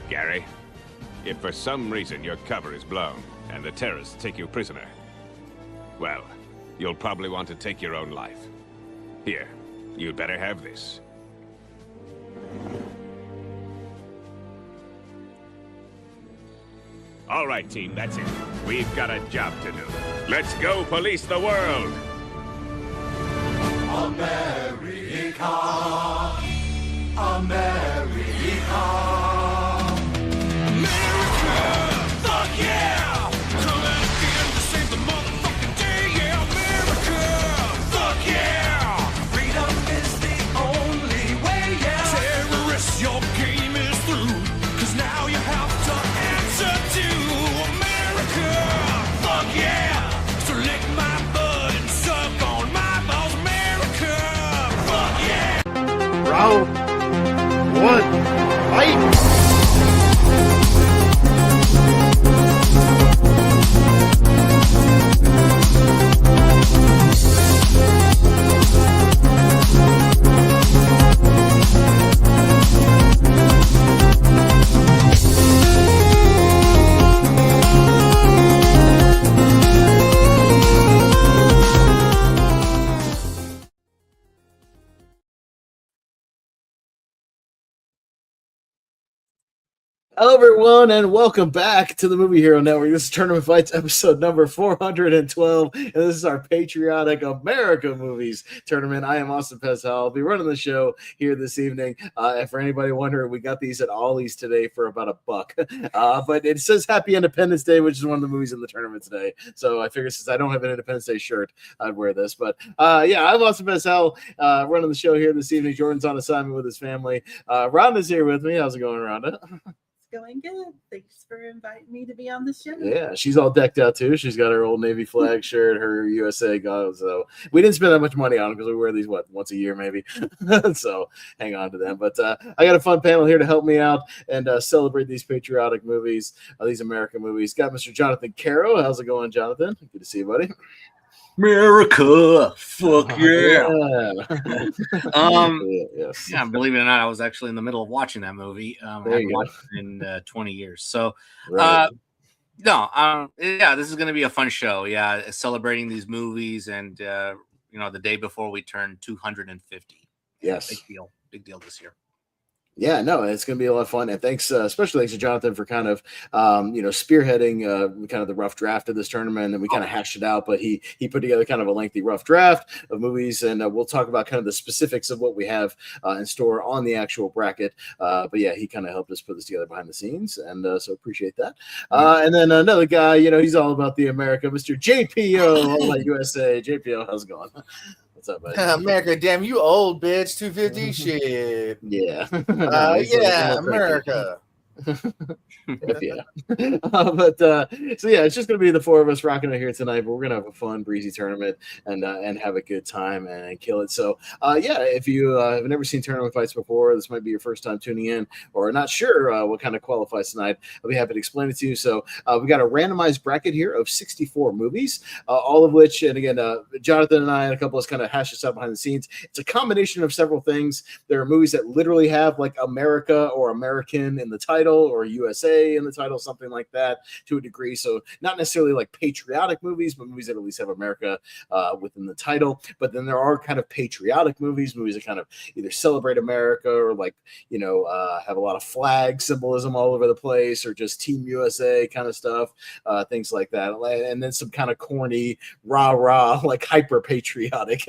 Gary, if for some reason your cover is blown and the terrorists take you prisoner, well, you'll probably want to take your own life. Here, you'd better have this. All right, team, that's it. We've got a job to do. Let's go police the world! America, America, America, fuck yeah! Come out again to save the motherfucking day, yeah, America, fuck yeah! Freedom is the only way, yeah! Terrorists, your game is through, 'cause now you have to answer to America, fuck yeah! So lick my butt and suck on my balls, America, fuck yeah! Round one, fight! Hello, everyone, and welcome back to the Movie Hero Network. This is Tournament Fights episode number 412, and this is our Patriotic America Movies Tournament. I am Austin Pesel. I'll be running the show here this evening. And for anybody wondering, we got these at Ollie's today for about $1. But it says Happy Independence Day, which is one of the movies in the tournament today. So I figured since I don't have an Independence Day shirt, I'd wear this. But yeah, I'm Austin Pesel, running the show here this evening. Jordan's on assignment with his family. Rhonda's here with me. How's it going, Rhonda? Going good. Thanks for inviting me to be on the show. Yeah, she's all decked out too. She's got her old Navy flag shirt, her USA goggles. So we didn't spend that much money on them because we wear these once a year maybe. So hang on to them. But I got a fun panel here to help me out and celebrate these patriotic movies, these American movies. Got Mr. Jonathan Caro. How's it going, Jonathan? Good to see you, buddy. Merica, fuck yeah. Yes. Yeah, believe it or not, I was actually in the middle of watching that movie. I haven't watched it in 20 years. So, Right. yeah, this is going to be a fun show. Yeah, celebrating these movies and, the day before we turn 250. Yes. Big deal this year. Yeah, no, it's going to be a lot of fun. And thanks, especially thanks to Jonathan for kind of, spearheading kind of the rough draft of this tournament. And then we kind of hashed it out, but he put together kind of a lengthy rough draft of movies. And we'll talk about kind of the specifics of what we have in store on the actual bracket. But yeah, he kind of helped us put this together behind the scenes. And so appreciate that. And then another guy, he's all about the America, Mr. JPO, all about USA. JPO, how's it going? What's up, buddy? America, damn you old bitch, 250 shit. Yeah. Yeah, America. Yeah. So yeah, it's just gonna be the four of us rocking it here tonight, but we're gonna have a fun breezy tournament and have a good time and kill it. So yeah, if you have never seen tournament fights before, this might be your first time tuning in or not sure what kind of qualifies tonight, I'll be happy to explain it to you. So we got a randomized bracket here of 64 movies, all of which, and again, Jonathan and I and a couple of us kind of hash this out behind the scenes. It's a combination of several things. There are movies that literally have like America or American in the title, or USA in the title, something like that to a degree. So not necessarily like patriotic movies, but movies that at least have America within the title. But then there are kind of patriotic movies that kind of either celebrate America or like, have a lot of flag symbolism all over the place, or just Team USA kind of stuff, things like that. And then some kind of corny, rah-rah, like hyper patriotic,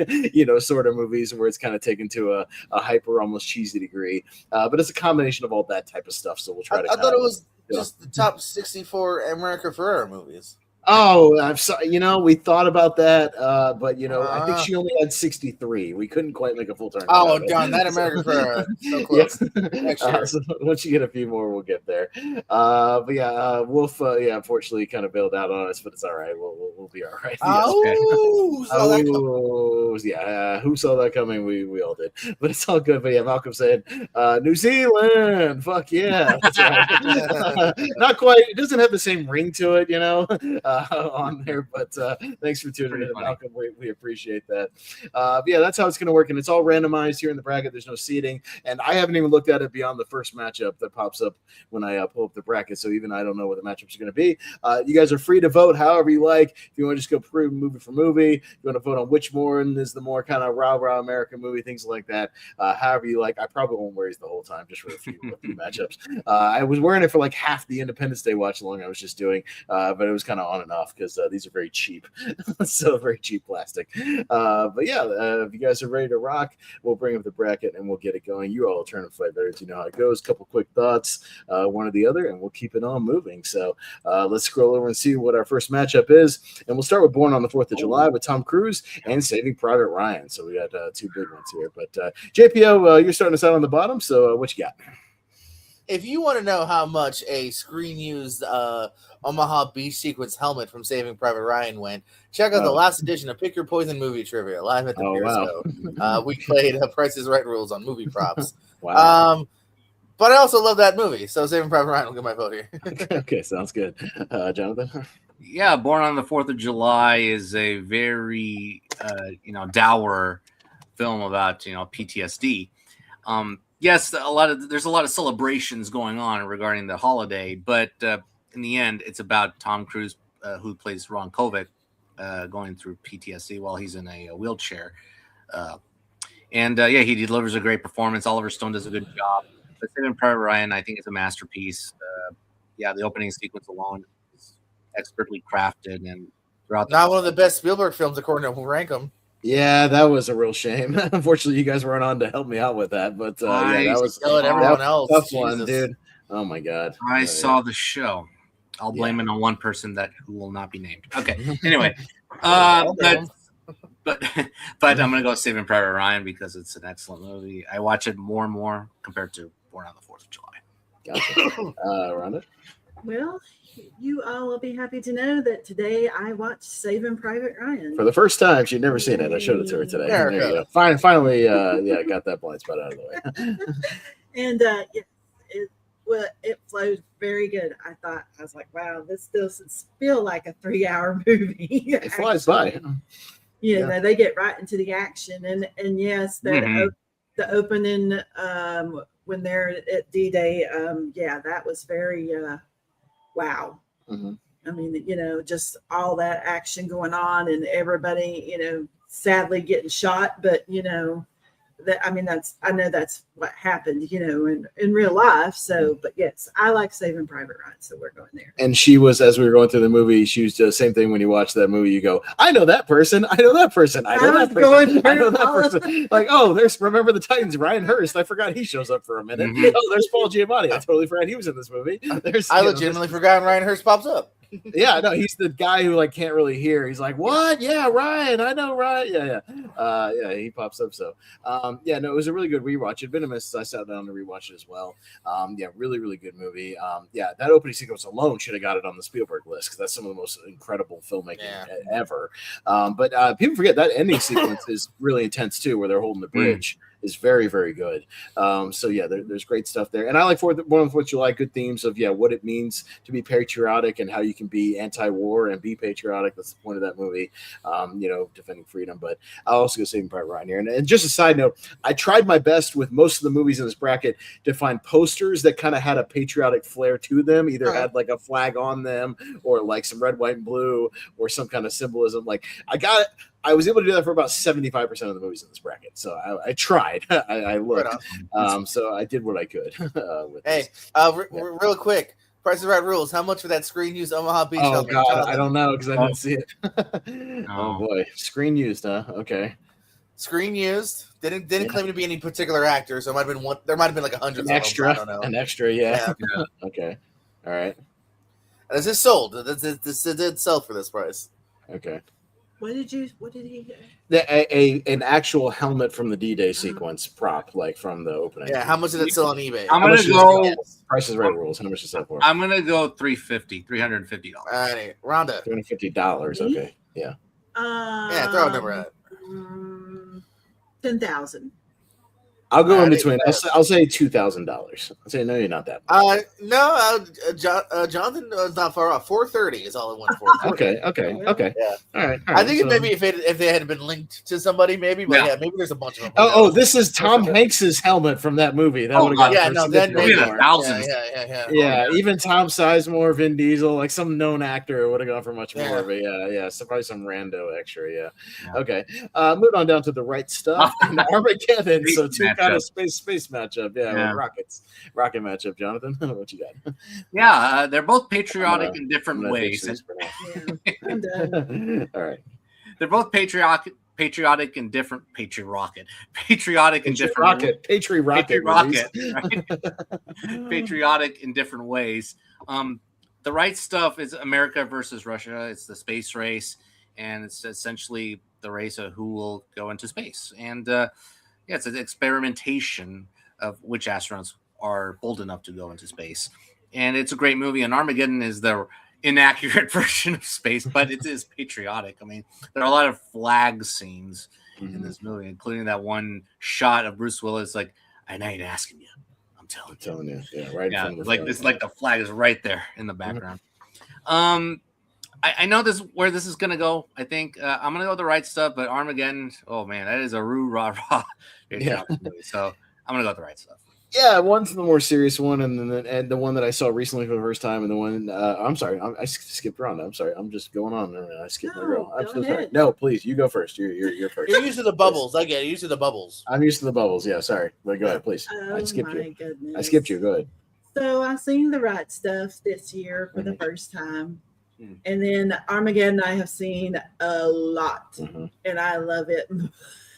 sort of movies where it's kind of taken to a hyper, almost cheesy degree. But it's a combination of all that type of stuff. So we'll try to. I thought it was just the top 64 America Ferrera movies. Oh, I'm sorry. We thought about that, but I think she only had 63. We couldn't quite make a full tournament. Oh, darn that America Ferrera! So close. Next year. So once you get a few more, we'll get there. But yeah, Wolf, unfortunately, kind of bailed out on us, but it's all right. We'll be all right. Yeah, who saw that coming? We all did, but it's all good. But yeah, Malcolm said, New Zealand, fuck yeah. That's right. Not quite. It doesn't have the same ring to it, on there. But thanks for tuning in, funny. Malcolm. We appreciate that. But yeah, that's how it's going to work, and it's all randomized here in the bracket. There's no seeding, and I haven't even looked at it beyond the first matchup that pops up when I pull up the bracket. So even I don't know what the matchups are going to be. You guys are free to vote however you like. If you want to just go through movie for movie, if you want to vote on which one is the more kind of rah American movie, things like that. However you like. I probably won't wear these the whole time, just for a few matchups. I was wearing it for like half the Independence Day watch along I was just doing, but it was kind of on and off because these are very cheap, so very cheap plastic. But yeah, if you guys are ready to rock, we'll bring up the bracket and we'll get it going. You all tournament fight veterans, you know how it goes. Couple quick thoughts, one or the other, and we'll keep it on moving. So let's scroll over and see what our first matchup is, and we'll start with Born on the 4th of July with Tom Cruise and Saving Private Ryan. So we got two big ones here. But JPO, you're starting us out on the bottom. So what you got? If you want to know how much a screen-used Omaha Beach sequence helmet from Saving Private Ryan went, check out the last edition of Pick Your Poison Movie Trivia live at the Pearsco. We played Price is Right rules on movie props. Wow. But I also love that movie, so Saving Private Ryan will get my vote here. Okay, sounds good. Jonathan? Yeah, Born on the 4th of July is a very, dour film about, PTSD. Yes, there's a lot of celebrations going on regarding the holiday, but in the end, it's about Tom Cruise, who plays Ron Kovic, going through PTSD while he's in a wheelchair. He delivers a great performance. Oliver Stone does a good job. But Saving Private Ryan, I think, is a masterpiece. The opening sequence alone is expertly crafted, and throughout not one of the best Spielberg films according to who rank them. Yeah, that was a real shame. Unfortunately, you guys weren't on to help me out with that, but that was everyone else. Tough one, dude. Oh my god. I saw the show. I'll blame it on one person who will not be named. Okay. Anyway, but I'm gonna go Saving Private Ryan because it's an excellent movie. I watch it more and more compared to Born on the 4th of July. Gotcha. Rhonda? Well, you all will be happy to know that today I watched Saving Private Ryan. For the first time, she'd never seen it. I showed it to her today. There you go. Finally, got that blind spot out of the way. And it flowed very good. I was like, wow, this doesn't feel like a 3-hour movie. It flies by. Yeah, they get right into the action. And yes, the opening when they're at D-Day, that was very wow. Mm-hmm. I mean, just all that action going on and everybody, sadly getting shot, but I know that's what happened, in real life. So, but yes, I like Saving Private Ryan, so we're going there. And she was, as we were going through the movie, she was the same thing when you watch that movie. You go, I know that person. I know that person. I know that person. I know that person. Like, oh, there's Remember the Titans, Ryan Hurst. I forgot he shows up for a minute. Mm-hmm. Oh, there's Paul Giamatti. I totally forgot he was in this movie. I legitimately forgot Ryan Hurst pops up. Yeah, no, he's the guy who can't really hear. He's like, what? Yeah, Ryan. I know Ryan. Yeah. He pops up. So, it was a really good rewatch. It'd been a minute since I sat down to rewatch it as well. Really, really good movie. That opening sequence alone should have got it on the Spielberg list because that's some of the most incredible filmmaking ever. But people forget that ending sequence is really intense too, where they're holding the bridge. Is very, very good. There's great stuff there. And I like Born on the 4th of July, good themes of what it means to be patriotic and how you can be anti-war and be patriotic. That's the point of that movie, defending freedom. But I'll also go Saving Private Ryan here. And just a side note, I tried my best with most of the movies in this bracket to find posters that kind of had a patriotic flair to them, either had like a flag on them or like some red, white, and blue or some kind of symbolism. I was able to do that for about 75% of the movies in this bracket. So I tried. I looked. So I did what I could. Real quick. Price is Right rules. How much for that screen used Omaha Beach? Oh, God. I don't know because I didn't see it. Oh, boy. Screen used, huh? Okay. Screen used. Didn't claim to be any particular actor. So it might have been one. There might have been like 100 an extra. I don't know. An extra, yeah. Okay. All right. This is sold. This did sell for this price. Okay. What did he? An actual helmet from the D-Day sequence prop, like from the opening. Yeah, how much did it sell on eBay? I'm gonna go. Price is Right rules. How much is that for? I'm gonna go $350. All right, Rhonda. $350. Okay, yeah. Throw a number at it. 10,000. I'll go in between. I'll say $2,000. I'll say no, you're not that much. Jonathan was not far off. 430 is all it went for. Okay. Yeah. All right. I think maybe if they had been linked to somebody, maybe. But yeah, maybe there's a bunch of them. Oh, this is Tom Hanks's helmet from that movie. That would have got then maybe thousands. Yeah. Even Tom Sizemore, Vin Diesel, like some known actor would have gone for much more. But so probably some rando extra. Yeah. Okay. Moving on down to the right stuff. And Armageddon. So two kind of space matchup. Yeah. Rocket matchup. Jonathan, what you got? Yeah, they're both patriotic in different ways. I'm done. All right. They're both patriotic in different patriotic in different patriotic in different ways. The right stuff is America versus Russia. It's the space race, and it's essentially the race of who will go into space. And it's an experimentation of which astronauts are bold enough to go into space. And it's a great movie. And Armageddon is the inaccurate version of space, but it is patriotic. I mean, there are a lot of flag scenes in this movie, including that one shot of Bruce Willis, like, I ain't asking you, I'm telling you. Yeah, right. Yeah, like this, like the flag is right there in the background. I know where this is gonna go. I think I'm gonna go with the right stuff, but Armageddon, oh man, that is a rah rah. So I'm gonna go with the right stuff. Yeah, one's the more serious one, and the one that I saw recently for the first time, and the one I'm sorry, I skipped Rhonda. I'm sorry, I'm just going on. I skipped my girl. I'm so sorry. No, please, you go first. You're first. You're used to the bubbles. I get it. Used to the bubbles. I'm used to the bubbles. Yeah, sorry, but go ahead, please. I skipped you. Goodness. I skipped you. Go ahead. So I seen the right stuff this year for the first time, and then Armageddon I have seen a lot, and I love it.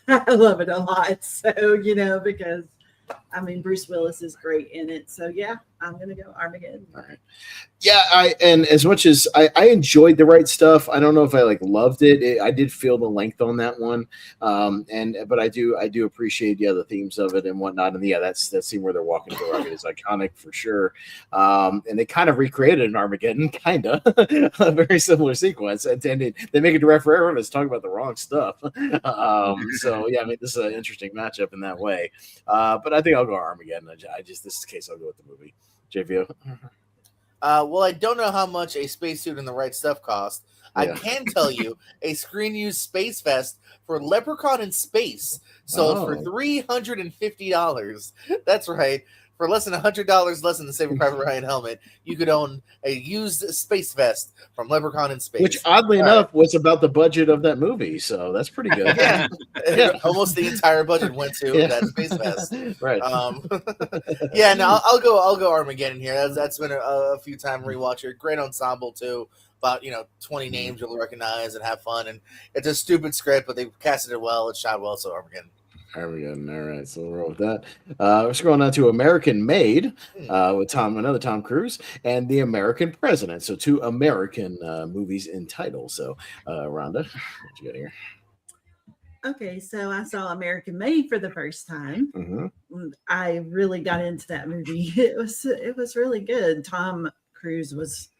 I love it a lot. So because. I mean, Bruce Willis is great in it. So, yeah, I'm going to go Armageddon. All right. Yeah, and as much as I enjoyed the right stuff, I don't know if I loved it. I did feel the length on that one. But I do appreciate the themes of it and whatnot. And that scene where they're walking to the rocket is iconic for sure. And they kind of recreated an Armageddon, kind of a very similar sequence. And they make it direct for everyone. It's talking about the wrong stuff. So yeah, I mean, this is an interesting matchup in that way. But I think I'll go Armageddon. This is the case. I'll go with the movie. JVO. Well, I don't know how much a spacesuit and the right stuff cost. I can tell you a screen use space vest for Leprechaun in Space sold for $350. That's right. For less than $100 less than the Saving Private Ryan helmet, you could own a used space vest from Leprechaun in Space. Which, oddly enough, was about the budget of that movie. So that's pretty good. Yeah. Almost the entire budget went to that space vest. Right. I'll go Armageddon here. That's been a few time rewatcher. Great ensemble too. About 20 names you'll recognize and have fun. And it's a stupid script, but they casted it well. It's shot well. So Armageddon. Armageddon. All right, so we'll roll with that. We're scrolling on to American Made with another Tom Cruise, and The American President. So two American movies in title. So, Rhonda, what you got here? Okay, so I saw American Made for the first time. I really got into that movie. It was really good. Tom Cruise was,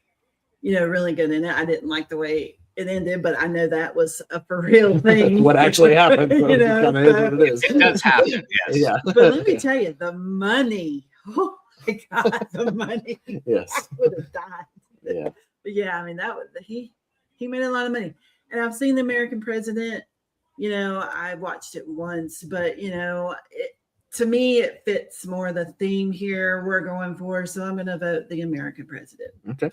really good in it. I didn't like the way it ended, but I know that was a for real thing. What actually happened? So it does happen. Yes. Yeah. But let me tell you, the money. Oh my God, the money. Yes. I would have died. Yeah. But yeah, I mean he made a lot of money, and I've seen The American President. I watched it once, but to me, it fits more the theme here we're going for. So I'm going to vote The American President. Okay.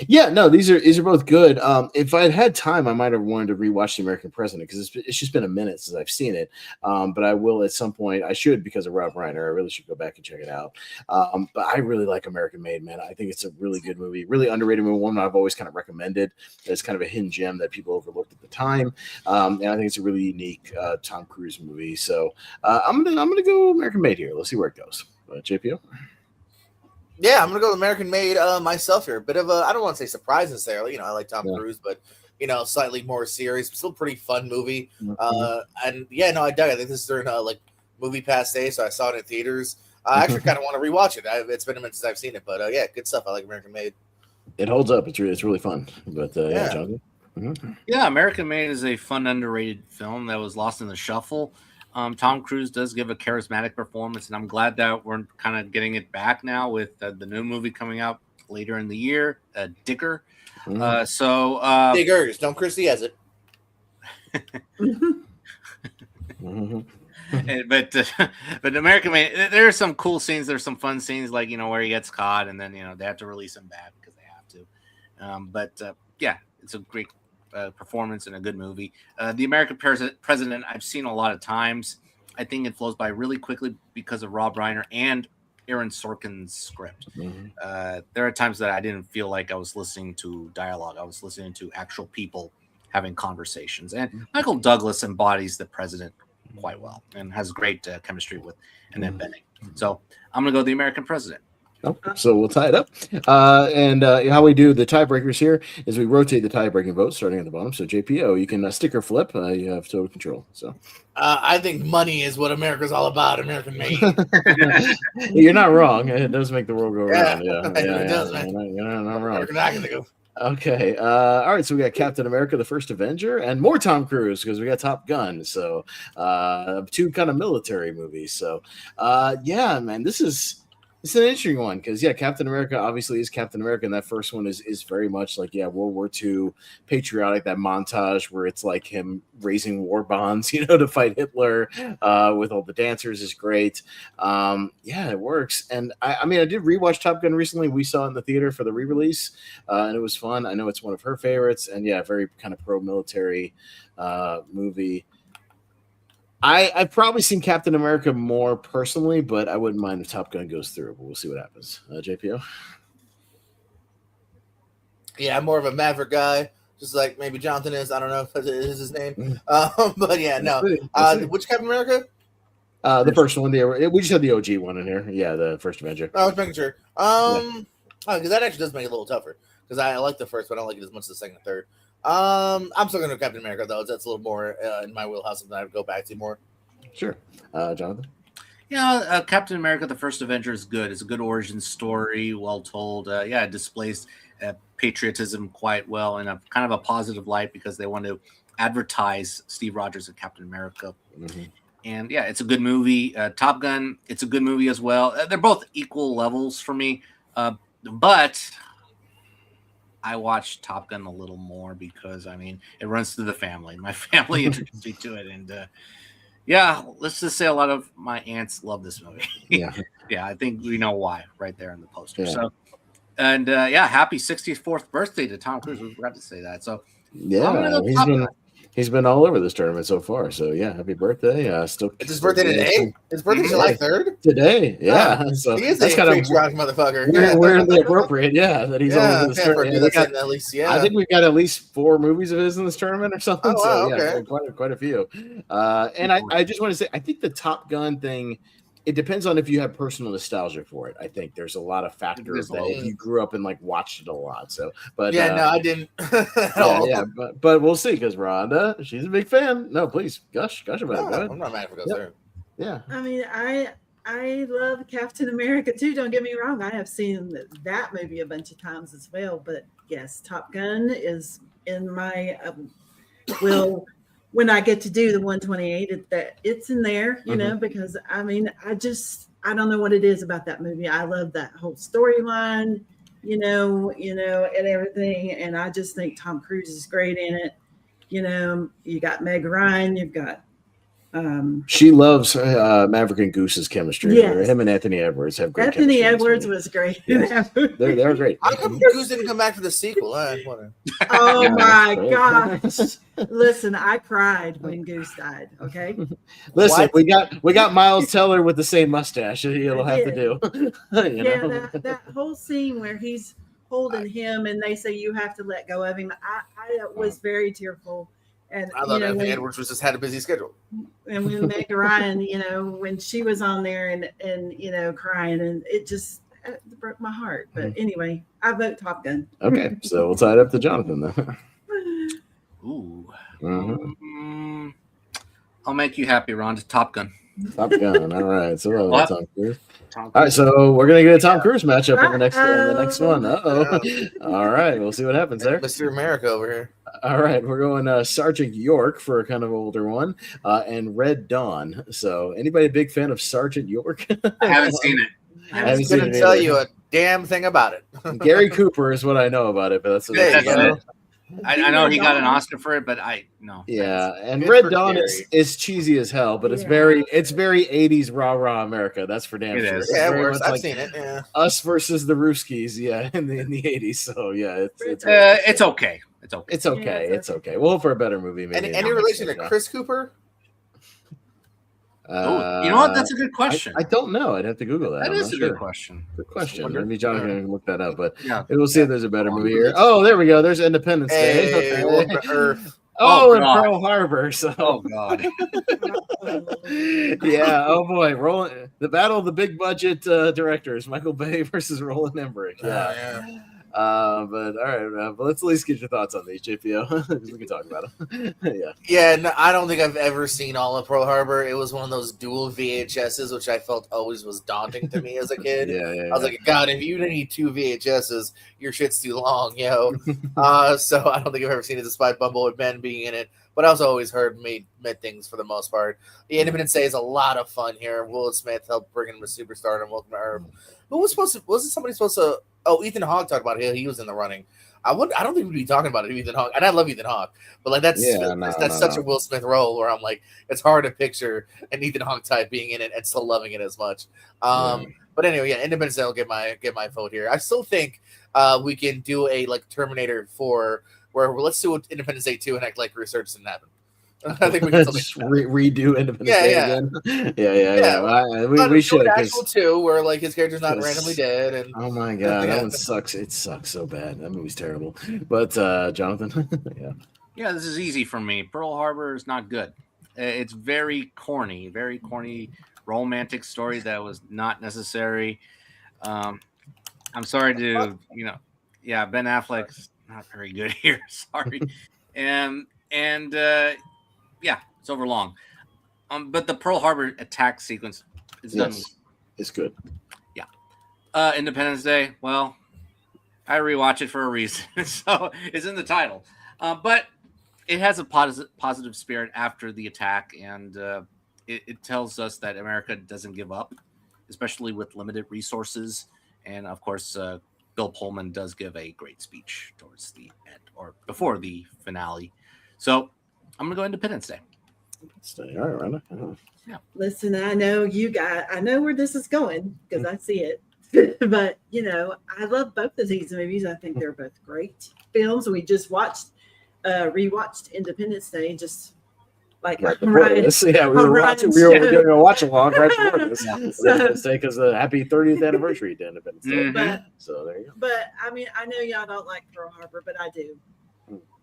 Yeah, no, these are both good. If I had time, I might have wanted to rewatch The American President because it's just been a minute since I've seen it. But I will at some point. I should because of Rob Reiner. I really should go back and check it out. But I really like American Made, man. I think it's a really good movie, really underrated movie. One I've always kind of recommended as kind of a hidden gem that people overlooked at the time. And I think it's a really unique Tom Cruise movie. So I'm gonna go American Made here. Let's see where it goes. JPO. Yeah, I'm gonna go with American Made myself here. A bit of I don't want to say surprise necessarily. I like Tom Cruise, but slightly more serious, still pretty fun movie. And yeah, no, I dug it. I think this is during Movie Pass Day, so I saw it in theaters. I actually kind of want to rewatch it. It's been a minute since I've seen it, but yeah, good stuff. I like American Made. It holds up. It's really fun. But yeah, Jonathan. Yeah, American Made is a fun, underrated film that was lost in the shuffle. Tom Cruise does give a charismatic performance, and I'm glad that we're kind of getting it back now with the new movie coming out later in the year, Digger. Diggers, Tom Christie has it. But American Man, there are some cool scenes. There's some fun scenes, like where he gets caught, and then they have to release him back because they have to. Yeah, it's a great performance and a good movie. The American President, I've seen a lot of times. I think it flows by really quickly because of Rob Reiner and Aaron Sorkin's script. There are times that I didn't feel like I was listening to dialogue. I was listening to actual people having conversations. And Michael Douglas embodies the president quite well and has great chemistry with Annette Bening. So I'm going to go the American President. Okay, so we'll tie it up. And how we do the tiebreakers here is we rotate the tie-breaking votes starting at the bottom. So JPO, you can sticker flip. You have total control. So I think money is what America's all about. American made. You're not wrong. It does make the world go around. It does, man. You're not wrong. We're not gonna go. Okay. All right. So we got Captain America, the First Avenger, and more Tom Cruise because we got Top Gun. So two kind of military movies. So yeah, man, it's an interesting one because Captain America obviously is Captain America, and that first one is very much like World War II patriotic. That montage where it's like him raising war bonds, to fight Hitler with all the dancers is great. It works. And I mean, I did rewatch Top Gun recently. We saw it in the theater for the re-release, and it was fun. I know it's one of her favorites, and very kind of pro-military movie. I've probably seen Captain America more personally, but I wouldn't mind if Top Gun goes through. But we'll see what happens. JPO? Yeah, I'm more of a Maverick guy, just like maybe Jonathan is. I don't know if that is his name. But yeah, no. Which Captain America? The first one. We just had the OG one in here. Yeah, the First Avenger. I was making sure. Because that actually does make it a little tougher. Because I like the first, but I don't like it as much as the second and third. I'm still going to Captain America, though. That's a little more in my wheelhouse, something I would go back to more. Sure. Jonathan? Yeah, Captain America, the First Avenger is good. It's a good origin story, well told. It displays patriotism quite well in a kind of a positive light because they want to advertise Steve Rogers and Captain America. And it's a good movie. Top Gun, it's a good movie as well. They're both equal levels for me. But I watched Top Gun a little more because, it runs through the family. My family introduced me to it. And, let's just say a lot of my aunts love this movie. I think we know why right there in the poster. Yeah. So, and, happy 64th birthday to Tom Cruise. We forgot to say that. So, he's been all over this tournament so far. So happy birthday! It's his birthday today. His birthday July 3rd. Today, so he is a patriotic motherfucker. Weirdly appropriate, that he's over this tournament. At least, I think we've got at least 4 movies of his in this tournament or something. Oh, wow, okay. Quite a few. And I just want to say, I think the Top Gun thing. It depends on if you have personal nostalgia for it. I think there's a lot of factors that if you grew up and watched it a lot. So, but no, I didn't. But we'll see because Rhonda, she's a big fan. No, please gush about it. I'm not mad if it goes there. Yeah. I mean, I love Captain America too. Don't get me wrong. I have seen that movie a bunch of times as well. But yes, Top Gun is in my when I get to do the 128, it's in there, because I don't know what it is about that movie. I love that whole storyline, and everything. And I just think Tom Cruise is great in it. You got Meg Ryan, you've got she loves Maverick and Goose's chemistry. Yes. Him and Anthony Edwards have great Anthony Edwards was great. Yes. They're great. How come Goose didn't come back for the sequel? Oh my gosh. Listen, I cried when Goose died. Okay. Listen, we got Miles Teller with the same mustache. He'll have to do. That whole scene where he's holding him and they say you have to let go of him. I was very tearful. And I love Anthony Edwards just had a busy schedule. And when Meg Ryan, when she was on there and crying, and it just broke my heart. But anyway, I vote Top Gun. Okay, so we'll tie it up to Jonathan then. Ooh. I'll make you happy, Rhonda. Top Gun. Top Gun. All right. So What? Tom Cruise. Tom All right, Cruise. so we're gonna get a Tom Cruise matchup in the next Uh-oh. one. All right, we'll see what happens there. Mr. Merica over here. All right, we're going Sergeant York for a kind of older one, and Red Dawn. So, anybody a big fan of Sergeant York? I haven't seen it. I haven't was seen going it to tell either. you a damn thing about it. Gary Cooper is what I know about it, but that's There you go. it. I know he got an Oscar for it, but no. Yeah, and Good Red for Dawn Gary. is cheesy as hell, but it's Yeah. very 80s rah America. That's for damn It sure. is. It's Yeah, it very works. much I've like seen it. Yeah. Us versus the Rooskies, yeah, in the 80s. So yeah, It's okay. It's okay. it's okay. It's okay. We'll hope for a better movie. Maybe Any relation to Chris Cooper? Oh, you know what? That's a good question. I don't know. I'd have to Google that. That I'm is not a sure. good question. Good question. Wonder. Maybe John can look that up, but Yeah. we'll see if there's a better movie here. Oh, there we go. There's Independence Day. Hey, Okay. Earth. Oh, Oh, and God. Pearl Harbor. So Oh God. yeah. Oh boy, the battle of the big budget directors, Michael Bay versus Roland Emmerich. Yeah. yeah. But all right, but let's at least get your thoughts on these, JPO. We can talk about them. Yeah. Yeah, no, I don't think I've ever seen all of Pearl Harbor. It was one of those dual VHSs, which I felt always was daunting to me as a kid. Yeah. I was like, God, if you need 2 VHSs, your shit's too long, yo. So I don't think I've ever seen it, despite Bumble and Ben being in it. But I also always heard mid things for the most part. The Independence Day is a lot of fun here. Will Smith helped bring him to superstar and Welcome to Earth. Who was supposed to? Wasn't somebody supposed to? Oh, Ethan Hawke talked about it. He was in the running. I don't think we'd be talking about it. Ethan Hawke, and I love Ethan Hawke, but like that's such a Will Smith role where I'm like, it's hard to picture an Ethan Hawke type being in it and still loving it as much. But anyway, yeah, Independence Day will get my vote here. I still think we can do a like Terminator 4 where let's do Independence Day 2 and act like research didn't happen. I think we can just redo Independence Day again. Yeah. Well, we should. Actual 2 where like his character's not randomly dead. And oh my god, that one sucks. It sucks so bad. That movie's terrible. But Jonathan, Yeah, this is easy for me. Pearl Harbor is not good. It's very corny romantic story that was not necessary. I'm sorry to Ben Affleck's not very good here. Sorry, and it's over long. But the Pearl Harbor attack sequence is done. It's good. Yeah. Independence Day. Well, I rewatch it for a reason, so it's in the title. But it has a positive spirit after the attack, and it tells us that America doesn't give up, especially with limited resources. And of course, Bill Pullman does give a great speech towards the end or before the finale. So I'm gonna go Independence Day. All right, Rhonda. Yeah. Listen, I know where this is going because I see it. But I love both of these movies. I think they're both great films. We just rewatched Independence Day just like right before this. Yeah, we were watching. We were doing a watch along right before this. Independence Day because the happy 30th anniversary to Independence Day. Mm-hmm. So there you go. But I mean, I know y'all don't like Pearl Harbor, but I do.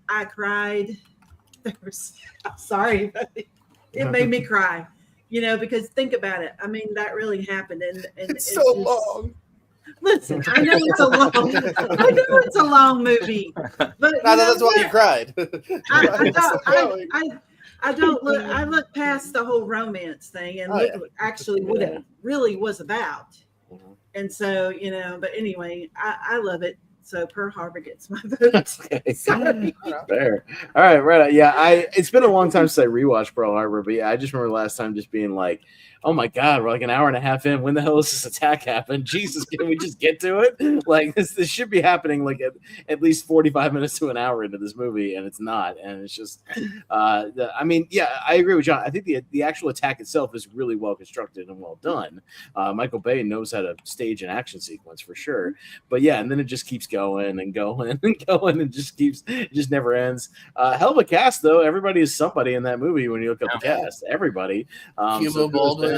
I cried. Sorry, but it made me cry. Because think about it. I mean, that really happened, and it's so long. Listen, I know it's a long movie, but that's why you cried. I look past the whole romance thing and look actually what it really was about. And so, but anyway, I love it. So Pearl Harbor gets my vote. Okay. Sorry. Fair. All right, right. Yeah, it's been a long time since I rewatched Pearl Harbor, but yeah, I just remember last time just being like, oh my god, we're like an hour and a half in. When the hell does this attack happen? Jesus, can we just get to it? Like this should be happening like at least 45 minutes to an hour into this movie, and it's not. And it's just, I mean, yeah, I agree with John. I think the actual attack itself is really well constructed and well done. Michael Bay knows how to stage an action sequence for sure. But yeah, and then it just keeps going and going and going and it just never ends. Hell of a cast though. Everybody is somebody in that movie when you look up the cast. Everybody. Cuba Baldwin.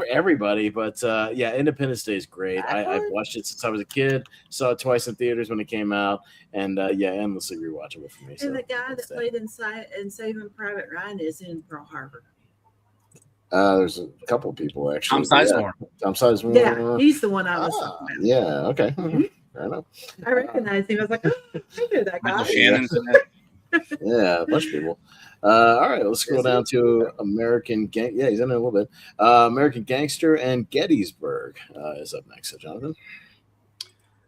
Everybody, but yeah, Independence Day is great. I've watched it since I was a kid. Saw it twice in theaters when it came out, and yeah, endlessly rewatchable for me. And the guy that played in Saving Private Ryan is in Pearl Harbor. There's a couple of people actually. Tom Sizemore. Tom Sizemore. Yeah, he's the one I was talking about. Yeah. Okay. Fair enough. I recognized him. I was like, oh, I know that guy. Michael Shannon's in Yeah, a bunch of people. All right, let's scroll down to American Gang. Yeah, he's in it a little bit. American Gangster and Gettysburg is up next. So, Jonathan.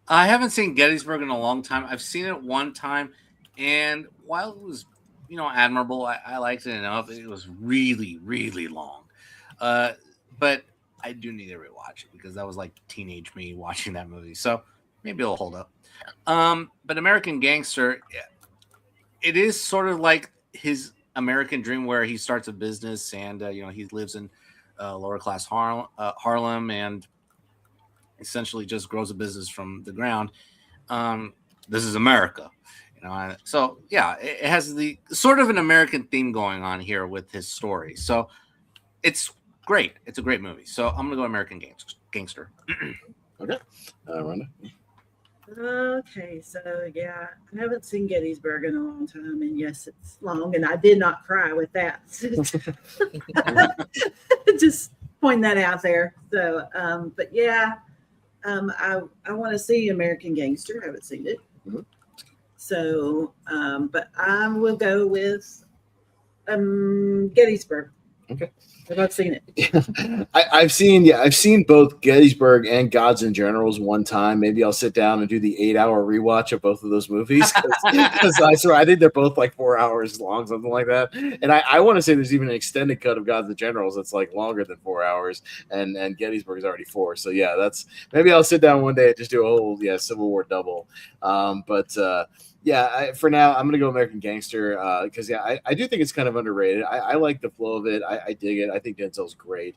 I haven't seen Gettysburg in a long time. I've seen it one time, and while it was, admirable, I liked it enough. It was really, really long, but I do need to rewatch it because that was like teenage me watching that movie. So maybe it'll hold up. But American Gangster, it is sort of like his American dream where he starts a business and he lives in lower class Harlem and essentially just grows a business from the ground. This is America, so yeah, it has the sort of an American theme going on here with his story. So it's great. It's a great movie. So I'm gonna go American Gangster. Okay, Rhonda. Okay, so yeah, I haven't seen Gettysburg in a long time, and yes, it's long, and I did not cry with that. Just point that out there. So, but yeah, I want to see American Gangster. I haven't seen it, so but I will go with Gettysburg. Okay. I've seen it. I've seen both Gettysburg and Gods and Generals one time. Maybe I'll sit down and do the 8-hour rewatch of both of those movies because I swear I think they're both like 4 hours long, something like that. And I want to say there's even an extended cut of Gods and Generals that's like longer than 4 hours, and Gettysburg is already 4. So yeah, maybe I'll sit down one day and just do a whole Civil War double. For now, I'm going to go American Gangster because, I do think it's kind of underrated. I like the flow of it. I dig it. I think Denzel's great.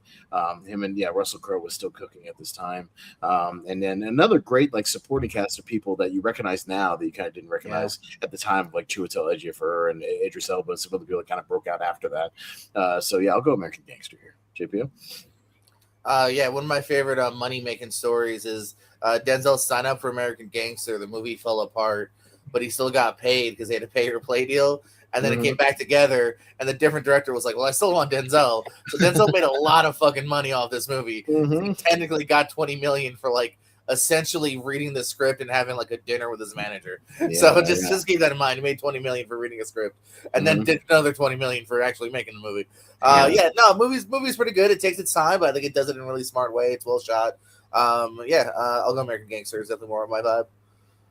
Him and, Russell Crowe was still cooking at this time. And then another great, supporting cast of people that you recognize now that you kind of didn't recognize at the time, like Chiwetel Ejiofor and Idris Elba and some other people that kind of broke out after that. I'll go American Gangster here. JPO? One of my favorite money-making stories is Denzel signed up for American Gangster. The movie fell apart, but he still got paid because they had a pay-or-play deal. And then it came back together, and the different director was like, well, I still want Denzel. So Denzel made a lot of fucking money off this movie. He technically got $20 million for, essentially reading the script and having, a dinner with his manager. Just keep that in mind. He made $20 million for reading a script, and then did another $20 million for actually making the movie. Movie's pretty good. It takes its time, but I think it does it in a really smart way. It's well shot. I'll go American Gangster. It's definitely more of my vibe.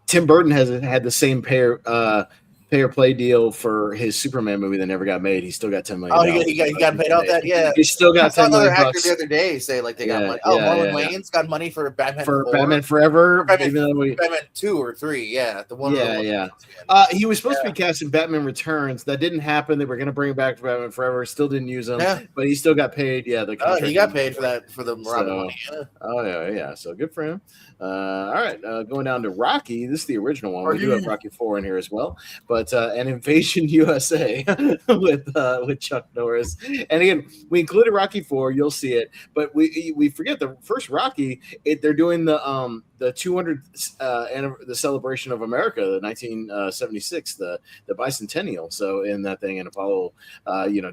Tim Burton has had the same pay-or-play deal for his Superman movie that never got made. He still got $10 million. Oh, he got paid off that? Yeah. He still got $10 million. Another actor the other day say they got money. Oh, Marlon Wayans got money for Batman Batman Forever. Batman 2 or 3. Yeah. The one. He was supposed to be cast in Batman Returns. That didn't happen. They were going to bring him back for Batman Forever. Still didn't use him. Yeah. But he still got paid. Yeah. He got paid for that for the money. Yeah. Oh, yeah. So good for him. All right. Going down to Rocky. This is the original one. We do have Rocky 4 in here as well. But an Invasion USA with Chuck Norris. And again, we included Rocky 4. You'll see it. But we forget the first Rocky. They're doing the 200th the celebration of America, the 1976, the bicentennial. So in that thing, and Apollo,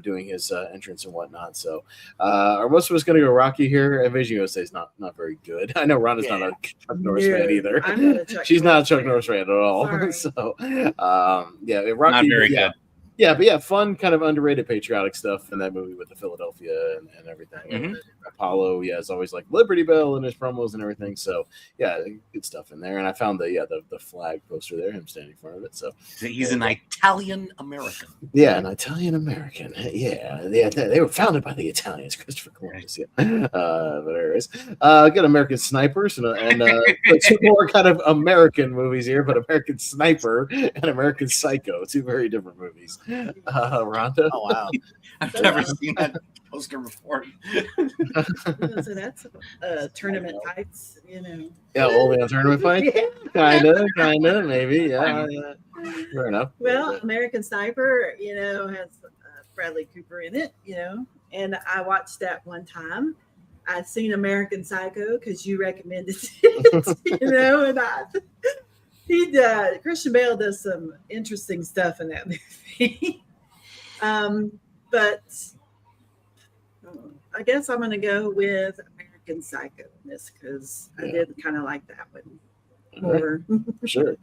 doing his entrance and whatnot. So are most of us going to go Rocky here? Invasion USA is not very good. I know Rhonda's not a Chuck Norris fan either. She's not a Chuck Norris fan at all. Sorry. So Rocky, not very good. Yeah, but fun kind of underrated patriotic stuff in that movie with the Philadelphia and everything. And Apollo, is always like Liberty Bell in his promos and everything. So good stuff in there. And I found the flag poster there, him standing in front of it. So he's an Italian American. Yeah, an Italian American. Yeah, they were founded by the Italians, Christopher Columbus. Yeah, but anyways, got American Snipers and two more kind of American movies here, but American Sniper and American Psycho, two very different movies. Rhonda? Oh, wow. I've never seen that poster before. So that's tournament fights, Yeah, only on tournament fights? Kind of, maybe. Yeah. Fair enough. Well, American Sniper, has Bradley Cooper in it, and I watched that one time. I've seen American Psycho because you recommended it, and Christian Bale does some interesting stuff in that movie. But I guess I'm going to go with American Psycho in this because I did kind of like that one. more. Sure.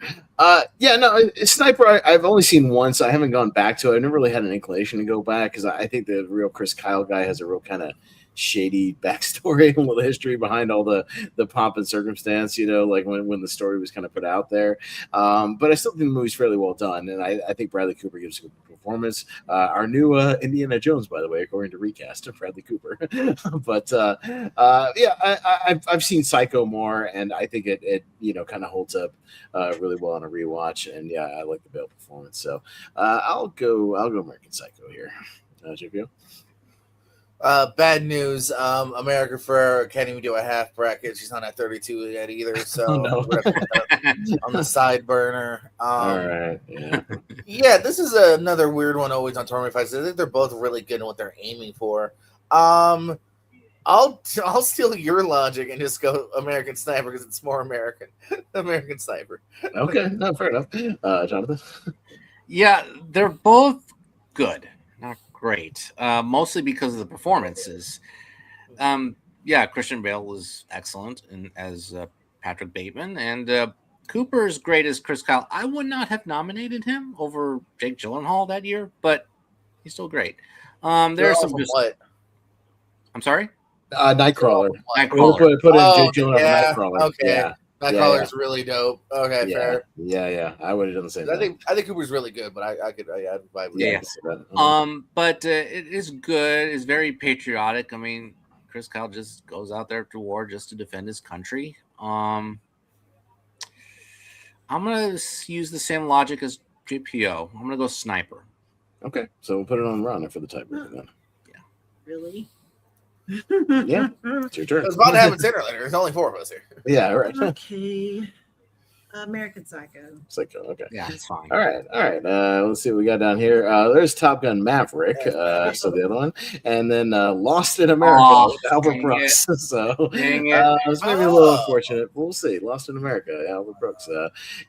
Yeah, no, Sniper, I've only seen once. I haven't gone back to it. I never really had an inclination to go back because I think the real Chris Kyle guy has a real kind of shady backstory and the history behind all the pomp and circumstance, like when the story was kind of put out there. But I still think the movie's fairly well done, and I think Bradley Cooper gives a good performance. Our new Indiana Jones, by the way, according to recast of Bradley Cooper. But yeah, I've seen Psycho more, and I think it kind of holds up really well on a rewatch. And yeah, I like the Bale performance, so I'll go American Psycho here. JPO? Bad news. America Ferrera can't even do a half bracket. She's not at 32 yet either. So no. we're gonna put that on the side burner. All right. Yeah. Yeah, this is another weird one always on tournament fights. I think they're both really good in what they're aiming for. I'll steal your logic and just go American Sniper because it's more American. American Sniper. Okay. No, fair enough. Jonathan? Yeah, they're both good. Not great, mostly because of the performances. Yeah, Christian Bale was excellent as Patrick Bateman, and Cooper's great as Chris Kyle. I would not have nominated him over Jake Gyllenhaal that year, but he's still great. There's some just... what? I'm sorry? Nightcrawler. Nightcrawler. Put in Jake Gyllenhaal and Nightcrawler. Okay. Yeah. Nightcrawler's really dope. Okay, Yeah. fair. Yeah. I would have done the same. I think Cooper's really good, but I'd vibe with Yeah. that. But it is good. It's very patriotic. I mean, Chris Kyle just goes out there to war just to defend his country. I'm gonna use the same logic as JPO. I'm gonna go Sniper. Okay, so we'll put it on Rhonda for the tiebreaker then. Really? Yeah, it's your turn. It's about to happen sooner or later. There's only 4 of us here. Yeah, right. Okay. American Psycho. Psycho. Okay. Yeah, it's fine. All right. Let's see what we got down here. There's Top Gun Maverick, so the other one, and then Lost in America with Albert Brooks. So it's maybe a little unfortunate, but we'll see. Lost in America, Albert Brooks.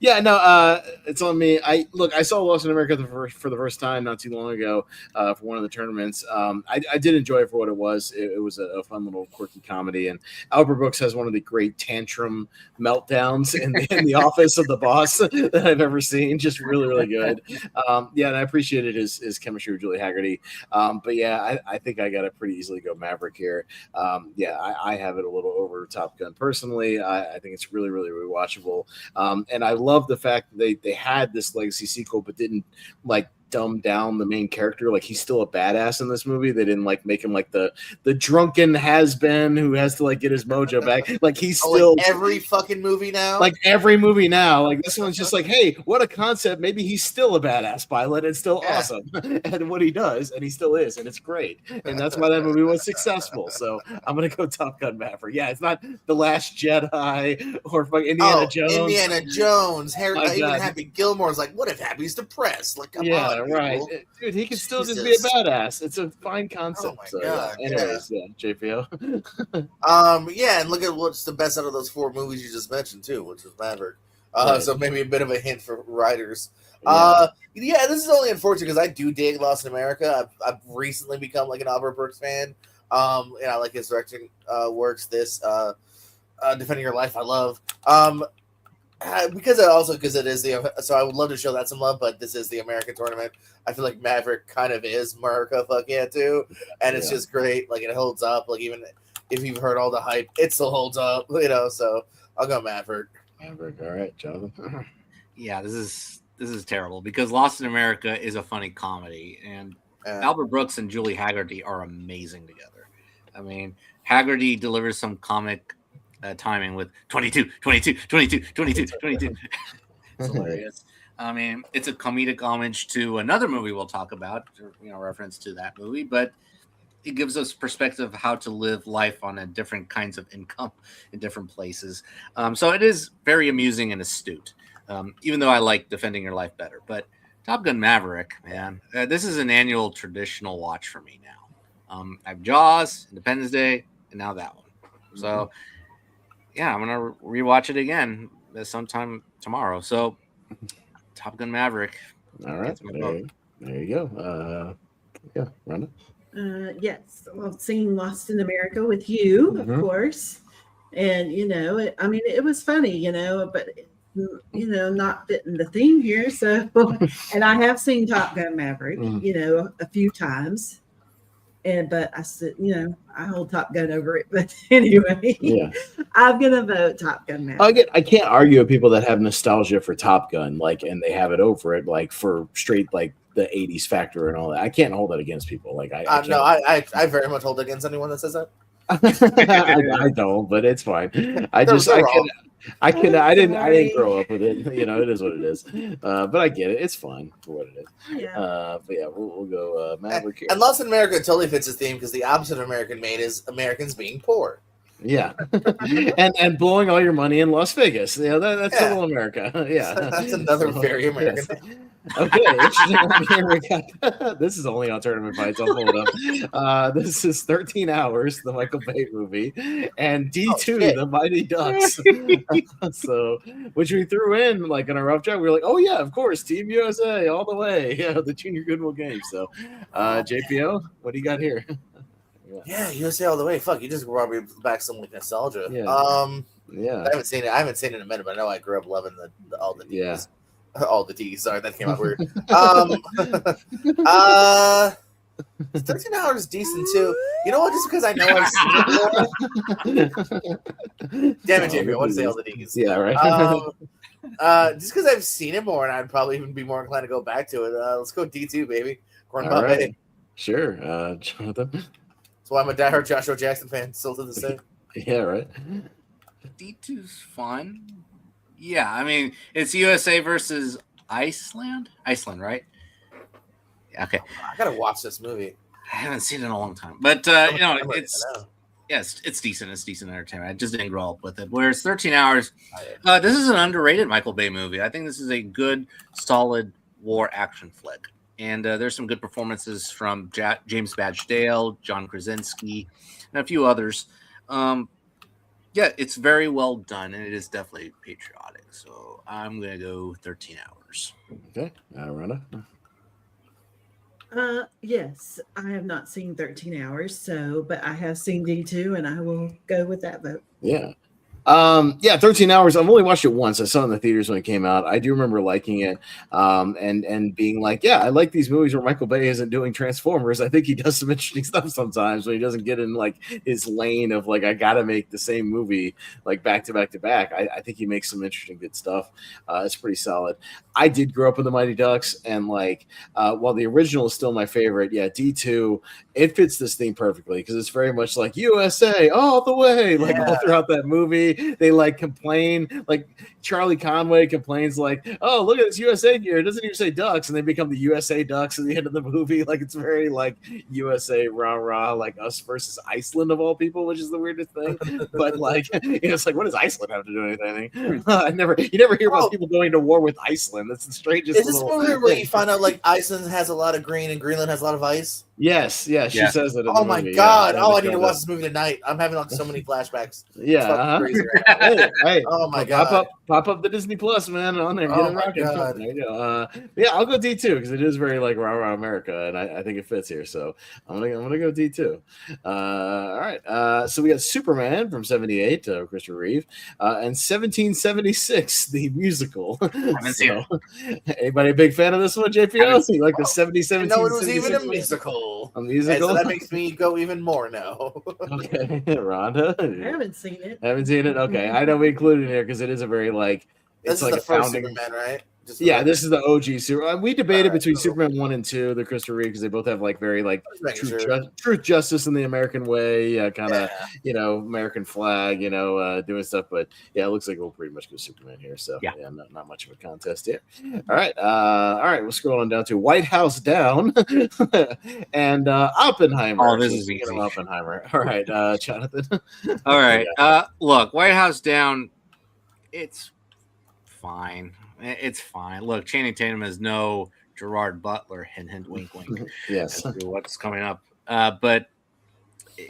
It's on me. I saw Lost in America for the first time not too long ago for one of the tournaments. I did enjoy it for what it was. It was a fun little quirky comedy, and Albert Brooks has one of the great tantrum meltdowns in the office of the boss that I've ever seen. Just really, really good. And I appreciated his chemistry with Julie Haggerty. But yeah, I think I got to pretty easily go Maverick here. I have it a little over Top Gun personally. I think it's really, really rewatchable. And I love the fact that they had this legacy sequel, but didn't dumb down the main character. Like, he's still a badass in this movie. They didn't make him the drunken has-been who has to get his mojo back. Like, he's still every fucking movie now. Every movie now. Like, this one's just hey, what a concept. Maybe he's still a badass pilot and still awesome at what he does, and he still is, and it's great. And that's why that movie was successful. So I'm gonna go Top Gun Maverick. Yeah, it's not The Last Jedi or Indiana Jones. Indiana Jones. Even Happy Gilmore's what if Happy's depressed? Come on. Right, dude, he can still just be a badass. It's a fine concept. Oh my God. Anyways, JPO. And look at what's the best out of those 4 movies you just mentioned too, which was Maverick. Right. So maybe a bit of a hint for writers. This is only unfortunate because I do dig Lost in America. I've recently become an Albert Brooks fan. And I like his directing works. This Defending Your Life, I love. Because it is so I would love to show that some love, but this is the American tournament. I feel like Maverick kind of is Merica, fuck yeah, too, and it's just great. It holds up. Even if you've heard all the hype, it still holds up. So I'll go Maverick. Maverick, all right, Jonathan. Yeah, this is terrible because Lost in America is a funny comedy, and Albert Brooks and Julie Haggerty are amazing together. I mean, Haggerty delivers some comic timing with 22. It's hilarious. I mean, it's a comedic homage to another movie we'll talk about, reference to that movie, but it gives us perspective of how to live life on a different kinds of income in different places. So it is very amusing and astute, even though I like Defending Your Life better. But Top Gun Maverick, man, this is an annual traditional watch for me now. I have Jaws, Independence Day, and now that one. So yeah, I'm gonna rewatch it again sometime tomorrow. So, Top Gun Maverick. All right, there you go. Rhonda. Yes, well, seeing Lost in America with you, of course, and it was funny, but not fitting the theme here. So, and I have seen Top Gun Maverick, a few times. But I said, I hold Top Gun over it. But anyway, I'm gonna vote Top Gun Maverick. I can't argue with people that have nostalgia for Top Gun, and they have it over it, for straight the 80s factor and all that. I can't hold that against people. I very much hold it against anyone that says that. I don't, but it's fine. I didn't grow up with it. It is what it is. But I get it. It's fun for what it is. Yeah. But yeah, we'll go Maverick here. And Lost in America totally fits his theme because the opposite of American made is Americans being poor. Yeah, and blowing all your money in Las Vegas. That's total America. Yeah, that's another very American thing. Okay, this is only on Tournament Fights. I'll pull it up. This is 13 Hours, the Michael Bay movie, and D2, the Mighty Ducks. So, which we threw in in a rough draft. We were like, oh yeah, of course, Team USA all the way. Yeah, the Junior Goodwill Games. So, JPO, what do you got here? Yeah, USA all the way. Fuck, you just brought me back some nostalgia. Yeah. I haven't seen it. I haven't seen it in a minute, but I know I grew up loving all the D's. Yeah. All the D's. Sorry, that came out weird. 13 Hours is decent too. You know what? Just because I know I've seen it more. Damn it, Jamie! I want to say all the D's. Yeah, right. Just because I've seen it more, and I'd probably even be more inclined to go back to it. Let's go D2, baby. All right. Sure, Jonathan. That's why I'm a diehard Joshua Jackson fan. Still to this day. Yeah, right. D2's fun. Yeah, I mean, it's USA versus Iceland. Iceland, right? Okay. I gotta watch this movie. I haven't seen it in a long time, but it's decent. It's decent entertainment. I just didn't grow up with it. Whereas 13 Hours, this is an underrated Michael Bay movie. I think this is a good, solid war action flick. And there's some good performances from James Badge Dale, John Krasinski, and a few others. Yeah, it's very well done, and it is definitely patriotic. So I'm going to go 13 Hours. Okay. Rhonda? Yes, I have not seen 13 Hours, but I have seen D2, and I will go with that vote. Yeah. 13 Hours. I've only watched it once. I saw it in the theaters when it came out. I do remember liking it, and being like, yeah, I like these movies where Michael Bay isn't doing Transformers. I think he does some interesting stuff sometimes when he doesn't get in his lane of I gotta make the same movie back to back to back. I think he makes some interesting good stuff. It's pretty solid. I did grow up with the Mighty Ducks, and while the original is still my favorite, D2, it fits this theme perfectly because it's very much USA all the way, all throughout that movie. They complain, Charlie Conway complains oh, look at this USA gear, it doesn't even say Ducks, and they become the USA Ducks at the end of the movie. It's very USA rah us versus Iceland of all people, which is the weirdest thing. But it's what does Iceland have to do with anything? You never hear about people going to war with Iceland. That's the strangest. Is this movie where you find out Iceland has a lot of green and Greenland has a lot of ice? Yes, she says that. Oh my god! I need to watch this movie tonight. I'm having so many flashbacks. Yeah. Hey, oh my god! Pop up the Disney Plus, man, on there. Get it rocking. There you go. I'll go D2 because it is very rah America, and I think it fits here. So I'm gonna go D2. All right. So we got Superman from '78, Christopher Reeve, and 1776, the musical. Anybody a big fan of this one, JPO? So you like the 77? No, it was even a musical. A musical? So that makes me go even more now. Okay, Rhonda? I haven't seen it. Haven't seen it? Okay, I know we included it here because it is a very This is the first Superman, right? This is the OG Superman. We debated between Superman 1 and 2, the Christopher Reeve, because they both have very truth, justice in the American way, kind of American flag, doing stuff. But it looks like we'll pretty much go Superman here. So not much of a contest here. All right, we'll scroll on down to White House Down and Oppenheimer. Oh, this is easy. Oppenheimer. All right, Jonathan. All right, look, White House Down. It's fine. It's fine. Look, Channing Tatum is no Gerard Butler. Hint, hint, wink, wink. Yes. What's coming up? But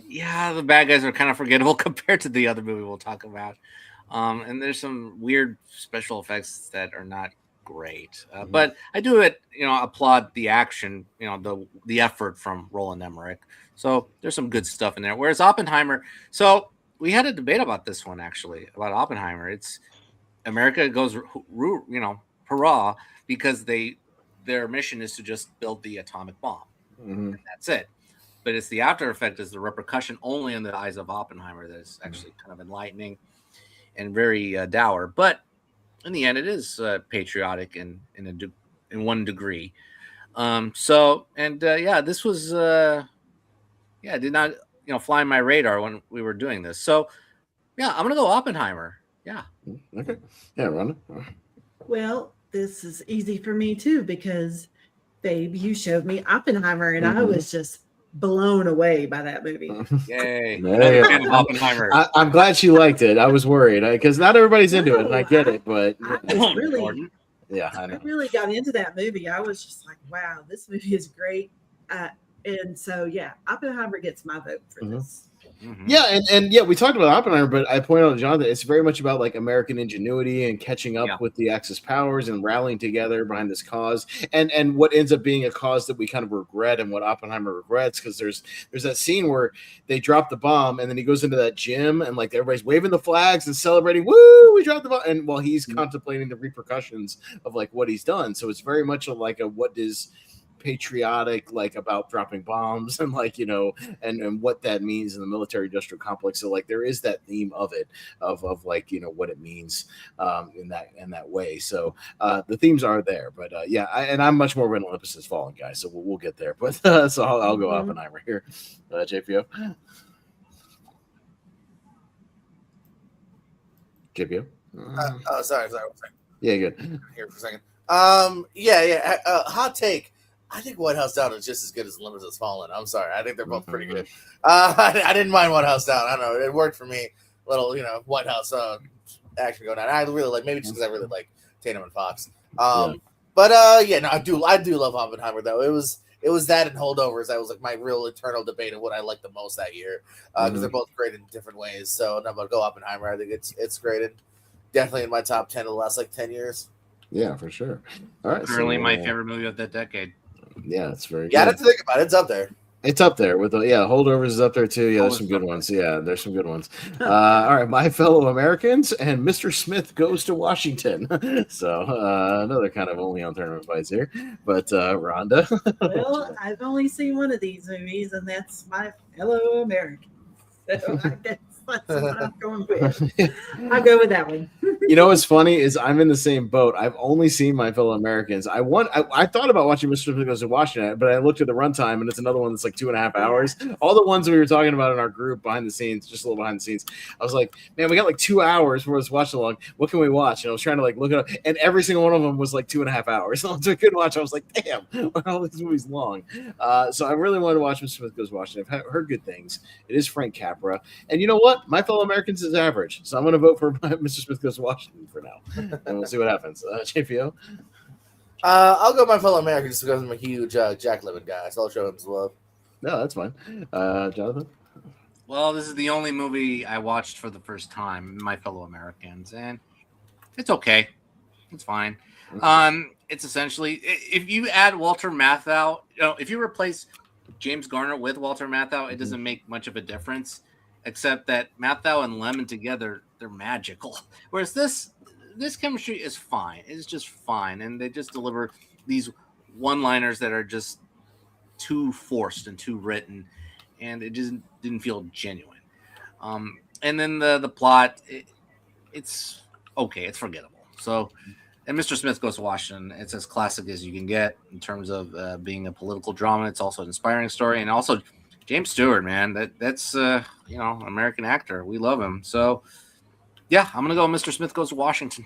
yeah, the bad guys are kind of forgettable compared to the other movie we'll talk about. And there's some weird special effects that are not great. But I do applaud the action, the effort from Roland Emmerich. So there's some good stuff in there. Whereas Oppenheimer, so we had a debate about this one actually, about Oppenheimer. America goes, hurrah, because their mission is to just build the atomic bomb. Mm-hmm. And that's it. But it's the after effect, is the repercussion only in the eyes of Oppenheimer that is actually kind of enlightening and very dour. But in the end, it is patriotic in one degree. This was did not fly in my radar when we were doing this. So yeah, I'm gonna go Oppenheimer. Yeah. Okay. Yeah, Rhonda. Well, this is easy for me too because, babe, you showed me Oppenheimer, and I was just blown away by that movie. Yay! Yeah. Fan of Oppenheimer. I'm glad she liked it. I was worried because not everybody's into it, and I get it. But I was really, yeah, I know. I really got into that movie. I was just like, wow, this movie is great. And so, yeah, Oppenheimer gets my vote for this. Mm-hmm. Yeah, and we talked about Oppenheimer, but I pointed out to John that it's very much about like American ingenuity and catching up with the Axis powers and rallying together behind this cause, and what ends up being a cause that we kind of regret, and what Oppenheimer regrets, because there's that scene where they drop the bomb and then he goes into that gym and like everybody's waving the flags and celebrating, woo, we dropped the bomb, and while he's contemplating the repercussions of like what he's done. So it's very much like a what is patriotic, like about dropping bombs and like and what that means in the military industrial complex. So like there is that theme of it of like what it means in that way. So the themes are there, but and I'm much more of an Olympus Has Fallen guy, so we'll get there. But so I'll go Oppenheimer here. JPO. Sorry. Yeah, good. Here for a second. Hot take. I think White House Down is just as good as Olympus Has Fallen. I'm sorry. I think they're both pretty good. I didn't mind White House Down. I don't know. It worked for me. Little, White House action going on. I really like, maybe just because I really like Tatum and Fox. I do love Oppenheimer though. It was that and Holdovers that was like my real eternal debate of what I liked the most that year because they're both great in different ways. So I'm gonna go Oppenheimer. I think it's great and definitely in my top 10 of the last like 10 years. Yeah, for sure. All right. Currently my favorite movie of that decade. Yeah, it's very good. Yeah, I have to think about it. It's up there. It's up there with Holdovers is up there too. Yeah, there's some good ones. Yeah, there's some good ones. All right, My Fellow Americans and Mr. Smith Goes to Washington. So another kind of only on tournament fights here. But Rhonda. Well, I've only seen one of these movies, and that's My Fellow Americans. So I guess that's what I'm going with. I'll go with that one. What's funny is I'm in the same boat. I've only seen My Fellow Americans. I thought about watching Mr. Smith Goes to Washington, but I looked at the runtime and it's another one that's like 2.5 hours. All the ones we were talking about in our group behind the scenes, just a little behind the scenes. I was like, man, we got like 2 hours for us watching along. What can we watch? And I was trying to like look it up, and every single one of them was like 2.5 hours. So I couldn't watch. I was like, damn, why are all these movies long? So I really wanted to watch Mr. Smith Goes to Washington. I've heard good things. It is Frank Capra, and you know what? My Fellow Americans is average, so I'm going to vote for Mr. Smith Goes to Washington for now. And we'll see what happens. JPO? I'll go My Fellow Americans because I'm a huge Jack Lemmon guy, so I'll show him some love. No, that's fine. Jonathan? Well, this is the only movie I watched for the first time, My Fellow Americans, and it's okay. It's fine. It's essentially, if you add Walter Matthau, if you replace James Garner with Walter Matthau, it doesn't make much of a difference, except that Matthau and Lemmon together, they're magical. Whereas this chemistry is fine. It's just fine. And they just deliver these one-liners that are just too forced and too written. And it just didn't feel genuine. And then the plot, it's okay. It's forgettable. So, and Mr. Smith Goes to Washington, it's as classic as you can get in terms of being a political drama. It's also an inspiring story. And also James Stewart, man, that's American actor. We love him. So, yeah, I'm going to go Mr. Smith Goes to Washington.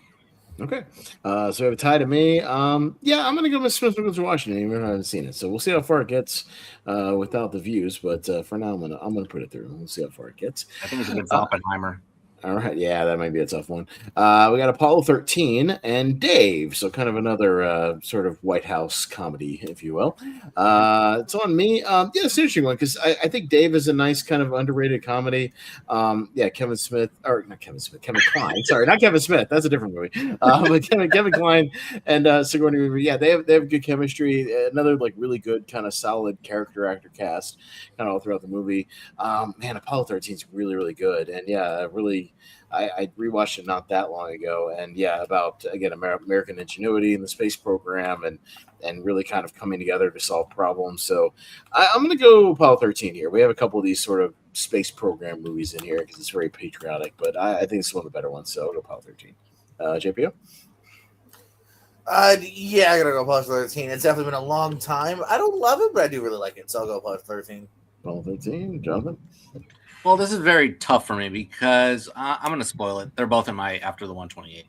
Okay. So we have a tie to me. I'm going to go Mr. Smith Goes to Washington, even though I haven't seen it. So we'll see how far it gets without the views. But for now, I'm going to put it through. We'll see how far it gets. I think it's a good Oppenheimer. All right. Yeah, that might be a tough one. We got Apollo 13 and Dave. So kind of another sort of White House comedy, if you will. It's on me. Yeah, it's an interesting one because I think Dave is a nice kind of underrated comedy. Kevin Kline. Sorry, not Kevin Smith. That's a different movie. But Kevin Kline and Sigourney Weaver. Yeah, they have good chemistry. Another like really good kind of solid character actor cast kind of all throughout the movie. Man, Apollo 13 is really, really good. And yeah, really movie. I rewatched it not that long ago, and yeah, about again American ingenuity in the space program, and really kind of coming together to solve problems. So I'm going to go Apollo 13 here. We have a couple of these sort of space program movies in here because it's very patriotic, but I think it's one of the better ones. So I'll go Apollo 13. JPO. Yeah, I gotta go Apollo 13. It's definitely been a long time. I don't love it, but I do really like it, so I'll go Apollo 13. Apollo 13, Jonathan. Well, this is very tough for me because I'm going to spoil it. They're both in my after the 128.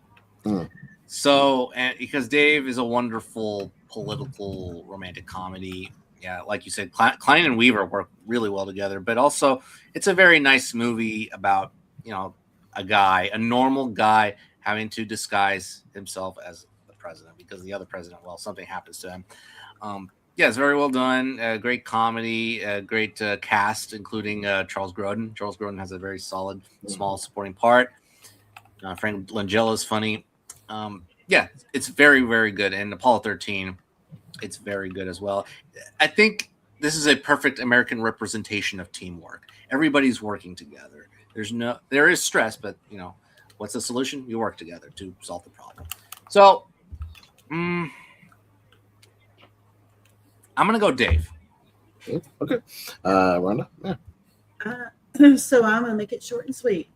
So, and because Dave is a wonderful political romantic comedy. Yeah, like you said, Klein and Weaver work really well together, but also it's a very nice movie about, a normal guy having to disguise himself as the president because the other president, well, something happens to him. Yeah, it's very well done. Great comedy, great cast, including Charles Grodin. Charles Grodin has a very solid, small supporting part. Frank Langella is funny. Yeah, it's very, very good. And Apollo 13, it's very good as well. I think this is a perfect American representation of teamwork. Everybody's working together. There is stress, but what's the solution? You work together to solve the problem. So, I'm going to go Dave. Okay. Rhonda? Yeah. So I'm going to make it short and sweet.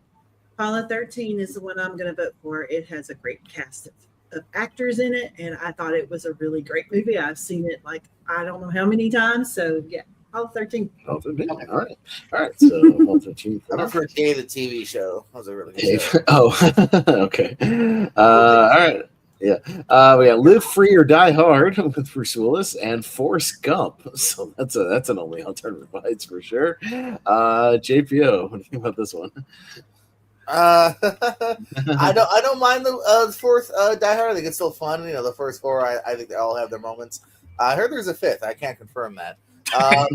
Apollo 13 is the one I'm going to vote for. It has a great cast of actors in it, and I thought it was a really great movie. I've seen it I don't know how many times. So, yeah, Apollo 13. Apollo 13. All right. So, Apollo 13. I prefer Dave, the TV show. That was a really good show. Oh, okay. All right. Yeah. We got Live Free or Die Hard with Bruce Willis and Forrest Gump. So that's an only alternative fights for sure. JPO, what do you think about this one? I don't mind the fourth Die Hard. I think it's still fun. The first four, I think they all have their moments. I heard there's a fifth. I can't confirm that.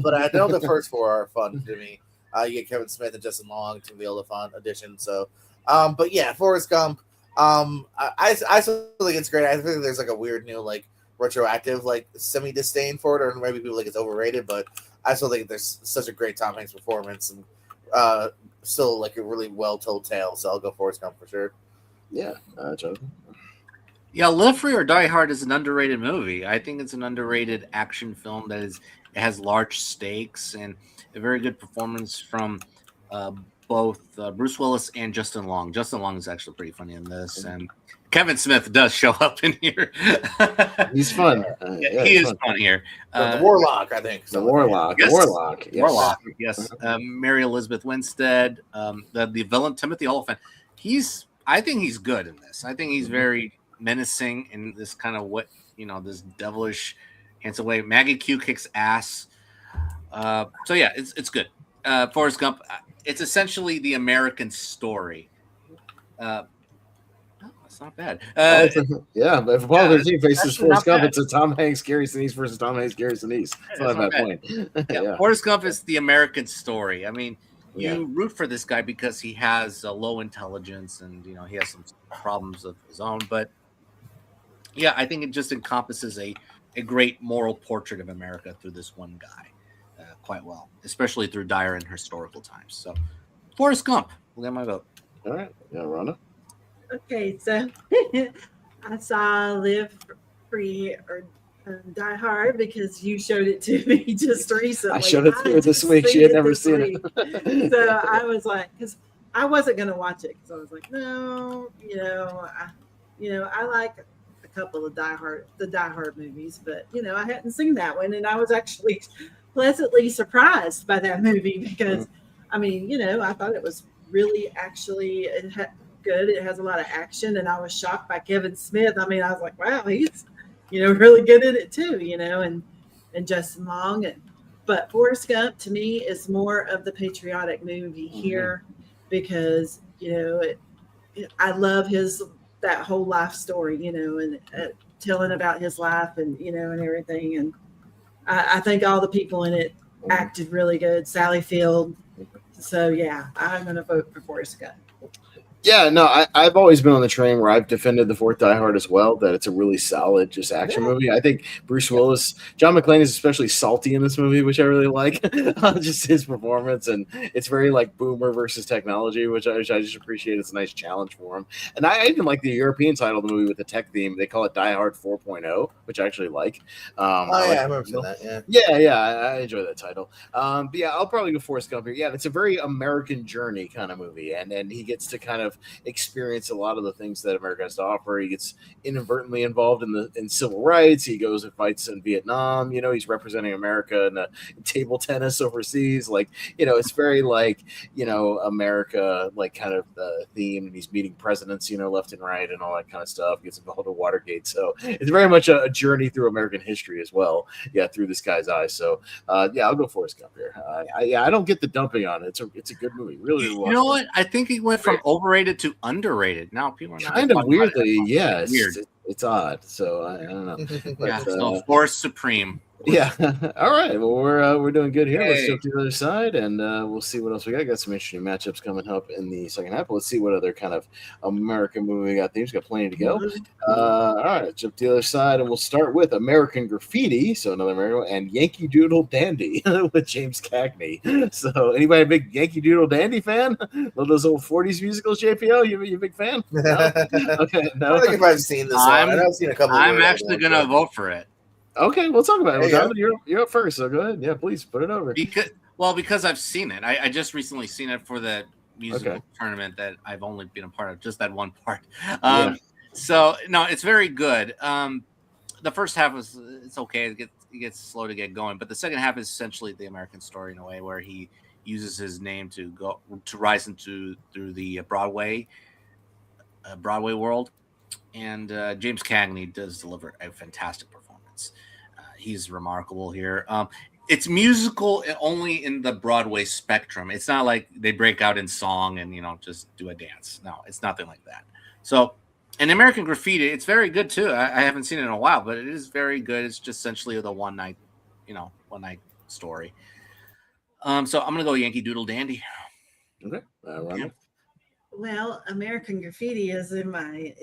But I know the first four are fun to me. You get Kevin Smith and Justin Long to be a fun addition. So, but yeah, Forrest Gump. I still think it's great. I think there's a weird new retroactive semi disdain for it, or maybe people think it's overrated. But I still think there's such a great Tom Hanks performance, and still a really well told tale. So I'll go Forrest Gump for sure. Yeah, Jonathan. Yeah, Live Free or Die Hard is an underrated movie. I think it's an underrated action film it has large stakes and a very good performance from both Bruce Willis and Justin Long. Justin Long is actually pretty funny in this, and Kevin Smith does show up in here. He's fun. He is fun here. The Warlock, I think. The Warlock. Yes. The Warlock. Yes. Warlock. Yes. Mary Elizabeth Winstead. The villain Timothy Olyphant. I think he's good in this. I think he's very menacing in this kind of this devilish, handsome way. Maggie Q kicks ass. So yeah, it's good. Forrest Gump. It's essentially the American story. It's not bad. Yeah, but if Apollo 13 faces Forrest Gump, it's a Tom Hanks, Gary Sinise versus Tom Hanks, Gary Sinise. That's not a bad point. Yeah. Forrest Gump is the American story. I mean, you root for this guy because he has low intelligence and he has some problems of his own. But yeah, I think it just encompasses a great moral portrait of America through this one guy quite well, especially through dire and historical times. So, Forrest Gump will get my vote. All right, yeah, Rhonda. Okay, so I saw Live Free or Die Hard because you showed it to me just recently. I showed it to her this week. She had never seen it. So I was because I wasn't going to watch it because I was like, no, I like a couple of Die Hard movies, but I hadn't seen that one, and I was actually pleasantly surprised by that movie because, I thought it was really actually good. It has a lot of action, and I was shocked by Kevin Smith. I was like, wow, he's really good at it too, and Justin Long. But Forrest Gump to me is more of the patriotic movie here because I love that whole life story, and telling about his life and and everything. And I think all the people in it acted really good. Sally Field. So yeah, I'm going to vote for Forrest Gump. Yeah, no, I've always been on the train where I've defended the fourth Die Hard as well, that it's a really solid just action movie. I think Bruce Willis, John McClane is especially salty in this movie, which I really like. Just his performance, and it's very like boomer versus technology, which I just appreciate. It's a nice challenge for him. And I even like the European title of the movie with the tech theme. They call it Die Hard 4.0, which I actually like. I remember seeing that, I enjoy that title. But yeah, I'll probably go Forrest Gump here. Yeah, it's a very American journey kind of movie, and he gets to kind of experience a lot of the things that America has to offer. He gets inadvertently involved in civil rights. He goes and fights in Vietnam. He's representing America in table tennis overseas. Like, it's very like, America, like kind of theme, and he's meeting presidents, left and right and all that kind of stuff. Gets involved in Watergate. So it's very much a journey through American history as well. Yeah, through this guy's eyes. So I'll go Forrest Gump here. I don't get the dumping on it. It's a good movie. Really, you know what? I think he went from overrated to underrated. Now people are kind of weirdly, yeah, it's odd. So I don't know. But, yeah, so Force Supreme. Yeah. All right. Well, we're doing good here. Let's jump to the other side, and we'll see what else we got. Got some interesting matchups coming up in the second half. Let's see what other kind of American movie we got. Things got plenty to go. All right. Let's jump to the other side, and we'll start with American Graffiti. So another American, and Yankee Doodle Dandy with James Cagney. So anybody a big Yankee Doodle Dandy fan? Love those old 40s musicals, JPO? You a big fan? No? Okay. No. I don't think if I've seen this one. I've seen a couple. I'm actually gonna vote for it. Okay, we'll talk about it. You're up first, so go ahead. Yeah, please put it over. Because I've seen it. I just recently seen it for the musical tournament that I've only been a part of, just that one part. So no, it's very good. The first half it's okay. It gets slow to get going, but the second half is essentially the American story in a way where he uses his name to rise through the Broadway world, and James Cagney does deliver a fantastic performance. He's remarkable here. It's musical only in the Broadway spectrum. It's not like they break out in song and just do a dance. No, it's nothing like that. So, and American Graffiti, it's very good too. I haven't seen it in a while, but it is very good. It's just essentially the one night story. So I'm gonna go Yankee Doodle Dandy. Okay, Rhonda. Well, American Graffiti is in my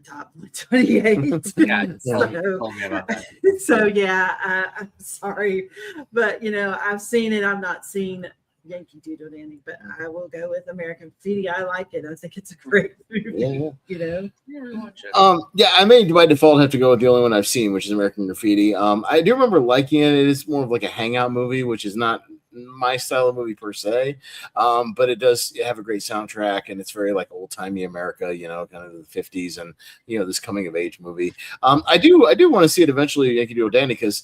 top 28. Yeah, told me about that. So yeah, I'm sorry, but I've seen it. I've not seen Yankee Doodle Dandy, but I will go with American Graffiti. I like it. I think it's a great movie. Watch it. I may by default have to go with the only one I've seen, which is American Graffiti. I do remember liking it. It is more of like a hangout movie, which is not my style of movie per se, but it does have a great soundtrack, and it's very like old-timey America, kind of the 50s, and this coming of age movie. I do want to see it eventually, Yankee Doodle Dandy, because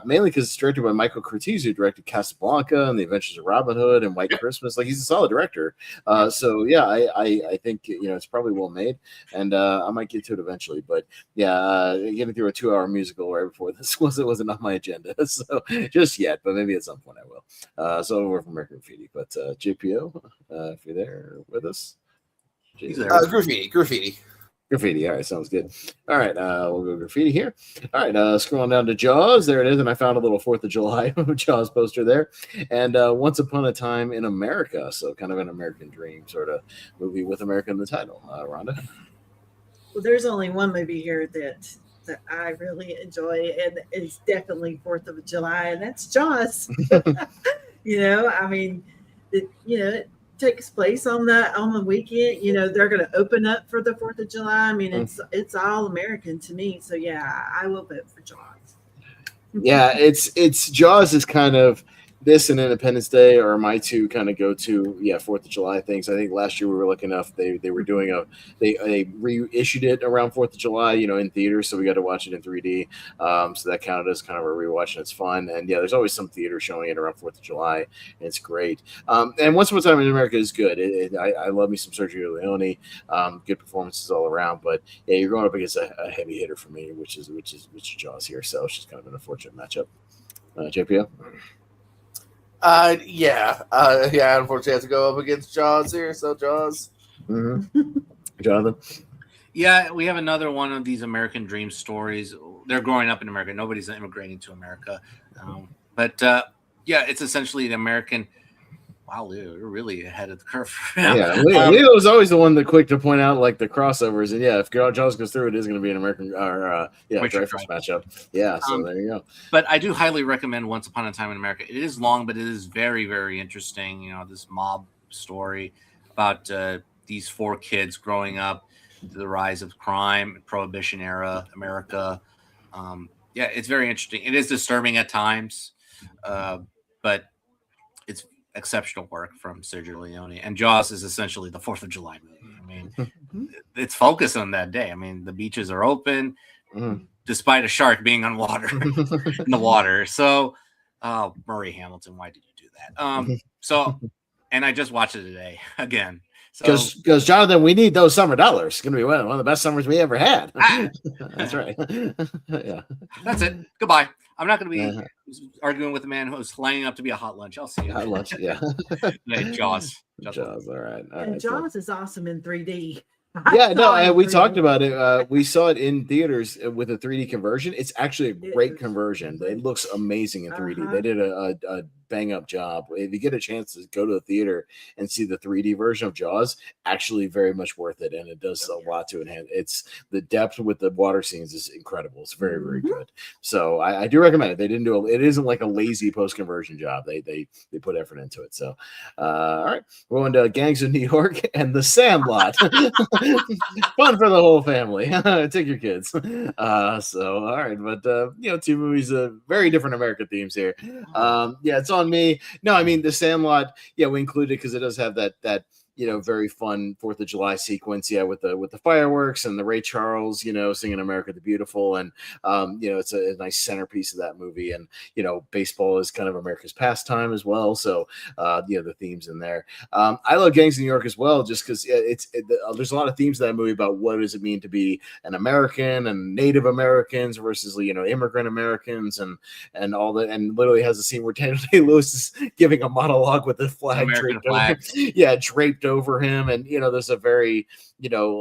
mainly because it's directed by Michael Curtiz, who directed Casablanca and The Adventures of Robin Hood and White Christmas. Like, he's a solid director. So yeah, I think it's probably well made, and I might get to it eventually. But yeah, getting through a 2-hour musical right before this wasn't on my agenda, so just yet, but maybe at some point I will. So over from American Graffiti, but JPO, if you're there with us, Graffiti. All right, sounds good. All right, we'll go Graffiti here. All right, scrolling down to Jaws. There it is, and I found a little 4th of July Jaws poster there. And Once Upon a Time in America, so kind of an American dream sort of movie with America in the title. Rhonda? Well, there's only one movie here that I really enjoy, and it's definitely 4th of July, and that's Jaws. It takes place on the weekend. They're going to open up for the 4th of July. I mean, it's all American to me. So yeah, I will vote for Jaws. Yeah, it's Jaws is kind of this and Independence Day are my two kind of go-to 4th of July things. I think last year we were lucky enough they were doing they reissued it around 4th of July, in theaters, so we got to watch it in 3D. So that counted as kind of a rewatch, and it's fun. And yeah, there's always some theater showing it around 4th of July, and it's great. And Once Upon a Time in America is good. I love me some Sergio Leone. Good performances all around. But yeah, you're going up against a heavy hitter for me, which is Jaws here. So it's just kind of an unfortunate matchup. JPO. Unfortunately I have to go up against Jaws here, so Jaws. Mm-hmm. Jonathan? Yeah, we have another one of these American dream stories. They're growing up in America. Nobody's immigrating to America. But it's essentially the American Wow, Leo, you're really ahead of the curve. Yeah, Leo was always the one that quick to point out like the crossovers, and yeah, if Jaws goes through, it is going to be an American or Dreyfuss matchup. Yeah, so there you go. But I do highly recommend Once Upon a Time in America. It is long, but it is very, very interesting. You know, this mob story about these 4 kids growing up, the rise of crime, Prohibition era America. Yeah, it's very interesting. It is disturbing at times, but it's exceptional work from Sergio Leone. And Jaws is essentially the 4th of July movie. I mean, it's focused on that day. I mean, the beaches are open, despite a shark being on water in the water. So, Murray Hamilton, why did you do that? So, and I just watched it today again. Because Jonathan, we need those summer dollars. It's going to be one of the best summers we ever had. That's right. Yeah. That's it. Goodbye. I'm not going to be arguing with a man who's lining up to be a hot lunch. I'll see you. Hot lunch, yeah. Jaws. Jaws, all right. And Jaws is awesome in 3D. Yeah, no, we talked about it. We saw it in theaters with a 3D conversion. It's actually a great conversion. It looks amazing in 3D. They did a bang up job. If you get a chance to go to the theater and see the 3D version of Jaws, actually very much worth it, and it does a lot to enhance. It's the depth with the water scenes is incredible. It's very, very good. So I do recommend it. They didn't do it isn't like a lazy post conversion job. They put effort into it. So all right, we're going to Gangs of New York and The Sandlot. Fun for the whole family. Take your kids. So all right, but 2 movies, very different American themes here. It's on me. No, I mean The Sandlot. Yeah, we included because it does have that very fun 4th of July sequence. Yeah, with the fireworks and the Ray Charles, singing "America the Beautiful," and it's a nice centerpiece of that movie. And baseball is kind of America's pastime as well. So the themes in there. I love Gangs of New York as well, just because there's a lot of themes in that movie about what does it mean to be an American and Native Americans versus immigrant Americans and all that. And literally has a scene where Daniel Day-Lewis is giving a monologue with the flag draped over him, and there's a very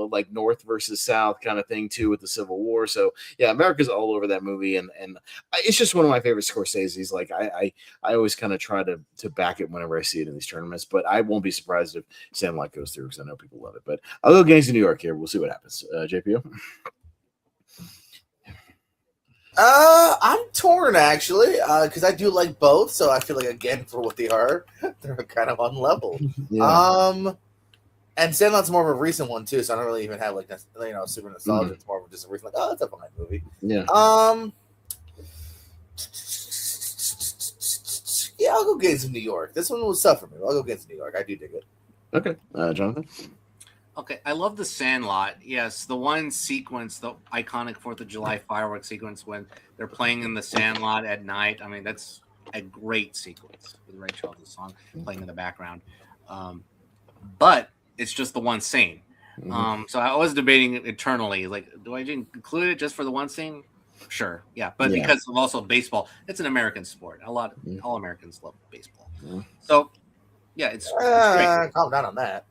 like North versus South kind of thing too with the Civil War. So yeah, America's all over that movie, and it's just one of my favorite Scorsese's. Like I always kind of try to back it whenever I see it in these tournaments, but I won't be surprised if Sandlot goes through because I know people love it. But I'll go Gangs of New York here. We'll see what happens. JPO. I'm torn actually, because I do like both, so I feel like again for what they are, they're kind of on level. Yeah. And Sandlot's more of a recent one too, so I don't really even have super nostalgia. It's more of just a recent that's a fine movie. Yeah. Yeah, I'll go Gangs of New York. This one was tough for me. I'll go Gangs of New York. I do dig it. Okay, Jonathan. Okay, I love The Sandlot. Yes, the one sequence, the iconic 4th of July fireworks sequence when they're playing in the Sandlot at night. I mean, that's a great sequence with Ray Charles' song playing in the background. But it's just the one scene. So I was debating internally, like, do I include it just for the one scene? Sure, yeah. But because of also baseball, it's an American sport. All Americans love baseball. So, yeah, it's great. Calm down on that.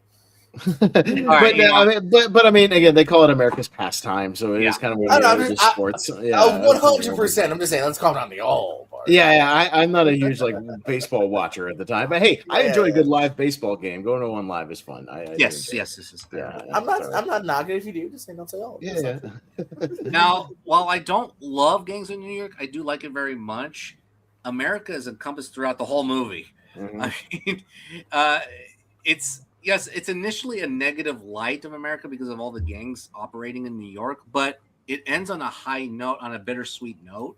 But I mean, again, they call it America's pastime, so it is kind of one of sports. 100%. I'm just saying, let's calm down the all part. I'm not a huge baseball watcher at the time, but hey, I enjoy a good live baseball game. Going to one live is fun. Yes, this is. I'm not knocking if you do. Just say don't say all. Yeah. Now, while I don't love Gangs of New York, I do like it very much. America is encompassed throughout the whole movie. I mean, it's initially a negative light of America because of all the gangs operating in New York, but it ends on a high note, on a bittersweet note,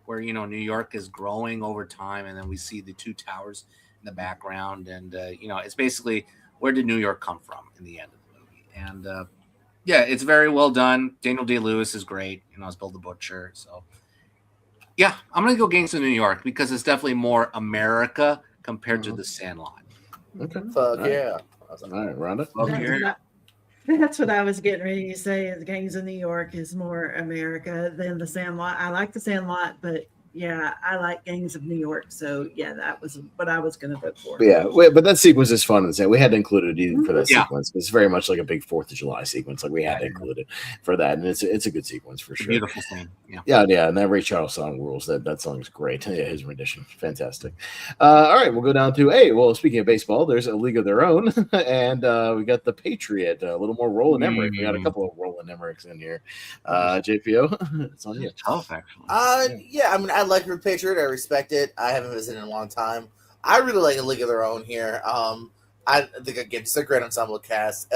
where New York is growing over time, and then we see the 2 towers in the background, and it's basically where did New York come from in the end of the movie, and it's very well done. Daniel Day-Lewis is great, as Bill the Butcher. So yeah, I'm gonna go Gangs of New York because it's definitely more America compared to The Sandlot. Okay, fuck yeah. All right, Rhonda. That's what I was getting ready to say. Is Gangs of New York is more America than The Sandlot. I like The Sandlot, but yeah, I like Gangs of New York. So yeah, that was what I was going to vote for. But yeah, but that sequence is fun. We had to include it even for that Yeah. sequence. It's very much like a big 4th of July sequence. Like we had to include it for that, and it's a good sequence for sure. Beautiful scene. Yeah, and that Ray Charles song rules. That song is great. Yeah, his rendition, fantastic. All right, we'll go down to speaking of baseball, there's a League of Their Own, and we got the Patriot. A little more Roland Emmerich. We got a couple of Roland Emmerichs in here. JPO, it's on you. Tough, actually. Yeah, I mean, I like the Patriot. I respect it. I haven't visited in a long time. I really like a League of Their Own here. I think again, just a great ensemble cast.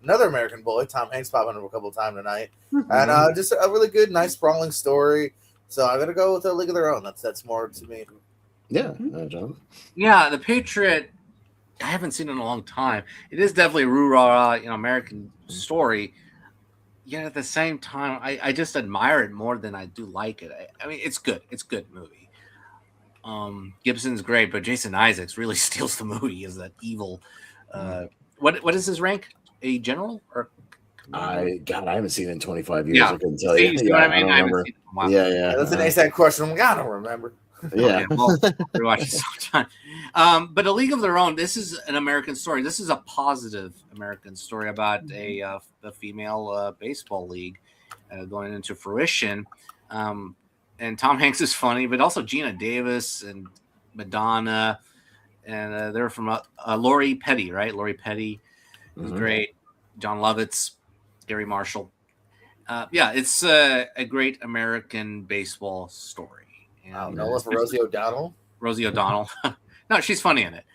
Another American boy, Tom Hanks, popping up a couple of times tonight, and just a really good, nice, sprawling story. So I'm gonna go with a League of Their Own. That's more to me. Yeah, John. Yeah, the Patriot. I haven't seen it in a long time. It is definitely a rah-rah, American story. Yet at the same time, I just admire it more than I do like it. I mean, it's good. It's a good movie. Gibson's great, but Jason Isaacs really steals the movie as that evil. What is his rank? A general or? I haven't seen it in 25 years. Yeah. I couldn't tell you. See what I mean? I remember. haven't seen it in a while. Yeah. That's an ASAP question. I don't remember. Yeah. Okay, well, rewatch it sometime. But A League of Their Own, this is an American story. This is a positive American story about a female baseball league going into fruition. And Tom Hanks is funny, but also Gina Davis and Madonna. And they're from Lori Petty, right? Lori Petty is great. John Lovitz, Gary Marshall. It's a great American baseball story. And, no less for Rosie O'Donnell. Rosie O'Donnell. No, she's funny in it.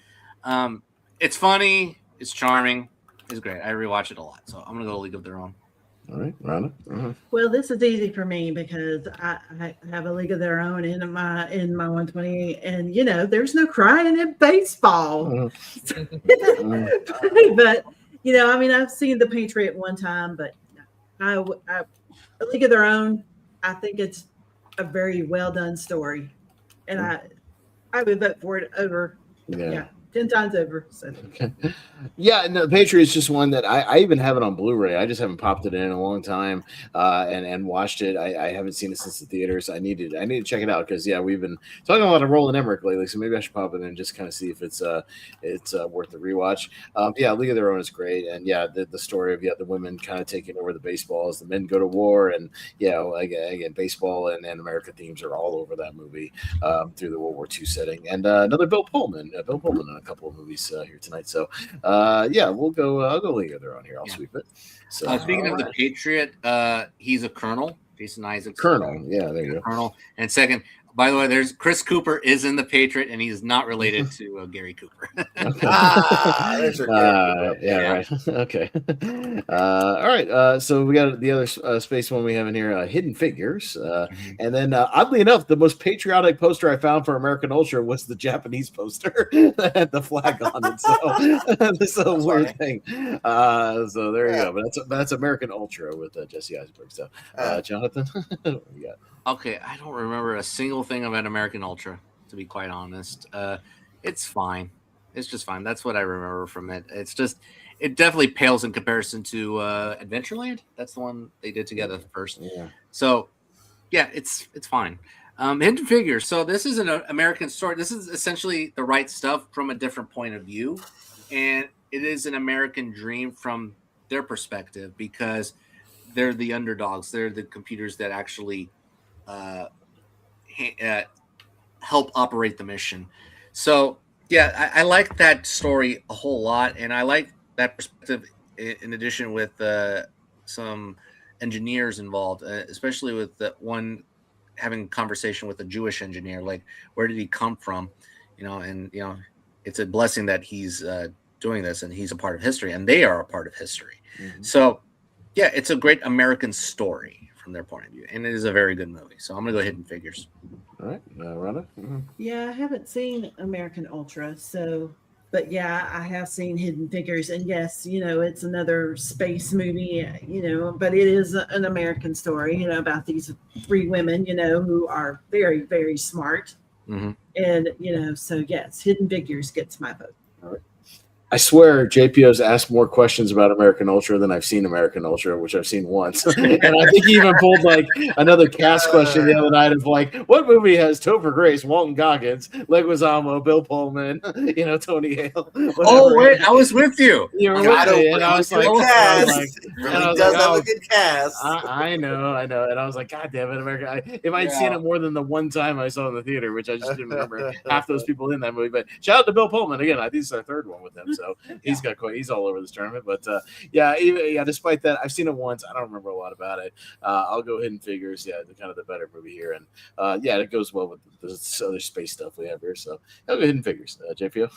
It's funny. It's charming. It's great. I rewatch it a lot. So I'm going to go League of Their Own. All right, Rhonda. Well, this is easy for me because I have a League of Their Own in my 128, and there's no crying in baseball. But I mean, I've seen the Patriot one time, but a League of Their Own, I think it's a very well done story, and I would vote for it over 10 times over. So. Okay. Yeah, no, the Patriot's just one that I even have it on Blu-ray. I just haven't popped it in a long time and watched it. I haven't seen it since the theaters. I need to check it out because we've been talking a lot of Roland Emmerich lately, so maybe I should pop it in and just kind of see if it's worth the rewatch. League of Their Own is great, and the story of the women kind of taking over the baseball as the men go to war, and again baseball and America themes are all over that movie through the World War II setting, and another Bill Pullman in a couple of movies here tonight. So we'll go. I'll go League of Their Own here. I'll sweep it. So speaking of the Patriot, he's a colonel. Jason Isaacs. Colonel. Yeah, there you go. Colonel. And second, by the way, there's Chris Cooper is in the Patriot, and he's not related to Gary Cooper. There's right. Okay. All right. So we got the other space one we have in here, Hidden Figures, and then oddly enough, the most patriotic poster I found for American Ultra was the Japanese poster that had the flag on it. So this is a weird thing. So there you go. But that's American Ultra with Jesse Eisenberg. So Jonathan, what you got? Okay, I don't remember a single thing about American Ultra, to be quite honest. It's fine. It's just fine. That's what I remember from it. It's just, it definitely pales in comparison to Adventureland. That's the one they did together first. Yeah. So, it's fine. Hidden Figures. So this is an American story. This is essentially The Right Stuff from a different point of view. And it is an American dream from their perspective because they're the underdogs. They're the computers that actually help operate the mission. So I like that story a whole lot, and I like that perspective in addition with some engineers involved, especially with the one having a conversation with a Jewish engineer, like where did he come from, and it's a blessing that he's doing this and he's a part of history and they are a part of history. So it's a great American story from their point of view, and it is a very good movie. So I'm gonna go Hidden Figures. All right, Rhonda. Yeah, I haven't seen American Ultra, but I have seen Hidden Figures, and yes, it's another space movie, but it is an American story, about these three women, who are very, very smart, and so yes, Hidden Figures gets my vote. All right. I swear JPO's asked more questions about American Ultra than I've seen American Ultra, which I've seen once. And I think he even pulled like another cast question the other night of like, what movie has Topher Grace, Walton Goggins, Leguizamo, Bill Pullman, Tony Hale? Oh, wait, I was with you. You were with me, and I was like, really does have a good cast. I know. And I was like, God damn it, America. If I'd seen it more than the one time I saw in the theater, which I just didn't remember half those people in that movie. But shout out to Bill Pullman again. I think it's our third one with him. So he's all over this tournament. But despite that, I've seen it once. I don't remember a lot about it. I'll go Hidden Figures. Yeah, kind of the better movie here. And it goes well with the other space stuff we have here. So I'll go Hidden Figures. JPO.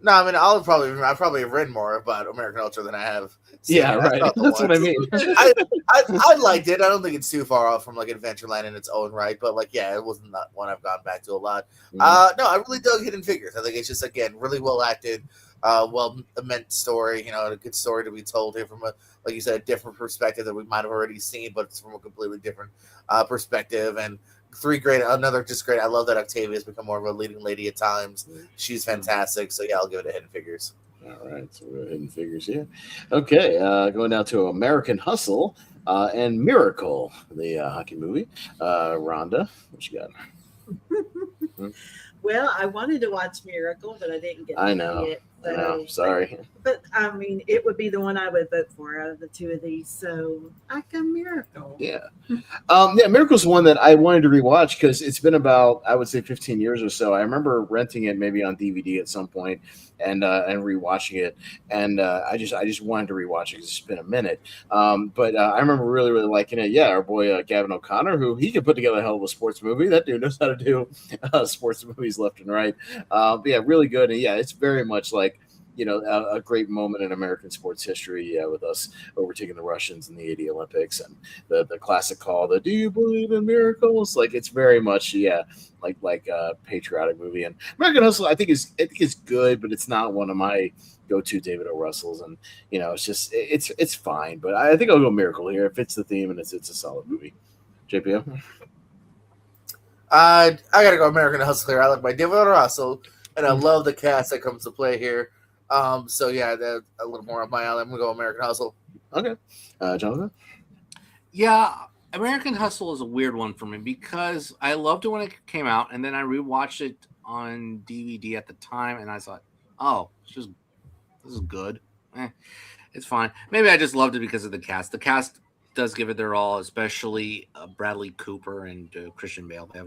No, I mean, I probably have read more about American Ultra than I have. Yeah, right. That's what I mean. I liked it. I don't think it's too far off from like Adventureland in its own right, but like, yeah, it wasn't one I've gone back to a lot. No, I really dug Hidden Figures. I think it's just, again, really well acted, well meant story. A good story to be told here from like you said, a different perspective that we might have already seen, but it's from a completely different perspective. And another just great. I love that Octavia's become more of a leading lady at times. She's fantastic. So yeah, I'll give it a Hidden Figures. All right, so we're Hidden Figures here. Okay, going down to American Hustle and Miracle, the hockey movie. Rhonda, what you got? Well, I wanted to watch Miracle, but I didn't get to see it. So, no, sorry. But I mean, it would be the one I would vote for out of the two of these. So I can Miracle. Yeah. Miracle's one that I wanted to rewatch because it's been about, I would say, 15 years or so. I remember renting it maybe on DVD at some point and rewatching it. And I just wanted to rewatch it because it's been a minute. But I remember really, really liking it. Yeah, our boy Gavin O'Connor, who he could put together a hell of a sports movie. That dude knows how to do sports movies left and right. But yeah, really good. And yeah, it's very much like, a great moment in American sports history, with us overtaking the Russians in the '80 Olympics and the classic call, the "Do you believe in miracles?" Like it's very much, like a patriotic movie. And American Hustle, I think is good, but it's not one of my go-to David O. Russells. And it's just it's fine. But I think I'll go Miracle here. It fits the theme and it's a solid movie. JPO. I gotta go American Hustle here. I like my David O. Russell, and I love the cast that comes to play here. So yeah, that's a little more up my alley. I'm gonna go American Hustle. Okay, Jonathan. Yeah, American Hustle is a weird one for me because I loved it when it came out, and then I rewatched it on DVD at the time, and I thought, oh, this is good. It's fine. Maybe I just loved it because of the cast. The cast does give it their all, especially Bradley Cooper and Christian Bale. They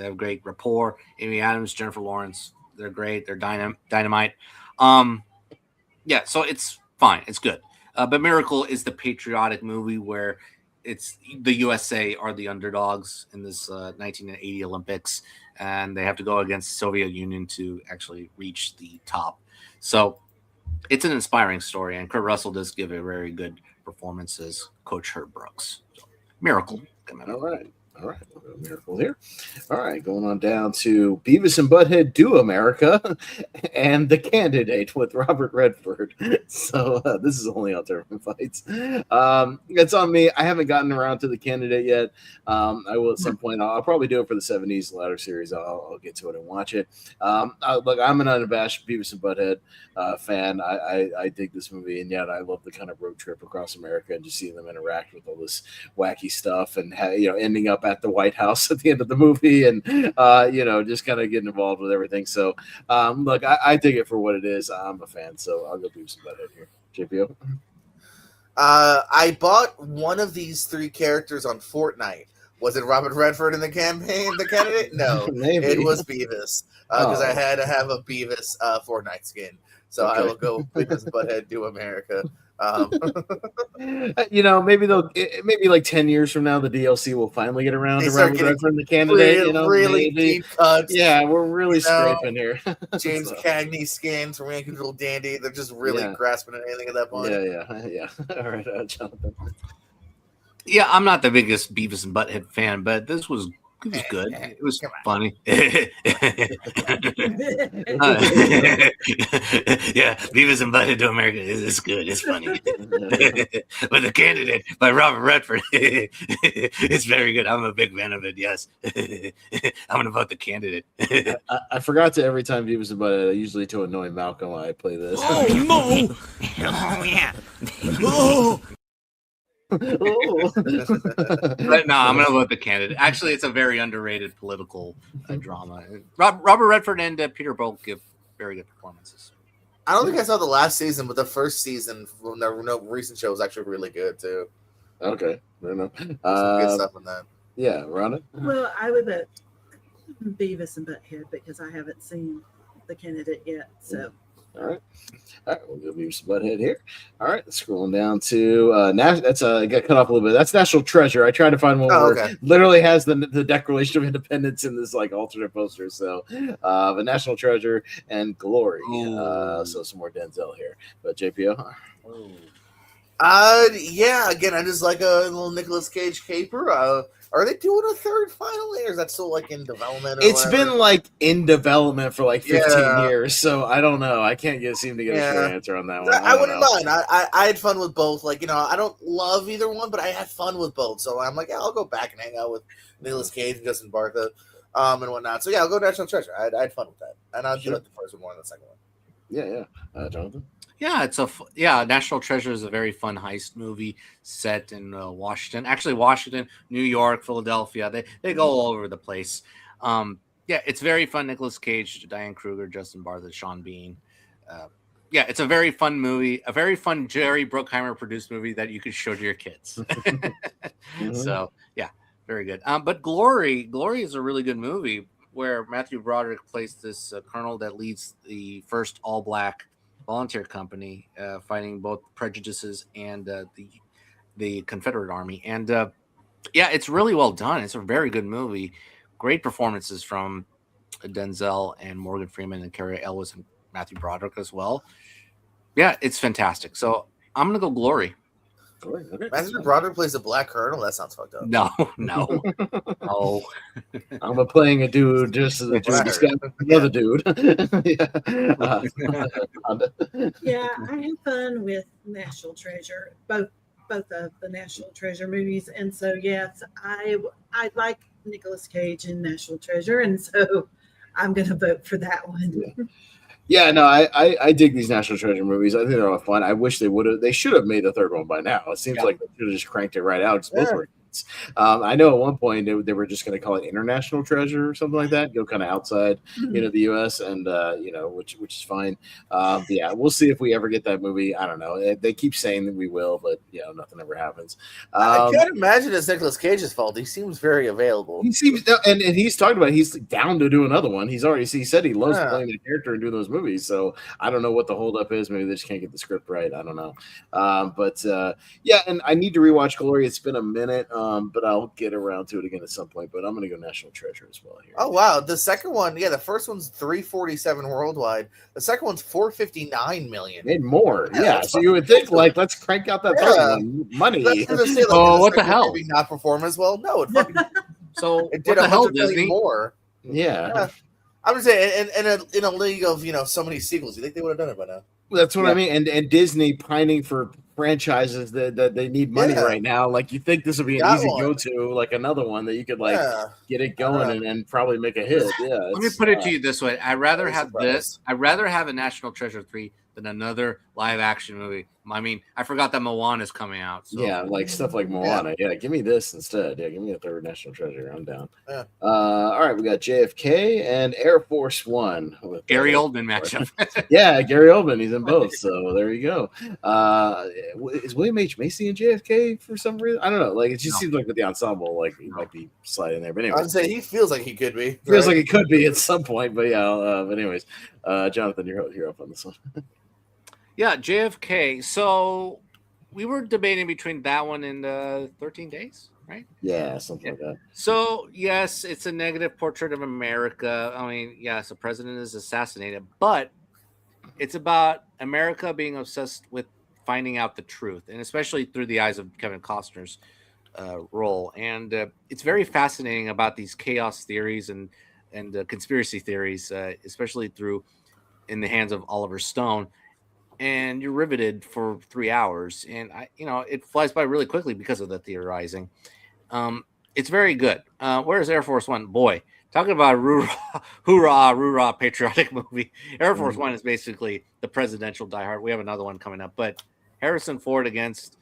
have great rapport. Amy Adams, Jennifer Lawrence, they're great. They're dynamite. Yeah, so it's fine. It's good. But Miracle is the patriotic movie where it's the USA are the underdogs in this 1980 Olympics, and they have to go against the Soviet Union to actually reach the top. So it's an inspiring story, and Kurt Russell does give a very good performance as Coach Herb Brooks. So, Miracle. All right. Miracle here. All right, going on down to Beavis and Butthead Do America and The Candidate with Robert Redford. So this is only on Tournament Fights. It's on me. I haven't gotten around to The Candidate yet. I will at some point. I'll probably do it for the 70s ladder series. I'll get to it and watch it. Look, I'm an unabashed Beavis and Butthead fan. I dig this movie, and yet I love the kind of road trip across America and just seeing them interact with all this wacky stuff and ending up at the White House at the end of the movie and just kind of getting involved with everything. So look, I dig it for what it is. I'm a fan, so I'll go Beavis and Butthead here. JPO. I bought one of these three characters on Fortnite. Was it Robert Redford in the candidate? No, Maybe. It was Beavis because I had to have a Beavis Fortnite skin. So okay. I will go Beavis and Butthead Do America. Maybe like 10 years from now, the DLC will finally get around to Robert Redford, the Candidate. Really deep cuts. Yeah, we're really scraping here. James Cagney skins from Yankee Doodle Dandy. They're just really grasping at anything at that point. Yeah. All right, Jonathan. Yeah, I'm not the biggest Beavis and Butthead fan, but this was It was good. It was funny. Yeah, Beavis and Butthead to America is good. It's funny. But The Candidate by Robert Redford, it's very good. I'm a big fan of it. Yes, I'm gonna vote The Candidate. I forgot to every time Beavis and Butthead. I usually to annoy Malcolm I play this. Oh no! Oh yeah! Oh. But no, I'm gonna vote The Candidate. Actually, it's a very underrated political drama. Robert Redford and Peter both give very good performances. I don't think I saw the last season, but the first season from the recent show was actually really good too. Okay, I don't know. Some good stuff in that. Yeah, Rhonda. Well, I would vote Beavis and Butthead because I haven't seen The Candidate yet. So, all right, we'll go Beavis and Butthead here. All right, scrolling down to that's got cut off a little bit. That's National Treasure. I tried to find one where it literally has the Declaration of Independence in this like alternate poster. So, but National Treasure and Glory. So some more Denzel here. But JPO. Yeah. Again, I just like a little Nicolas Cage caper. Are they doing a third finally, or is that still like in development? It's been like in development for like 15 years, so I don't know. I can't seem to get a short answer on that one. I wouldn't mind. I had fun with both. Like, I don't love either one, but I had fun with both. So I'm like, yeah, I'll go back and hang out with Nicolas Cage and Justin Bartha, and whatnot. So yeah, I'll go National Treasure. I had fun with that, and I'll do like the first one more than the second one. Yeah. Jonathan. Yeah, National Treasure is a very fun heist movie set in Washington. Actually, Washington, New York, Philadelphia. They go all over the place. Yeah, it's very fun. Nicolas Cage, Diane Kruger, Justin Bartha, Sean Bean. Yeah, it's a very fun movie. A very fun Jerry Bruckheimer produced movie that you could show to your kids. So yeah, very good. But Glory is a really good movie where Matthew Broderick plays this colonel that leads the first all-black volunteer company, fighting both prejudices and the Confederate Army. And yeah, it's really well done. It's a very good movie. Great performances from Denzel and Morgan Freeman and Cary Elwes and Matthew Broderick as well. Yeah, it's fantastic. So I'm gonna go Glory. Okay. Matthew Broderick plays a black colonel. That sounds fucked up. No. I'm playing a dude just as a dude. Another dude. yeah, I had fun with National Treasure, both of the National Treasure movies, and so yes, I like Nicolas Cage in National Treasure, and so I'm going to vote for that one. Yeah, no, I dig these National Treasure movies. I think they're all fun. I wish they should have made the third one by now. It seems like they should have just cranked it right out. Both were hits. I know at one point they were just going to call it International Treasure or something like that. Go kind of outside, the U.S. and which is fine. Yeah, we'll see if we ever get that movie. I don't know. They keep saying that we will, but nothing ever happens. I can't imagine it's Nicolas Cage's fault. He seems very available. He seems, and he's talked about he's down to do another one. He said he loves playing the character and doing those movies. So I don't know what the holdup is. Maybe they just can't get the script right. I don't know. Yeah, and I need to rewatch Glory. It's been a minute. But I'll get around to it again at some point. But I'm going to go National Treasure as well here. Oh wow, the second one, the first one's 347 worldwide. The second one's 459 million. Made more, So you would think let's crank out that third one. Money. Say, what the hell? Did not perform as well? No, it fucking. So it did what the hell, 100 million Disney? More. Yeah. I would say, in a league of so many sequels, you think they would have done it by now? That's what I mean. And Disney pining for franchises that they need money right now. Like you think this would be an easy go-to, like another one that you could get it going and probably make a hit. Yeah. Let me put it to you this way: I'd rather have this. I'd rather have a National Treasure 3 than another live-action movie. I mean, I forgot that Moana is coming out. So. Yeah, like stuff like Moana. Yeah, give me this instead. Yeah, give me a third National Treasure. I'm down. Yeah. All right, we got JFK and Air Force One. With Gary Oldman matchup. Yeah, Gary Oldman. He's in both. So there you go. Is William H. Macy in JFK for some reason? I don't know. Like it just seems like with the ensemble, like he might be sliding there. But anyway, I'd say he feels like he could be. Feels like he could be at some point. But yeah. But anyways, Jonathan, you're up on this one. Yeah, JFK. So we were debating between that one and 13 Days, right? Yeah, something like that. So, yes, it's a negative portrait of America. I mean, yes, a president is assassinated, but it's about America being obsessed with finding out the truth, and especially through the eyes of Kevin Costner's role, and it's very fascinating about these chaos theories and conspiracy theories, especially through in the hands of Oliver Stone. And you're riveted for 3 hours, and it flies by really quickly because of the theorizing. It's very good. Where's Air Force One? Boy, talking about hoorah, patriotic movie. Air Force One is basically the presidential Die Hard. We have another one coming up, but Harrison Ford against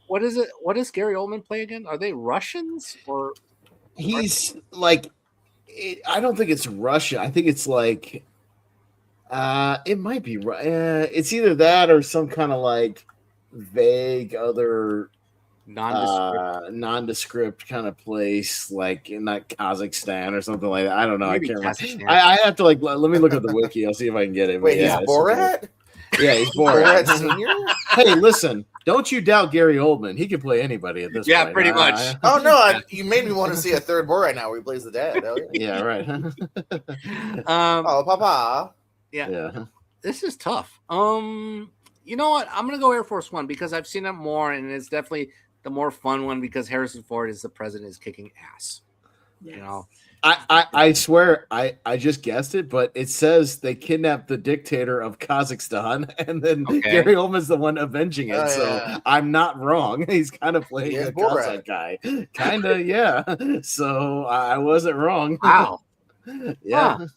what is it? What does Gary Oldman play again? Are they Russians or he's like? I don't think it's Russia. I think it's like. It might be. It's either that or some kind of like vague other nondescript kind of place, like in like Kazakhstan or something like that. I don't know. Maybe I can't remember. I have to like let me look at the wiki. I'll see if I can get it. Wait, he's Borat? Yeah, he's Borat. Borat Senior? Hey, listen, don't you doubt Gary Oldman. He can play anybody at this point. Yeah, pretty much. Oh, no, you made me want to see a third Borat now where he plays the dad. Yeah, right. Oh, Papa. Yeah. This is tough. You know what? I'm gonna go Air Force One because I've seen it more, and it's definitely the more fun one because Harrison Ford is the president, is kicking ass. Yes. You know, I swear I just guessed it, but it says they kidnapped the dictator of Kazakhstan, and then Gary Oldman's the one avenging it. So I'm not wrong. He's kind of playing a Kazakh guy, kind of, yeah. So I wasn't wrong. Wow. Yeah.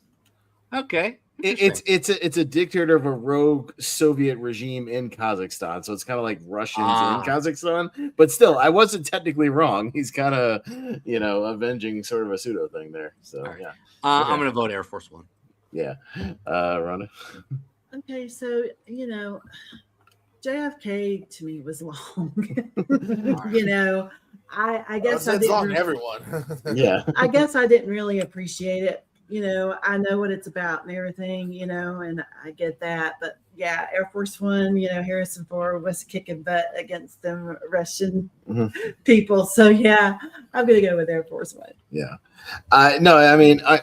Huh. Okay. It's a dictator of a rogue Soviet regime in Kazakhstan, so it's kind of like Russians in Kazakhstan. But still, I wasn't technically wrong. He's kind of, avenging sort of a pseudo thing there. So right. yeah, I'm gonna vote Air Force One. Yeah, Rhonda. Okay, so JFK to me was long. I guess I didn't. Long everyone. Yeah, I guess I didn't really appreciate it. I know what it's about and everything, and I get that. But yeah, Air Force One, Harrison Ford was kicking butt against them Russian people. So yeah, I'm going to go with Air Force One. Yeah. No, I mean, I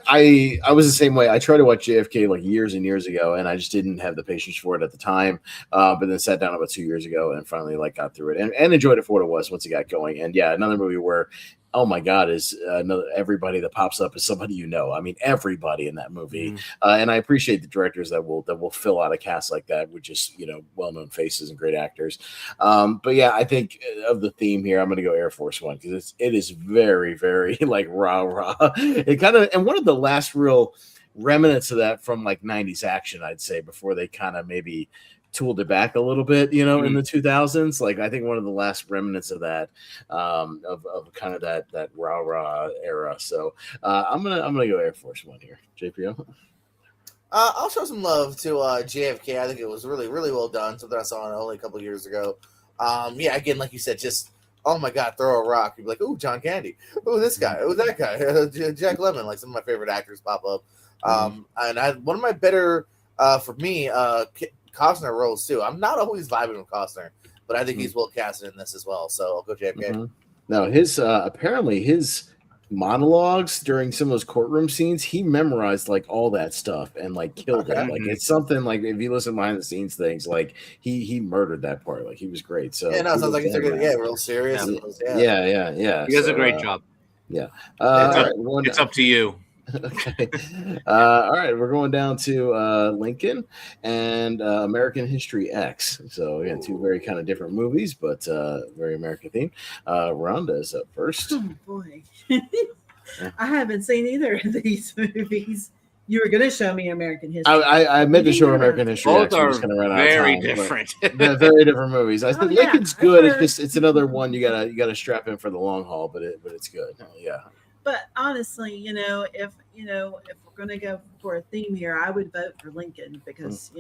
was the same way. I tried to watch JFK like years and years ago, and I just didn't have the patience for it at the time. But then sat down about 2 years ago and finally got through it and enjoyed it for what it was once it got going. And yeah, another movie where, oh my God, is everybody that pops up is somebody I mean, everybody in that movie. And I appreciate the directors that will fill out a cast like that with just well-known faces and great actors. But yeah, I think of the theme here, I'm going to go Air Force One because it is very, very like rah. It kind of, and one of the last real remnants of that from like 90s action, I'd say, before they kind of maybe tooled it back a little bit, in the 2000s. Like I think one of the last remnants of that, of kind of that rah era. So I'm gonna go Air Force One here. JPO. I'll show some love to JFK. I think it was really, really well done. Something I saw only a couple of years ago. Yeah, again, like you said, just oh my God, throw a rock. You'd be like, ooh, John Candy. Ooh, this guy. Ooh, that guy. Jack Lemmon. Like some of my favorite actors pop up. And one of my better, for me, Costner roles too. I'm not always vibing with Costner, but I think he's well casted in this as well. So I'll go JFK. No, his apparently his monologues during some of those courtroom scenes, he memorized like all that stuff and like killed it. Like it's something like if you listen behind the scenes things, like he murdered that part. Like he was great. So yeah, no, it sounds like he's real serious. Yeah. He does a great job. Yeah. It's up to you. Okay. All right. We're going down to Lincoln and American History X. So again, two very kind of different movies, but very American themed. Rhonda is up first. Oh boy. I haven't seen either of these movies. You were going to show me American History. I meant to show American History Both X. are very different. Very different movies. I think Lincoln's good. It's another one you gotta strap in for the long haul, but it's good. Yeah. But honestly, if we're going to go for a theme here, I would vote for Lincoln because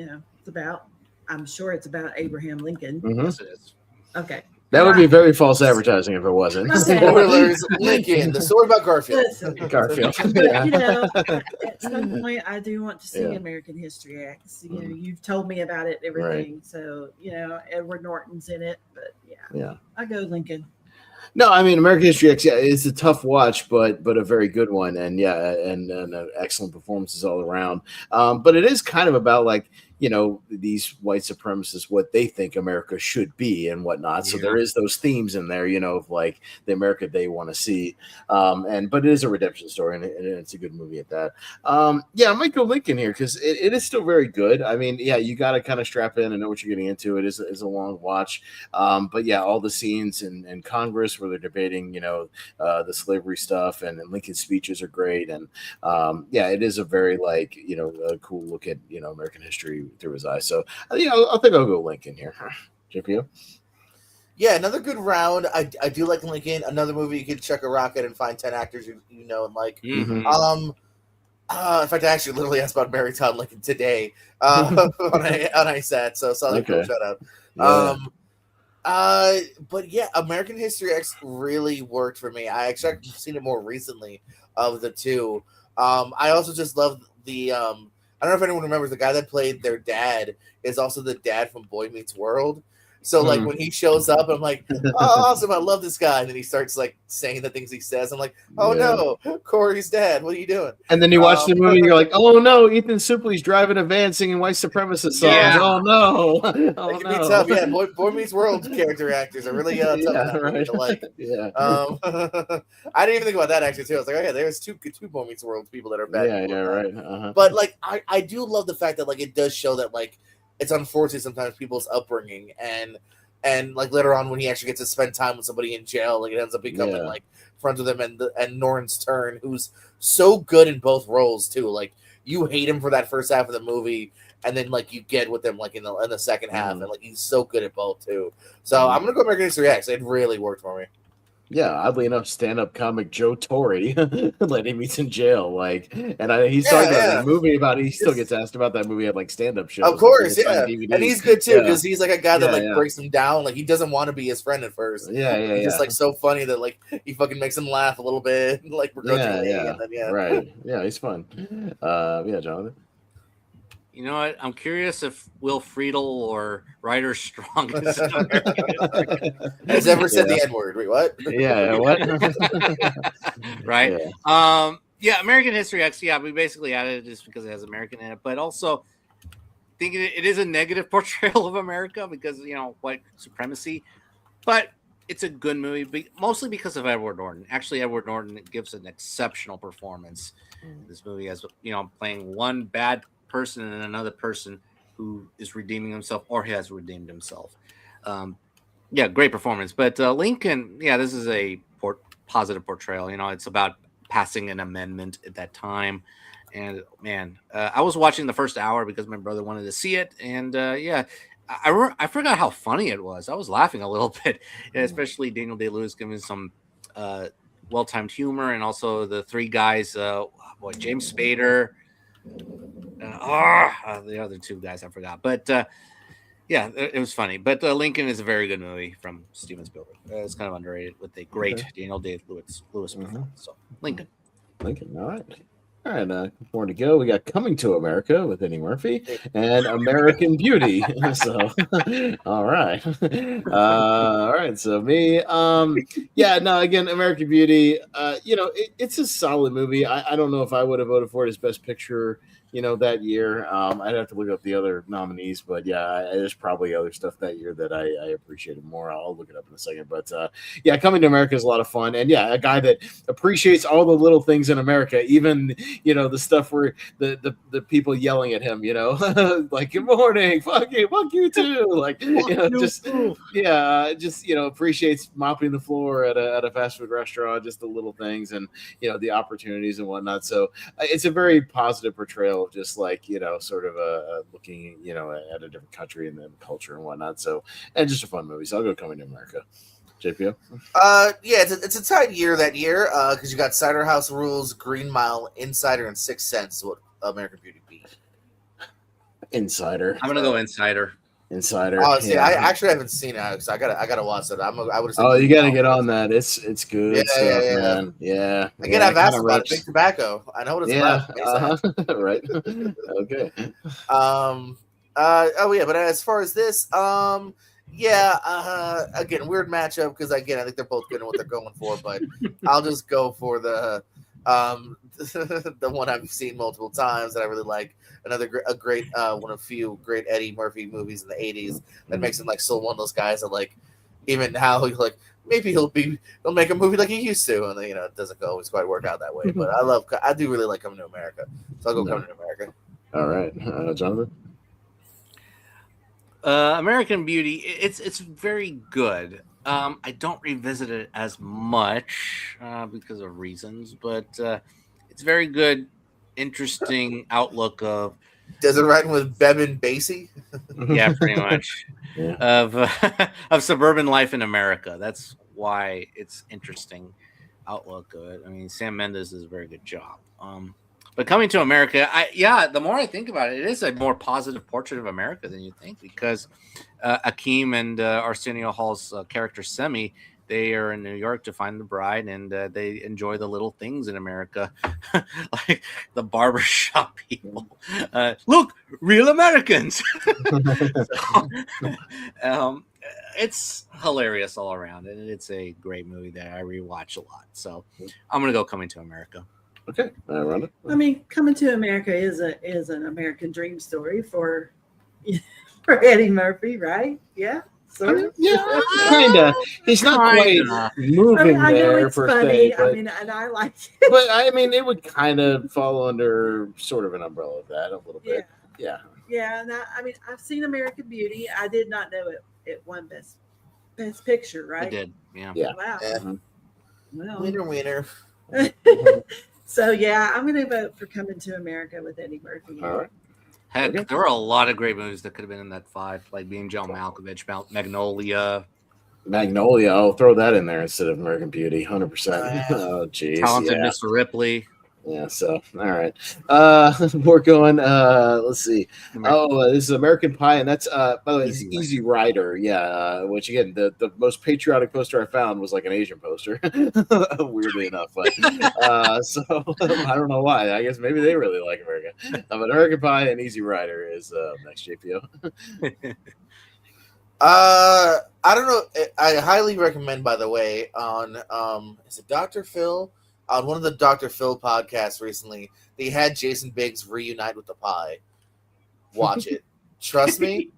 I'm sure it's about Abraham Lincoln. Yes, it is. Okay. That would be very false advertising if it wasn't. Spoilers, Lincoln, the story about Garfield. Listen, Garfield. At some point, I do want to see American History X. You've told me about it, everything. Right. So, Edward Norton's in it, but yeah. I go Lincoln. No, I mean American History X. Yeah, it's a tough watch, but a very good one, and excellent performances all around. But it is kind of about like these white supremacists, what they think America should be and whatnot. So there is those themes in there, of like the America they want to see. But it is a redemption story, and it's a good movie at that. I might go Lincoln here because it is still very good. I mean, you got to kind of strap in and know what you're getting into. It is a long watch. But yeah, all the scenes in Congress where they're debating, the slavery stuff and Lincoln's speeches are great. And it is a very a cool look at, American history through his eyes. So, I think I'll go Lincoln here. JPO? Yeah, another good round. I do like Lincoln. Another movie you could chuck a rocket and find 10 actors you know and like. Mm-hmm. In fact, I actually literally asked about Mary Todd Lincoln today on a set, so cool shout out. But yeah, American History X really worked for me. I've seen it more recently of the two. I also just love the I don't know if anyone remembers the guy that played their dad is also the dad from Boy Meets World. So like when he shows up, I'm like, oh, awesome, I love this guy. And then he starts like saying the things he says. I'm like, oh no, Corey's dad, what are you doing? And then you watch the movie and you're like, oh no, Ethan Suplee's driving a van singing white supremacist songs. Yeah. Oh no. It can be tough. Yeah, Boy Meets World character actors are really tough to like. Yeah. I didn't even think about that actually too. I was like, okay, there's two Boy Meets World people that are bad. Right. But like I do love the fact that like it does show that like it's unfortunate sometimes people's upbringing and like later on when he actually gets to spend time with somebody in jail, like it ends up becoming like friends with him and Norton's turn, who's so good in both roles too. Like you hate him for that first half of the movie, and then like you get with him like in the second half, and like he's so good at both too. So I'm gonna go American History X. It really worked for me. Yeah, oddly enough, stand-up comic Joe Torre let him meet in jail. Like, and he's talking about the movie about. He still gets asked about that movie at like stand-up shows. Of course, and he's good too because he's like a guy that breaks him down. Like he doesn't want to be his friend at first. He's just like so funny that like he fucking makes him laugh a little bit, like begrudgingly, and then right, he's fun. Jonathan. You know what? I'm curious if Will Friedle or Ryder Strong has ever said the N-word. Wait, what? Yeah, what? Right? Yeah. American History X. Yeah, we basically added it just because it has American in it, but also thinking it is a negative portrayal of America because white supremacy, but it's a good movie, mostly because of Edward Norton. Actually, Edward Norton gives an exceptional performance in this movie as playing one bad person and another person who is redeeming himself or has redeemed himself. Great performance. But Lincoln, this is a positive portrayal. It's about passing an amendment at that time. And man, I was watching the first hour because my brother wanted to see it. And I forgot how funny it was. I was laughing a little bit, especially Daniel Day-Lewis giving some well-timed humor, and also the three guys, James Spader, the other two guys I forgot, but it was funny. But Lincoln is a very good movie from Steven Spielberg. It's kind of underrated with a great Daniel Day-Lewis performance. So Lincoln, all right. More to go. We got Coming to America with Eddie Murphy and American Beauty. So, all right. So me, again, American Beauty. It's a solid movie. I don't know if I would have voted for it as Best Picture, that year. I'd have to look up the other nominees, but there's probably other stuff that year that I appreciated more. I'll look it up in a second. But Coming to America is a lot of fun, and a guy that appreciates all the little things in America, even the stuff where the people yelling at him, like good morning, fuck you too, like appreciates mopping the floor at a fast food restaurant, just the little things and the opportunities and whatnot. So it's a very positive portrayal of just like sort of looking at a different country and then culture and whatnot. So and just a fun movie. So I'll go Coming to America. JPO? It's a tight year that year because you got Cider House Rules, Green Mile, Insider, and Sixth Sense. What American Beauty beat? Insider. I'm gonna go Insider. Oh, see, I actually haven't seen it because I gotta watch it. I would. Oh, you gotta get on that. It's good stuff, man. Yeah. Again, I've asked about Big Tobacco. I know what it's about. Right. Okay. But as far as this, again, weird matchup because again, I think they're both good in what they're going for, but I'll just go for the The one I've seen multiple times that I really like. A great one of few great Eddie Murphy movies in the 80s that makes him like still one of those guys that like even now he's like maybe he'll make a movie like he used to, and then, it doesn't always quite work out that way. But I do really like Coming to America, so I'll go Coming to America. All right, Jonathan. American Beauty, it's very good. I don't revisit it as much because of reasons, but it's very good, interesting outlook of. Does it rhyme with Bevan Basie? Yeah, pretty much. Of suburban life in America. That's why it's interesting outlook of it. I mean, Sam Mendes does a very good job. But Coming to America, the more I think about it, it is a more positive portrait of America than you think, because Akeem and Arsenio Hall's character Semi, they are in New York to find the bride, and they enjoy the little things in America, like the barbershop people. Look, real Americans. It's hilarious all around, and it's a great movie that I rewatch a lot. So I'm gonna go Coming to America. Okay, Rhonda. I mean, Coming to America is an American dream story for Eddie Murphy, right? Yeah. So yeah, kind of. He's not quite moving I know there it's per funny. se, but, and I like it. but I mean, it would kind of fall under sort of an umbrella of that a little bit. Yeah. Yeah, and I've seen American Beauty. I did not know it won Best Picture, right? I did. Yeah. Wow. Yeah. Well, Wiener. So yeah, I'm going to vote for Coming to America with Eddie Murphy. All right. Heck, there were a lot of great movies that could have been in that 5, like Being John Malkovich, Magnolia. I'll throw that in there instead of American Beauty, 100%. Oh, geez. Talented Yeah. Mr. Ripley. Yeah, so all right. We're going let's see. This is American Pie, and that's by the way, it's Easy Rider. Yeah, which again, the most patriotic poster I found was like an Asian poster, weirdly enough. But so I don't know why. I guess maybe they really like America. But American Pie and Easy Rider is next, JPO. I don't know. I highly recommend, by the way, on is it Dr. Phil? On one of the Dr. Phil podcasts recently, they had Jason Biggs reunite with the pie. Watch it. Trust me.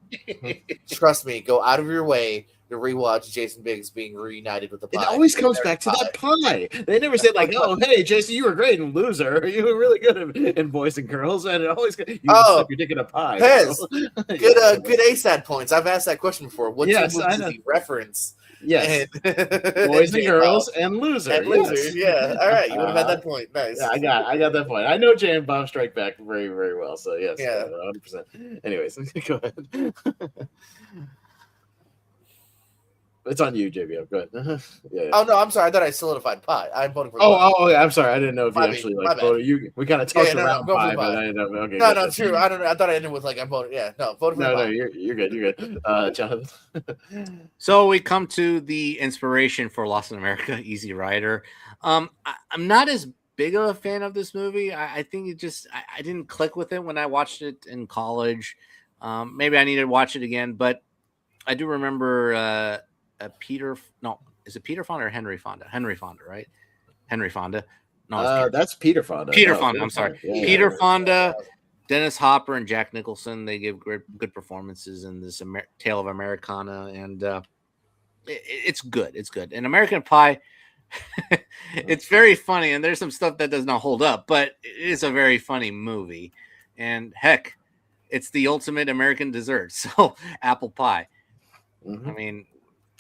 Trust me. Go out of your way to rewatch Jason Biggs being reunited with the pie. It always comes back to that pie. They never say like, "Oh, hey, Jason, you were great in Loser. You were really good in Boys and Girls," and it always you stuck your dick in a pie. Pez, good ASAT points. I've asked that question before. What two movies does he reference? Yes, Boys and Girls and Loser. And Loser, yeah. All right, you would have had that point. Nice. Yeah, I got that point. I know Jay and Bob Strike Back very, very well. So yes, yeah, 100%. Anyways, go ahead. It's on you, JBO. Go ahead. Yeah. Oh no, I'm sorry. I thought I solidified pie. I'm voting for. Oh, yeah. I'm sorry. I didn't know if you actually like voted. We kind of talked around pie, but I didn't know. Okay. No, true. I don't know. I thought I ended with like I'm voting. Yeah, no, voting for. No, you're good. You're good. Jonathan. So we come to the inspiration for Lost in America, Easy Rider. I'm not as big of a fan of this movie. I think it just I didn't click with it when I watched it in college. Maybe I need to watch it again, but I do remember. Is it Peter Fonda or Henry Fonda? Henry Fonda, right? Henry Fonda. No, that's Peter Fonda. Peter Fonda. I'm sorry. Yeah, Peter Fonda, Dennis Hopper, and Jack Nicholson. They give good performances in this Tale of Americana, and it's good. It's good. And American Pie, it's very funny, and there's some stuff that does not hold up, but it is a very funny movie. And heck, it's the ultimate American dessert. So apple pie. Mm-hmm. I mean,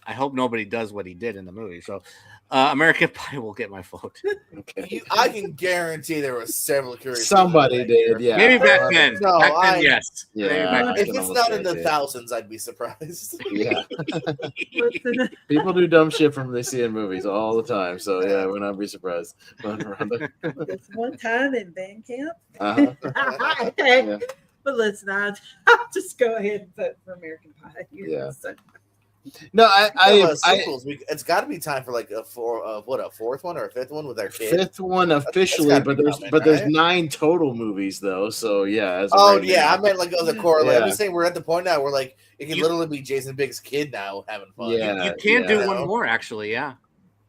I hope nobody does what he did in the movie. So, American Pie will get my vote. Okay. I can guarantee there were several curious. Somebody did, yeah. Maybe back then. No, yes. Yeah. If it's not in the thousands, I'd be surprised. Yeah. People do dumb shit from they see in movies all the time. So yeah, we're not be surprised. This one time in band camp. Okay. Yeah. But let's not. Just go ahead and vote for American Pie. Yeah. No, sequels. It's got to be time for like a fourth one or a fifth one with our kid. Fifth one officially, but there's 9 total movies though. So yeah. I meant like as a core. Like, I'm just saying we're at the point now where like it can literally be Jason Biggs' kid now having fun. Yeah, you can't do one more actually. Yeah.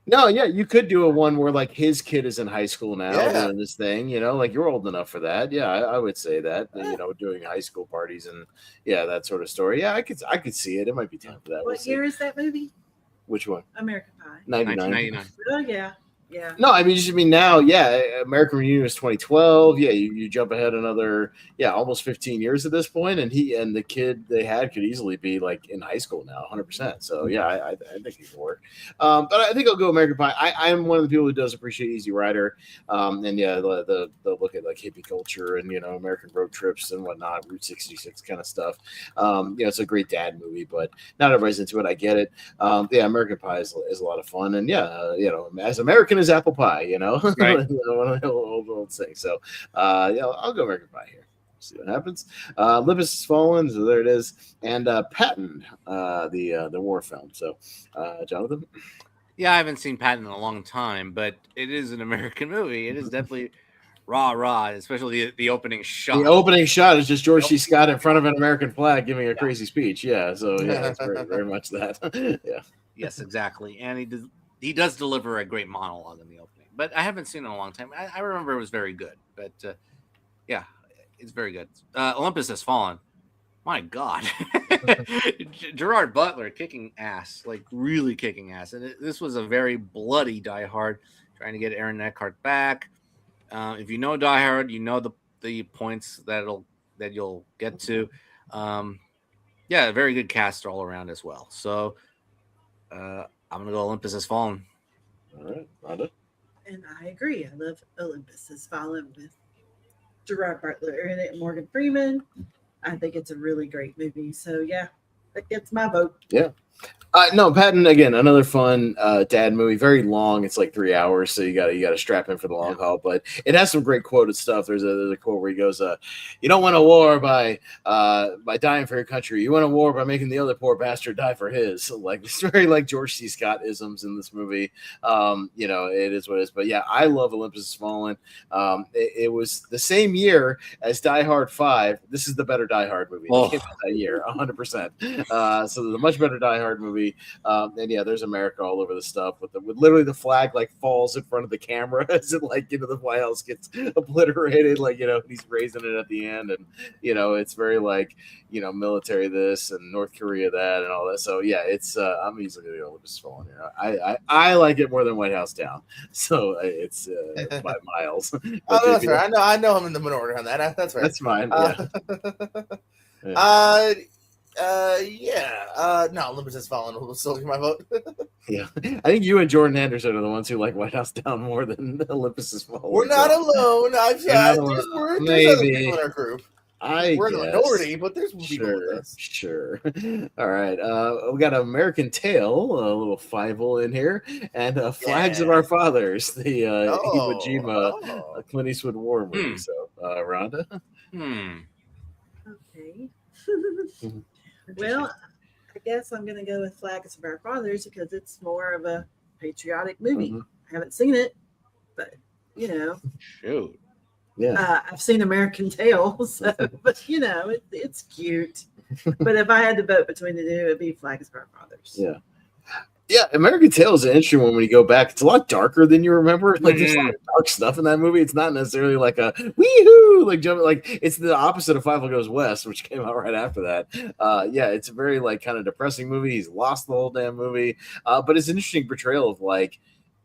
No, yeah, you could do a one where like his kid is in high school now Yeah. doing this thing, like you're old enough for that. Yeah, I would say that, doing high school parties and that sort of story. Yeah, I could see it. It might be time for that. We'll What year is that movie? Which one? American Pie. 99. 1999. Oh yeah, yeah. No, I mean, just mean now, American Reunion was 2012. Yeah, you jump ahead another, almost 15 years at this point, and he and the kid they had could easily be like in high school now, 100%. So yeah, I think it can work. But I think I'll go American Pie. I'm one of the people who does appreciate Easy Rider, and the look at like hippie culture and American road trips and whatnot, Route 66 kind of stuff. It's a great dad movie, but not everybody's into it. I get it. American Pie is a lot of fun, and as American as apple pie, Right. one of the old things. So, I'll go American Pie here. See what happens. Olympus Has Fallen, so there it is, and Patton, the war film. So, Jonathan. Yeah, I haven't seen Patton in a long time, but it is an American movie. It is definitely rah, especially the opening shot. The opening shot is just George C. Scott in front of an American flag giving a crazy speech. Yeah, so it's very, very much that. Yeah. Yes, exactly, and he does deliver a great monologue in the opening, but I haven't seen it in a long time. I remember it was very good, but yeah, it's very good. Olympus Has Fallen. My God, Gerard Butler kicking ass, like really kicking ass, and this was a very bloody Die Hard, trying to get Aaron Eckhart back. If you know Die Hard, you know the points that you'll get to. Yeah, a very good cast all around as well. So I'm gonna go Olympus Has Fallen. All right, Rhonda. And I agree. I love Olympus Has Fallen with Gerard Butler in it, Morgan Freeman. I think it's a really great movie. So yeah, that gets my vote. Yeah. No, Patton again, another fun dad movie. Very long; it's like 3 hours, so you got to strap in for the long haul. But it has some great quoted stuff. There's a quote where he goes, "You don't win a war by dying for your country. You win a war by making the other poor bastard die for his." So, like it's very like George C. Scott isms in this movie. It is what it is. But yeah, I love Olympus Has Fallen. It was the same year as Die Hard 5. This is the better Die Hard movie. That came out that year, 100%. So the much better Die Hard movie. And yeah, there's America all over the stuff with literally the flag like falls in front of the camera as it like the White House gets obliterated, like he's raising it at the end, and it's very like military this and North Korea that and all that. So yeah, it's I'm easily gonna go Olympus Has Fallen here. I like it more than White House Down, so it's by miles. But that's fair. I know I'm in the minority on that. That's fair. That's fine. No, Olympus Has Fallen will still get my vote. Yeah, I think you and Jordan Anderson are the ones who like White House Down more than Olympus Has Fallen. We're not alone. There's other people in our group. We're in the minority, but there's people with us. Sure. All right. We got American Tail, a little Fievel in here, and Flags of Our Fathers, the Iwo Jima Clint Eastwood war movie. So, Rhonda. Okay. Well, I guess I'm going to go with Flags of Our Fathers because it's more of a patriotic movie. Mm-hmm. I haven't seen it, but Shoot. Yeah. I've seen American Tail, so, but it's cute. But if I had to vote between the two, it'd be Flags of Our Fathers. Yeah. Yeah, American Tail is an interesting one when you go back. It's a lot darker than you remember. Like there's a lot of dark stuff in that movie. It's not necessarily like a wee-hoo, like jumping. Like it's the opposite of Fievel Goes West, which came out right after that. It's a very like kind of depressing movie. He's lost the whole damn movie, but it's an interesting portrayal of like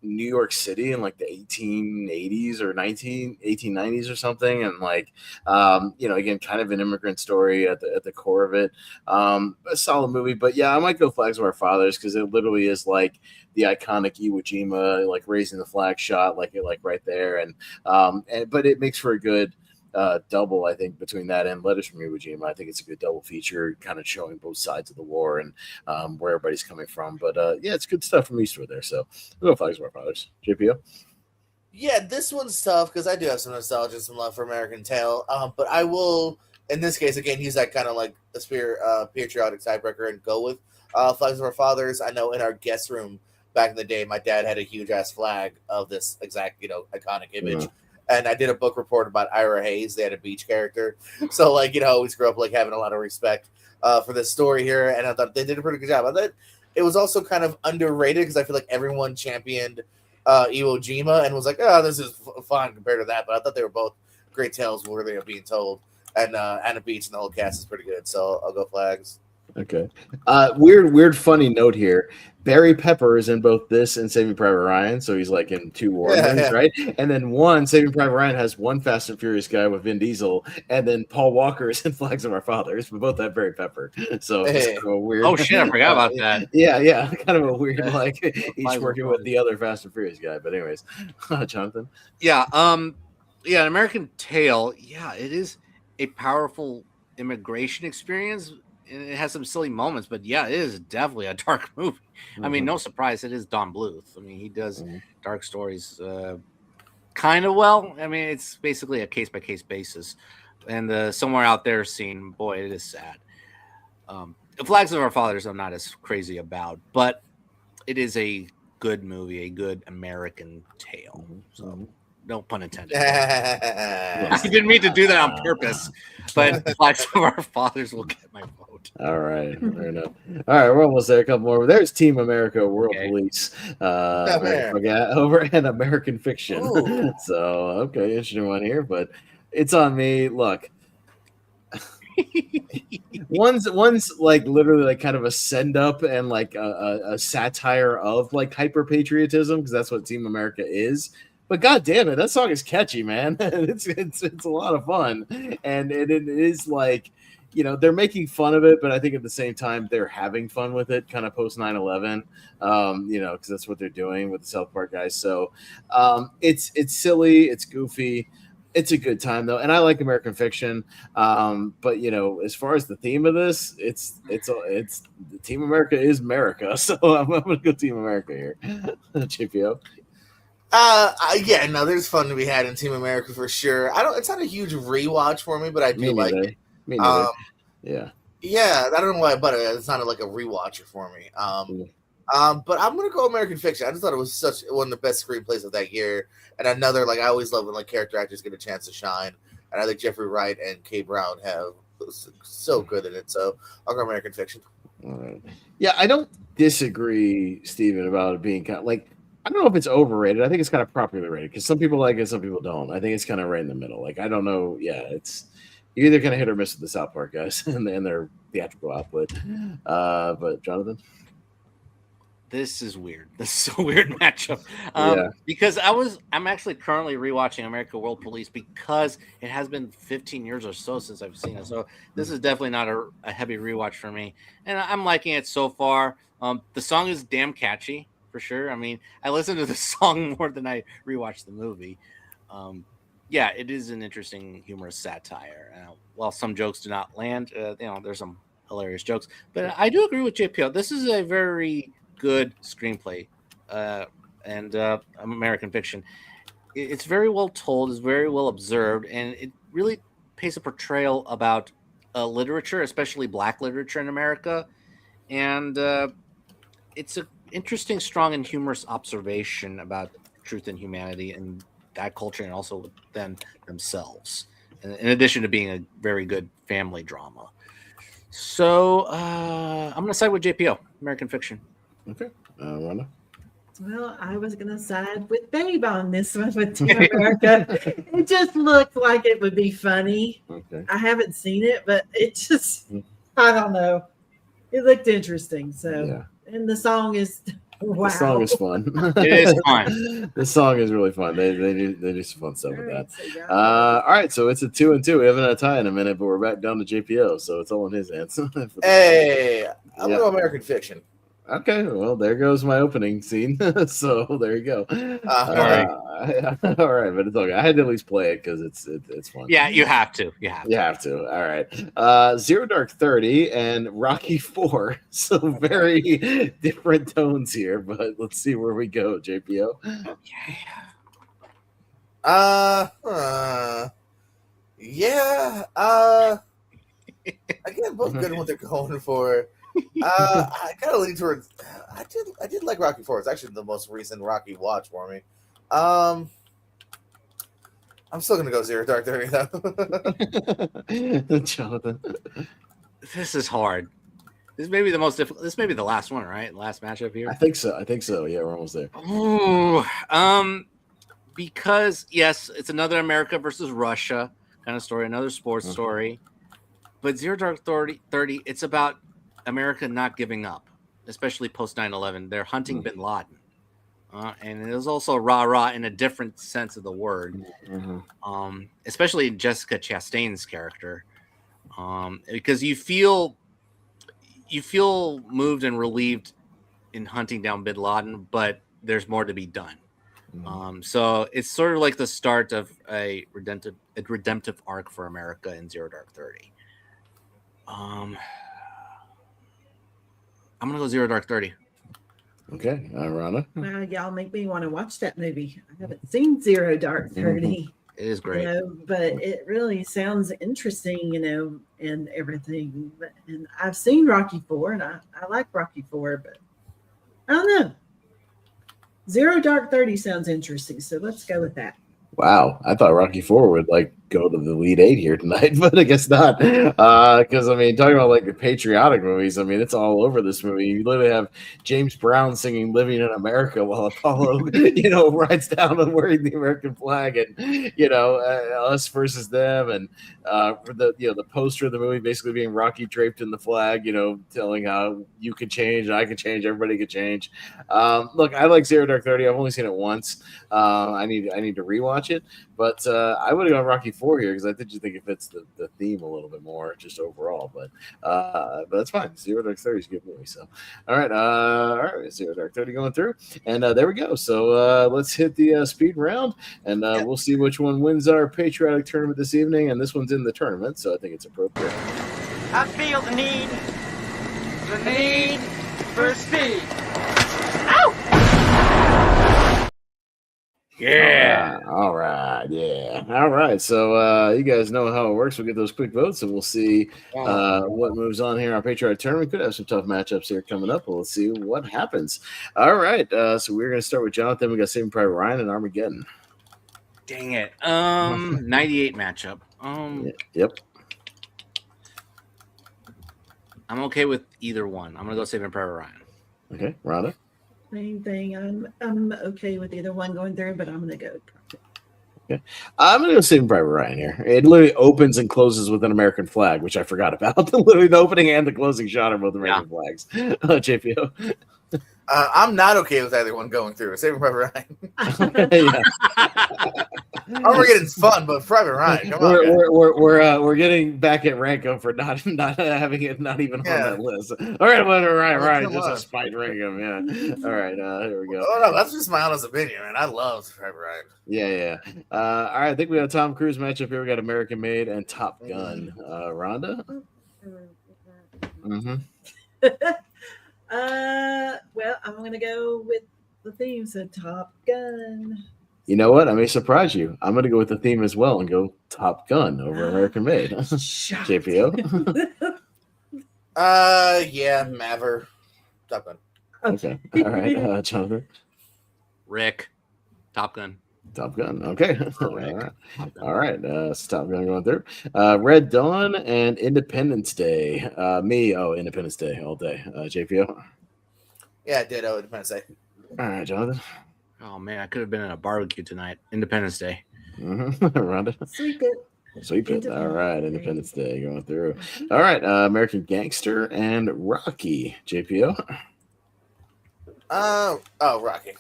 New York City in like the 1880s or 1890s or something, and like again kind of an immigrant story at the core of it. A solid movie, but yeah, I might go Flags of Our Fathers because it literally is like the iconic Iwo Jima like raising the flag shot like right there, and but it makes for a good double, I think, between that and Letters from Iwo Jima. I think it's a good double feature, kind of showing both sides of the war and where everybody's coming from. But it's good stuff from Eastwood there. So we'll go Flags of Our Fathers. JPO? Yeah, this one's tough because I do have some nostalgia and some love for American Tail. But I will, in this case, again, use that kind of like a patriotic tiebreaker and go with Flags of Our Fathers. I know in our guest room back in the day, my dad had a huge ass flag of this exact, iconic image. Yeah. And I did a book report about Ira Hayes. They had a beach character. So, like, I always grew up, like, having a lot of respect for this story here. And I thought they did a pretty good job. I thought it was also kind of underrated because I feel like everyone championed Iwo Jima and was like, oh, this is fine compared to that. But I thought they were both great tales worthy of being told. And Anna Beach and the whole cast is pretty good. So I'll go Flags. Okay. Weird, funny note here. Barry Pepper is in both this and Saving Private Ryan, so he's like in 2 war movies, right? And then Saving Private Ryan has one Fast and Furious guy with Vin Diesel, and then Paul Walker is in Flags of Our Fathers, but both have Barry Pepper. So it's kind of a weird. Oh shit, I forgot about that. Yeah, kind of a weird like each working with the other Fast and Furious guy. But anyways, Jonathan. Yeah, An American Tale. Yeah, it is a powerful immigration experience. And it has some silly moments, but yeah, it is definitely a dark movie. I mean, no surprise, it is Don Bluth. I mean, he does dark stories kind of well. I mean, it's basically a case by case basis. And the Somewhere Out There scene, boy, it is sad. The Flags of Our Fathers, I'm not as crazy about, but it is a good movie, a good American tale. So, no pun intended. I didn't mean to do that on purpose, but Flags of Our Fathers will get my vote. All right, fair enough. All right, we're almost there. A couple more. There's Team America, World Police, over and American Fiction. So, okay, interesting one here, but it's on me. Look, one's like literally like kind of a send up and like a satire of like hyper patriotism because that's what Team America is. But god damn it, that song is catchy, man. It's a lot of fun, and it is like, you know, they're making fun of it, but I think at the same time they're having fun with it, kind of post 9/11, you know, because that's what they're doing with the South Park guys. So it's silly, it's goofy, it's a good time though, and I like American Fiction. But you know, as far as the theme of this, it's Team America is Merica, so I'm gonna go Team America here. JPO. Yeah, no, there's fun to be had in Team America for sure. It's not a huge rewatch for me, but I do like it. Me neither. Yeah, I don't know why, but it's not like a rewatcher for me. But I'm gonna go American Fiction. I just thought it was such one of the best screenplays of that year, and another like I always love when like character actors get a chance to shine, and I think Jeffrey Wright and Kay Brown have so good in it. So I'll go American Fiction. All right. Yeah, I don't disagree, Steven, about it being kind of like, I don't know if it's overrated. I think it's kind of properly rated because some people like it, some people don't. I think it's kind of right in the middle. Like, I don't know. Yeah, it's you're either kind of hit or miss with the South Park guys and their theatrical output. But Jonathan, this is weird. This is a weird matchup. Because I'm actually currently rewatching America World Police because it has been 15 years or so since I've seen it. So this is definitely not a heavy rewatch for me, and I'm liking it so far. The song is damn catchy. For sure. I mean, I listen to the song more than I rewatch the movie. Yeah, it is an interesting, humorous satire. While some jokes do not land, you know, there's some hilarious jokes. But I do agree with JPL. This is a very good screenplay, and American Fiction. It's very well told. It's very well observed, and it really paints a portrayal about literature, especially Black literature in America, and it's a interesting, strong, and humorous observation about truth and humanity and that culture, and also then themselves, in addition to being a very good family drama. So I'm going to side with JPO, American Fiction. Okay. Rhonda? Well, I was going to side with Babe on this one with Team America. It just looked like it would be funny. Okay. I haven't seen it, but it just, I don't know. It looked interesting. So. Yeah. And the song is wow. The song is fun. It is fun. The song is really fun. They do some fun stuff with that. All right, so it's a 2-2. We haven't had a tie in a minute, but we're back down to JPO, so it's all in his hands. Hey, I'm going to American Fiction. Okay, well, there goes my opening scene. So there you go. All right. All right, but it's okay. I had to at least play it because it's fun. Yeah, you have to. You have to. All right. Zero Dark 30 and Rocky IV. So very different tones here, but let's see where we go, JPO. Again, both good in what they're going for. I kind of lean towards. I did like Rocky IV. It's actually the most recent Rocky watch for me. I'm still gonna go Zero Dark 30 though. Jonathan, this is hard. This may be the most difficult. This may be the last one, right? Last matchup here. I think so. Yeah, we're almost there. Ooh, because yes, it's another America versus Russia kind of story, another sports story. But Zero Dark 30, it's about America not giving up, especially post 9/11. They're hunting Bin Laden. And it was also rah-rah in a different sense of the word, especially Jessica Chastain's character, because you feel moved and relieved in hunting down Bin Laden, but there's more to be done. So it's sort of like the start of a redemptive arc for America in Zero Dark 30. I'm gonna go Zero Dark 30. Okay, Rhonda. Wow, y'all make me want to watch that movie. I haven't seen Zero Dark 30. It is great, but it really sounds interesting, and everything. And I've seen Rocky 4, and I like Rocky 4, but I don't know. Zero Dark 30 sounds interesting, so let's go with that. Wow, I thought Rocky 4 would go to the lead 8 here tonight, but I guess not. Because talking about the patriotic movies, it's all over this movie. You literally have James Brown singing "Living in America" while Apollo, rides down and wearing the American flag, and us versus them, and the poster of the movie basically being Rocky draped in the flag, telling how you can change, I can change, everybody can change. Look, I like Zero Dark 30. I've only seen it once. I need to rewatch it, but I would have gone Rocky 4 here because I think it fits the theme a little bit more just overall. But that's fine. Zero Dark 30 is a good movie. So all right, Zero Dark 30 going through, and there we go. So let's hit the speed round, and we'll see which one wins our patriotic tournament this evening. And this one's in the tournament, so I think it's appropriate. I feel the need for speed. Yeah. All right. Yeah. All right. So you guys know how it works. We'll get those quick votes, and we'll see what moves on here on Patriotic Tournament. We could have some tough matchups here coming up, but let's see what happens. All right. So we're going to start with Jonathan. We got Saving Private Ryan and Armageddon. Dang it. 98 matchup. Yep. I'm okay with either one. I'm gonna go Saving Private Ryan. Okay, Rhonda. Same thing. I'm okay with either one going through, but I'm gonna go. Okay, I'm gonna go Saving Private Ryan here. It literally opens and closes with an American flag, which I forgot about. Literally, the opening and the closing shot are both American flags. JPO. I'm not okay with either one going through. Saving Private Ryan. Armageddon's fun, but Private Ryan, come on. We're getting back at Ranko for not having it not even on that list. All right, Ryan, just a spite Ranko, yeah. All right, here we go. Oh no, that's just my honest opinion, man. I love Private Ryan. Yeah. All right, I think we got a Tom Cruise matchup here. We got American Made and Top Gun. Rhonda. Well, I'm gonna go with the theme, so Top Gun. You know what? I may surprise you. I'm gonna go with the theme as well and go Top Gun over American Made. JPO. Yeah, Maverick. Top Gun. Okay. All right, Jonathan. Rick. Top Gun. Top Gun. Okay. All right. Top Gun going through. Red Dawn and Independence Day. Independence Day all day. JPO. Yeah, ditto. Independence Day. All right, Jonathan. Oh man, I could have been in a barbecue tonight. Independence Day. Rhonda. Sweep it. All right, Independence Day going through. All right, American Gangster and Rocky. JPO. Rocky.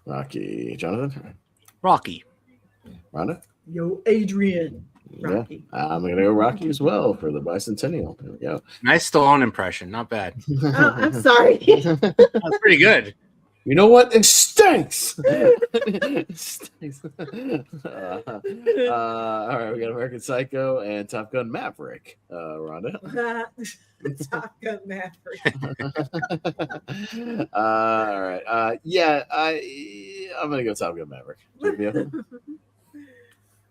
Rocky. Jonathan. Rocky. Rhonda. Yo, Adrian. Rocky. Yeah, I'm gonna go Rocky as well for the bicentennial. There we go. Nice Stallone impression, not bad. Oh, I'm sorry. That's pretty good. You know what? It stinks. It stinks. All right, we got American Psycho and Top Gun Maverick. Rhonda. Top Gun Maverick. All right. I'm gonna go Top Gun Maverick.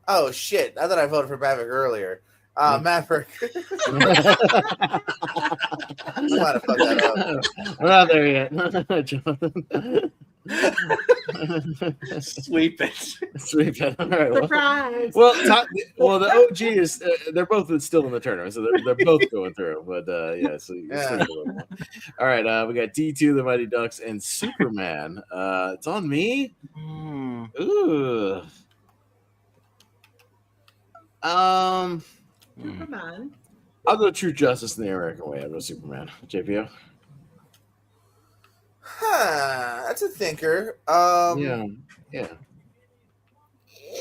Oh shit! I thought I voted for Maverick earlier. Maverick. I might have fucked that up. We're not there yet. Jonathan. Sweep it. Sweep it. All right. Surprise. Well, the OG is they're both still in the tournament, so they're both going through. But yeah, so you still get a little more. All right, we got D2, the Mighty Ducks, and Superman. It's on me. Ooh. Superman. I'll go True Justice in the American Way. I'll go Superman. JPO. That's a thinker. Yeah.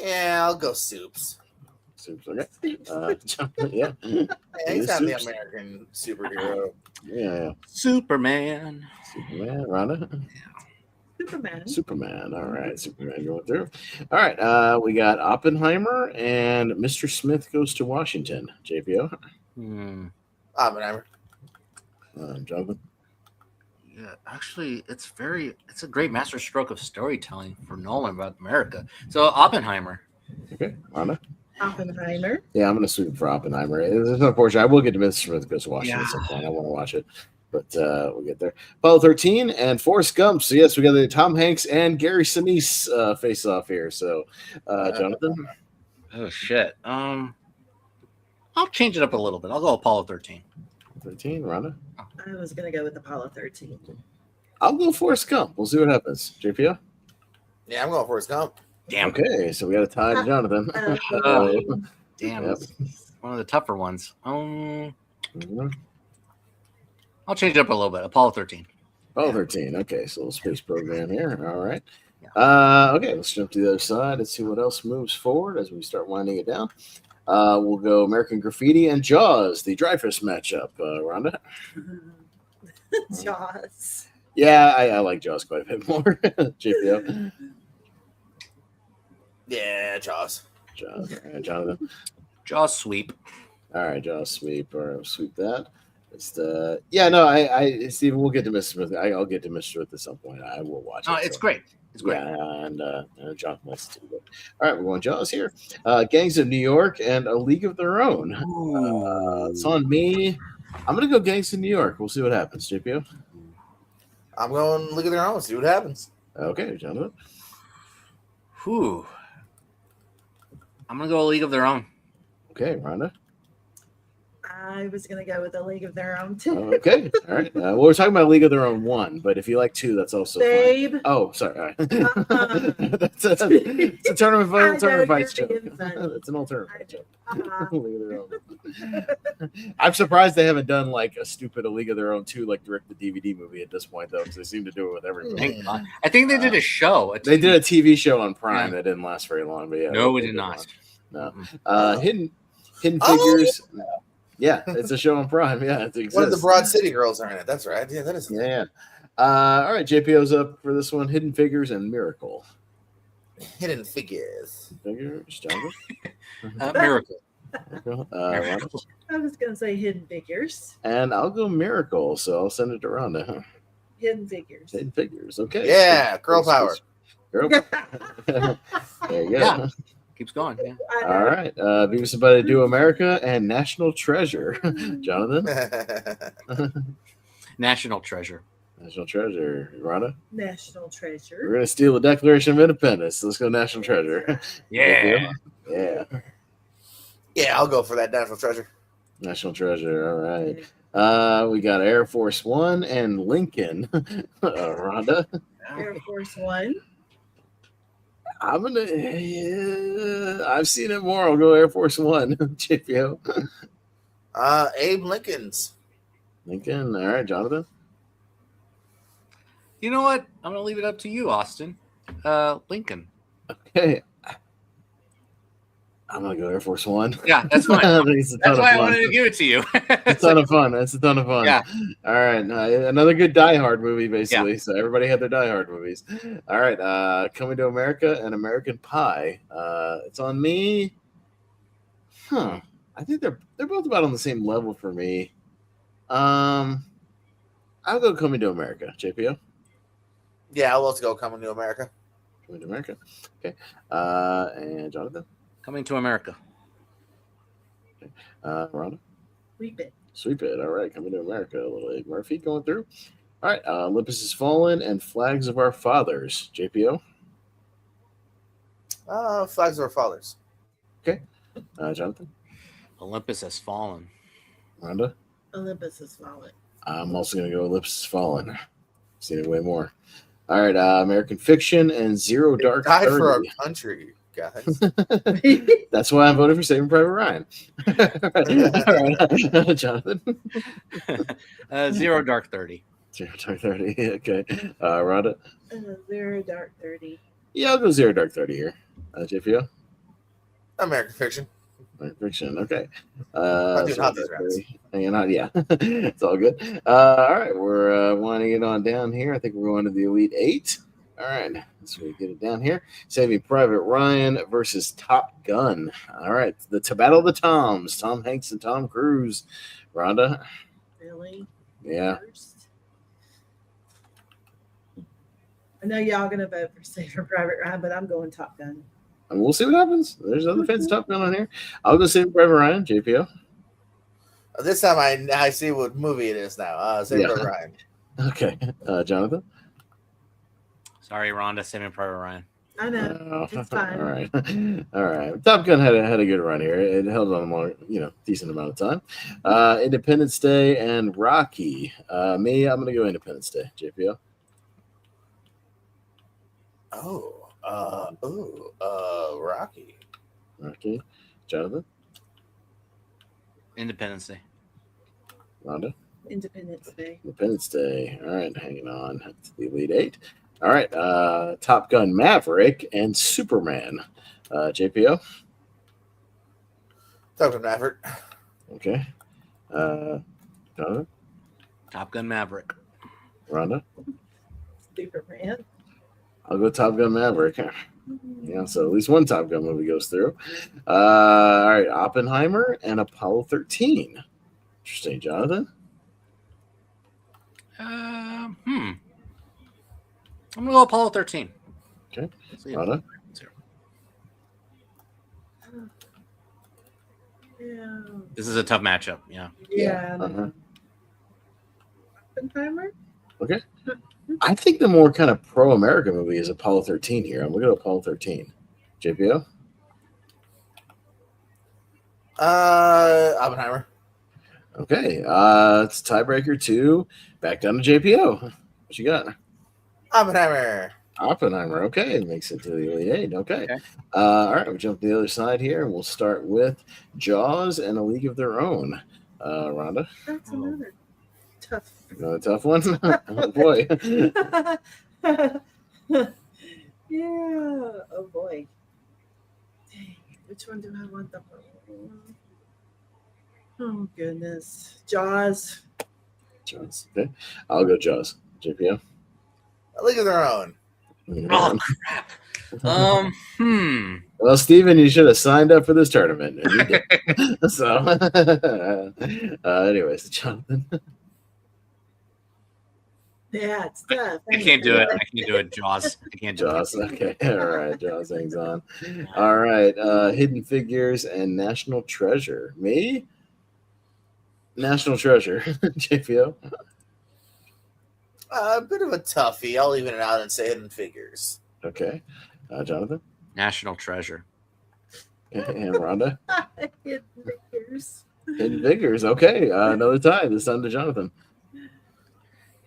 Yeah, I'll go Soups. Soups, okay. Yeah. He's not the Soups. American superhero. Yeah. Superman. Rhonda? Superman. All right, Superman going through. All right, we got Oppenheimer and Mr. Smith Goes to Washington. JPO. Oppenheimer. Jonathan. Yeah, actually, it's a great masterstroke of storytelling for Nolan about America. So Oppenheimer. Okay, Rhonda. Oppenheimer. Yeah, I'm going to sweep for Oppenheimer. It's unfortunate. I will get to Mr. Smith Goes to Washington at some point. I want to watch it, but we'll get there. Apollo 13 and Forrest Gump. So yes, we got the Tom Hanks and Gary Sinise face off here. So, Jonathan. Oh shit. I'll change it up a little bit. I'll go Apollo 13. 13, Rhonda. I was going to go with Apollo 13. I'll go Forrest Gump. We'll see what happens. JPO. Yeah, I'm going Forrest Gump. Damn. Okay, so we got a tie to Jonathan. Damn. Yep. One of the tougher ones. Mhm. I'll change it up a little bit. Apollo 13. Apollo 13. Okay, so a little space program here. All right. Yeah. Okay, let's jump to the other side and see what else moves forward as we start winding it down. We'll go American Graffiti and Jaws, the Dreyfus matchup. Rhonda? Jaws. Yeah, I like Jaws quite a bit more. JPO. Yeah, Jaws. Jaws. All right, Jonathan. Jaws sweep. All right, Jaws sweep or sweep that. It's the I Stephen, we'll get to Mr. Smith. I'll get to Mr. Smith at some point. I will watch it. It's great. It's great. Yeah, and John wants to. But, all right, we're going Jaws here. Gangs of New York and A League of Their Own. It's on me. I'm gonna go Gangs of New York. We'll see what happens. JPO. I'm going League of Their Own. See what happens. Okay, Jonathan. Whew. I'm gonna go A League of Their Own. Okay, Rhonda. I was going to go with A League of Their Own, too. Okay, all right. Well, we're talking about League of Their Own 1, but if you like 2, that's also Babe. fine. Oh, sorry. All right. It's a tournament fights joke. It's an alternative joke. League of Their Own. I'm surprised they haven't done like a stupid A League of Their Own 2, like direct the DVD movie at this point, though, because they seem to do it with everything. I think they did a show. They did a TV show on Prime that didn't last very long, but yeah. No, it did not. No. Hidden Figures. Yeah, it's a show on Prime. Yeah, it exists. One of the Broad City girls are in it. That's right. Yeah, that is. Yeah. All right, JPO's up for this one. Hidden Figures and Miracle. Hidden Figures. Figures, Jonathan. Miracle. Rhonda? I was going to say Hidden Figures. And I'll go Miracle, so I'll send it to Rhonda. Hidden Figures. Hidden Figures. Okay. Yeah, girl power. Girl power. There you go. Yeah. Keeps going. Yeah. All right. Beavis and Butthead Do America and National Treasure. Jonathan? National Treasure. National Treasure. Rhonda? National Treasure. We're going to steal the Declaration of Independence. Let's go National Treasure. Yeah. Yeah. Yeah, I'll go for that National Treasure. National Treasure. All right. We got Air Force One and Lincoln. Rhonda? Air Force One. I'm going to. I've seen it more. I'll go Air Force One. JPO. Abe Lincoln's. Lincoln. All right, Jonathan. You know what? I'm gonna leave it up to you, Austin. Lincoln. Okay. I'm gonna go Air Force One. Yeah, that's fine. That's why I wanted to give it to you. It's a ton of fun. That's a ton of fun. Yeah. All right. Another good Die Hard movie, basically. Yeah. So everybody had their Die Hard movies. All right. Coming to America and American Pie. It's on me. I think they're both about on the same level for me. I'll go Coming to America. JPO. Yeah, I'll also go Coming to America. Coming to America. Okay. And Jonathan. Coming to America. Okay. Rhonda. Sweep it. Sweep it. All right. Coming to America. A little Eddie Murphy going through. All right, Olympus Has Fallen and Flags of Our Fathers. JPO? Flags of Our Fathers. Okay. Jonathan? Olympus Has Fallen. Rhonda? Olympus Has Fallen. I'm also going to go Olympus Has Fallen. Seen it way more. All right, American Fiction and Zero Dark Die 30. for our country, guys. That's why I'm voting for Saving Private Ryan. All right. Jonathan? Zero Dark 30. Zero Dark 30. Okay. Rhonda? Zero Dark 30. Yeah, I'll go Zero Dark 30 here. JPO? American Fiction. American Fiction. Okay. I'm doing hot these rounds. Hanging on, yeah. It's all good. All right, we're winding it on down here. I think we're going to the Elite Eight. All right, so we get it down here. Saving Private Ryan versus Top Gun. All right, the Battle of the Toms. Tom Hanks and Tom Cruise. Rhonda? Really? Yeah. First? I know y'all gonna vote for Saving Private Ryan, but I'm going Top Gun. And we'll see what happens. There's other fans Top Gun on here. I'll go Saving Private Ryan. JPO? This time I see what movie it is now. Saving Private Ryan. Okay. Jonathan? Sorry, Rhonda. Saving Private Ryan. I know. It's fine. All right. All right. Top Gun had a good run here. It held on a more, decent amount of time. Independence Day and Rocky. I'm going to go Independence Day. JPO? Rocky. Rocky. Jonathan? Independence Day. Rhonda? Independence Day. Independence Day. All right. Hanging on to the Elite Eight. All right. Top Gun Maverick and Superman. JPO? Top Gun Maverick. Okay. Jonathan? Top Gun Maverick. Rhonda? Superman. I'll go Top Gun Maverick. Yeah, so at least one Top Gun movie goes through. All right, Oppenheimer and Apollo 13. Interesting, Jonathan. I'm gonna go Apollo 13. Okay, See Rhonda. Yeah. This is a tough matchup. Yeah. Yeah. Uh-huh. Oppenheimer? Okay. I think the more kind of pro-America movie is Apollo 13 here. I'm looking at Apollo 13. JPO? Oppenheimer. Okay. It's tiebreaker 2. Back down to JPO. What you got? Oppenheimer. Oppenheimer. Okay. It makes it to the Elite Eight. Okay. All right. We'll jump to the other side here, and we'll start with Jaws and A League of Their Own. Rhonda? That's another tough. Another tough one? Oh, boy. Yeah. Oh, boy. Dang. Which one do I want the Oh, goodness. Jaws. Jaws. Okay. I'll go Jaws. JPO? A League of Their Own. Oh crap. Well, Steven, you should have signed up for this tournament. And you did. So, anyways, Jonathan. Yeah, it's tough. I can't do it. I can't do it. Jaws. I can't do Jaws. it. Okay. All right. Jaws hangs on. All right. Hidden Figures and National Treasure. Me? National Treasure. JPO? A bit of a toughie. I'll even it out and say Hidden Figures. Okay. Jonathan? National Treasure. And Rhonda? Hidden Figures. Hidden Figures. Okay. Another tie. This time to Jonathan.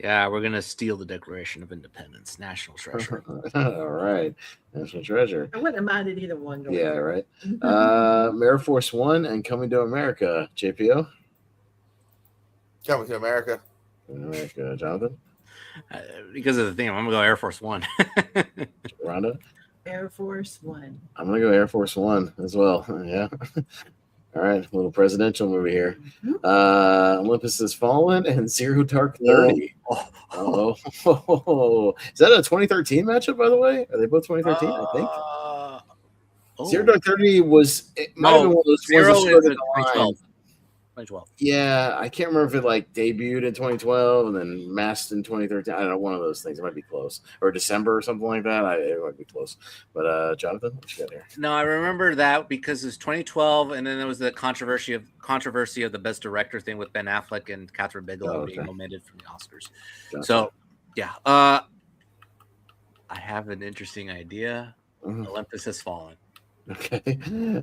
Yeah, we're gonna steal the Declaration of Independence. National Treasure. All right. National Treasure. I wouldn't have minded either one going. Yeah, right. Air Force One and Coming to America. JPO? Coming to America. America. Jonathan? Because of the theme, I'm gonna go Air Force One. Rhonda? Air Force One. I'm going to go Air Force One as well. Yeah. All right. A little presidential movie here. Olympus Has Fallen and Zero Dark 30. Oh. Is that a 2013 matchup, by the way? Are they both 2013? I think. Zero Dark 30 was. It might have been one of those Zero ones that is started a the line. 2012. 2012. Yeah, I can't remember if it like debuted in 2012 and then masked in 2013. I don't know, one of those things. It might be close, or December or something like that. It might be close. But Jonathan, what you got here? No, I remember that because it's 2012, and then there was the controversy of the Best Director thing with Ben Affleck and Catherine Bigelow being omitted from the Oscars. Gotcha. So, yeah, I have an interesting idea. Olympus Has Fallen. Okay,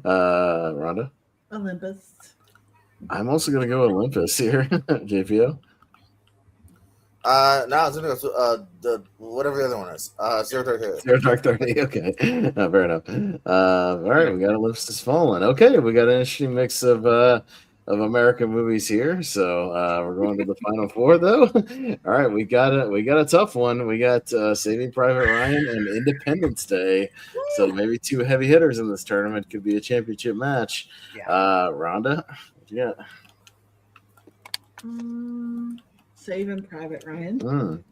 Rhonda. Olympus. I'm also gonna go Olympus here. JPO. No, I was gonna go the whatever the other one is. Zero Dark 30. Okay, fair enough. All right, we got Olympus Has Fallen. Okay, we got an interesting mix of American movies here. So we're going to the final four, though. All right, we got a tough one. We got Saving Private Ryan and Independence Day. So maybe two heavy hitters in this tournament could be a championship match. Yeah. Rhonda, what you got? Saving Private Ryan.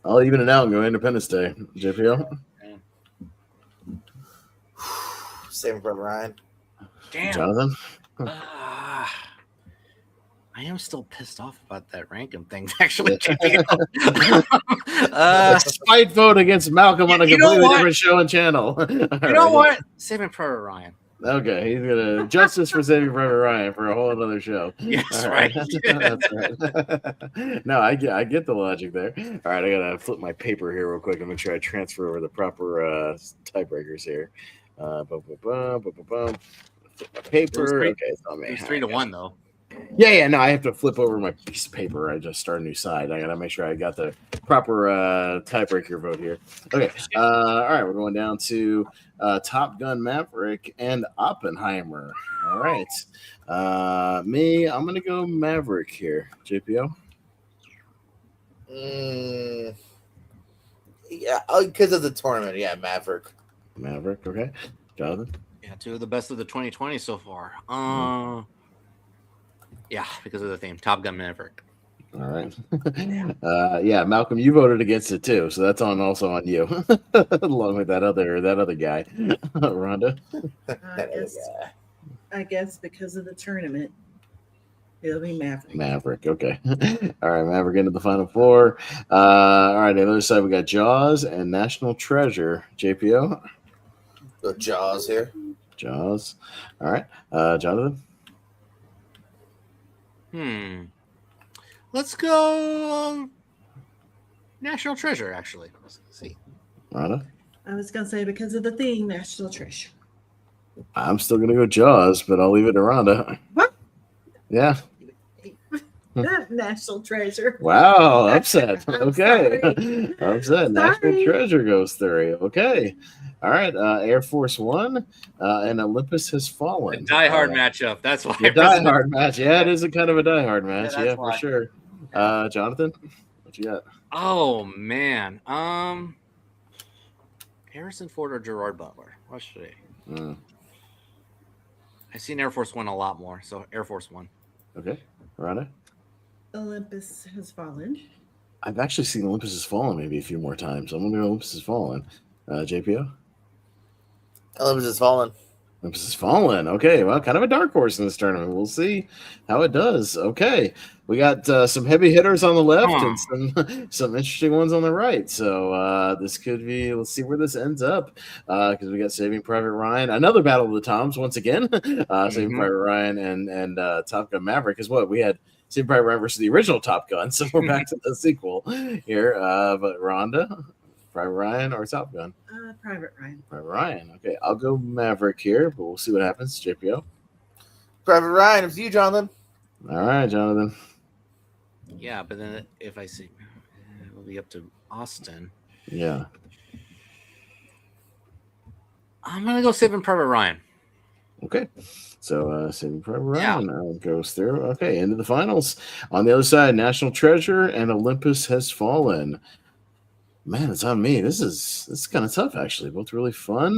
I'll even it out and go Independence Day. JPO. Saving Private Ryan. Damn. Jonathan. I am still pissed off about that ranking thing. Actually, Spite vote against Malcolm on a completely different show and channel. What? Saving Private Ryan. Okay, he's gonna justice for Saving Private Ryan for a whole other show. Yes, right. That's right. No, I get the logic there. All right, I gotta flip my paper here real quick and make sure I transfer over the proper tiebreakers here. Flip my paper. Okay, it's on me. It's 3-1 though. Yeah. No, I have to flip over my piece of paper. I just start a new side. I gotta make sure I got the proper tiebreaker vote here. Okay. All right, we're going down to Top Gun Maverick and Oppenheimer. All right. I'm gonna go Maverick here. JPO. Yeah, because of the tournament. Yeah, Maverick. Okay. Jonathan. Yeah, two of the best of the 2020 so far. Yeah, because of the theme, Top Gun Maverick. All right. Yeah, Malcolm, you voted against it too, so that's also on you, along with that other guy, Rhonda. I guess because of the tournament, it'll be Maverick. Okay. All right, Maverick into the final four. All right, on the other side we got Jaws and National Treasure. JPO. The Jaws here. Jaws. All right, Jonathan. Let's go National Treasure, actually. Let's see. Rhonda? I was going to say because of the theme, National Treasure. I'm still going to go Jaws, but I'll leave it to Rhonda. What? Yeah. National Treasure. Wow, upset. I'm Okay. sorry. Upset. National Treasure goes 3. Okay. All right. Air Force One and Olympus Has Fallen. Die Hard matchup. That's why. Die Hard match. Yeah, it is a kind of a Die Hard match. Yeah, for why. sure. Jonathan, what you got? Oh man. Harrison Ford or Gerard Butler? What should I? I've seen Air Force One a lot more, so Air Force One. Okay, Rhonda. Olympus Has Fallen. I've actually seen Olympus Has Fallen maybe a few more times. I'm gonna go Olympus Has Fallen. JPO. Olympus Has Fallen. Olympus Has Fallen. Okay, well, kind of a dark horse in this tournament. We'll see how it does. Okay, we got some heavy hitters on the left and some interesting ones on the right. So this could be. Let's see where this ends up because we got Saving Private Ryan, another Battle of the Toms once again. Saving Private Ryan and Top Gun Maverick is what we had. Saving Private Ryan versus the original Top Gun. So we're back to the sequel here. But Rhonda. Private Ryan or Top Gun? Private Ryan. Private Ryan. Okay, I'll go Maverick here, but we'll see what happens. JPO. Private Ryan, it's you, Jonathan. All right, Jonathan. Yeah, but then if I see, it'll be up to Austin. Yeah. I'm gonna go Saving Private Ryan. Okay. So Saving Private Ryan goes through. Okay, into the finals. On the other side, National Treasure and Olympus Has Fallen. Man, it's on me. This is kind of tough, actually. Both really fun.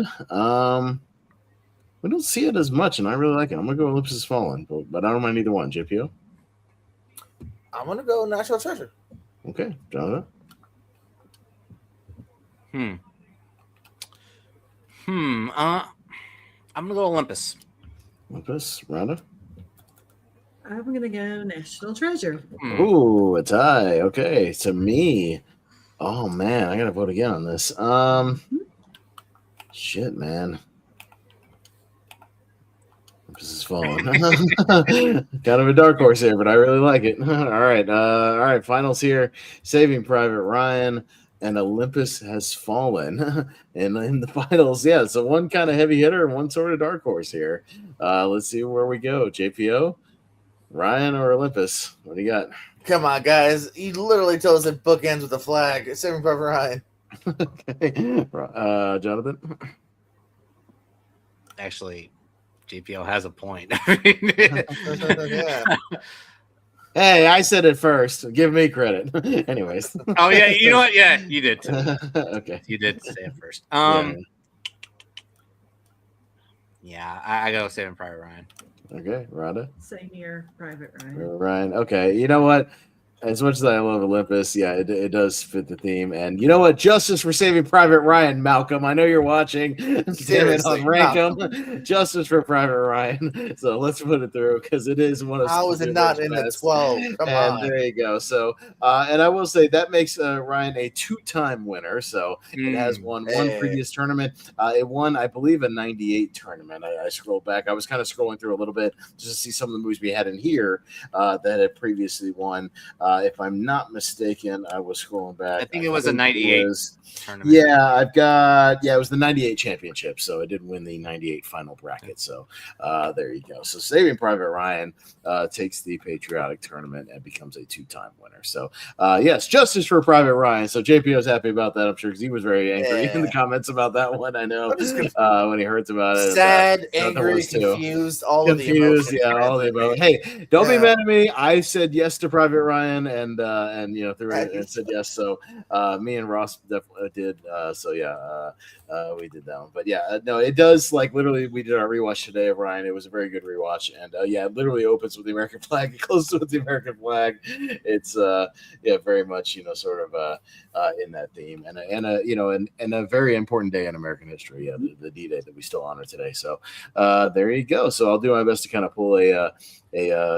We don't see it as much, and I really like it. I'm gonna go Olympus Has Fallen, but I don't mind either one. JPO. I'm gonna go National Treasure. Okay, Jonathan. I'm gonna go Olympus. Olympus, Rhonda. I'm going to go National Treasure. Ooh, a tie. Okay, to me. Oh man, I gotta vote again on this. Shit, man. This is falling. Kind of a dark horse here, but I really like it. All right. Finals here. Saving Private Ryan and Olympus Has Fallen, and in the finals, yeah. So one kind of heavy hitter and one sort of dark horse here. Let's see where we go. JPO, Ryan, or Olympus? What do you got? Come on, guys. You literally told us that bookends with the flag. Saving Private Ryan. Okay. Jonathan? Actually, JPL has a point. Yeah. Hey, I said it first. Give me credit. Anyways. Oh, yeah. You know what? Yeah, you did. Too. Okay. You did say it first. Yeah, I got to Saving Private Ryan. Okay, Rhonda? Same here, Private Ryan. Ryan. Okay, you know what? As much as I love Olympus, yeah, it does fit the theme. And you know what? Justice for Saving Private Ryan, Malcolm. I know you're watching. Damn it, on Rankum. Justice for Private Ryan. So let's put it through because it is one of. How is it not in the 12? Come on. There you go. So, and I will say that makes Ryan a two-time winner. So it has won one previous tournament. It won, I believe, a '98 tournament. I scrolled back. I was kind of scrolling through a little bit just to see some of the movies we had in here that had previously won. If I'm not mistaken, I was scrolling back. I think it was a '98 tournament. Yeah, it was the '98 championship, so it did win the '98 final bracket. So there you go. So Saving Private Ryan takes the Patriotic tournament and becomes a two-time winner. So yes, justice for Private Ryan. So JP was happy about that, I'm sure, because he was very angry in the comments about that one. I know when he heard about it. Sad, angry, confused, all of the emotions. Yeah, all the emotions. Hey, don't be mad at me. I said yes to Private Ryan, and you know, through it and said yes. So me and Ross definitely did. So yeah, we did that one. But yeah, no, it does, like, literally we did our rewatch today of Ryan. It was a very good rewatch, and yeah, it literally opens with the American flag. It closes with the American flag. It's yeah, very much, you know, sort of in that theme, and you know, and a very important day in American history. Yeah, the D-Day that we still honor today. So there you go. So I'll do my best to kind of pull a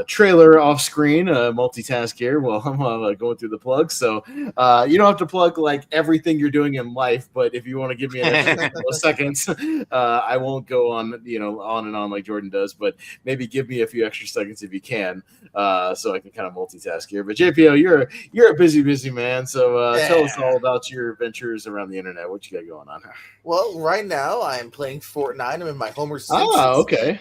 trailer off screen, multitask here while I'm going through the plugs. So you don't have to plug like everything you're doing in life, but if you want to give me an extra couple of seconds, I won't go on, you know, on and on like Jordan does, but maybe give me a few extra seconds if you can, so I can kind of multitask here. But JPO, you're a busy man, so tell us all about your ventures around the internet. What you got going on? Well, right now I'm playing Fortnite. I'm in my Homer Simpson. Oh, okay.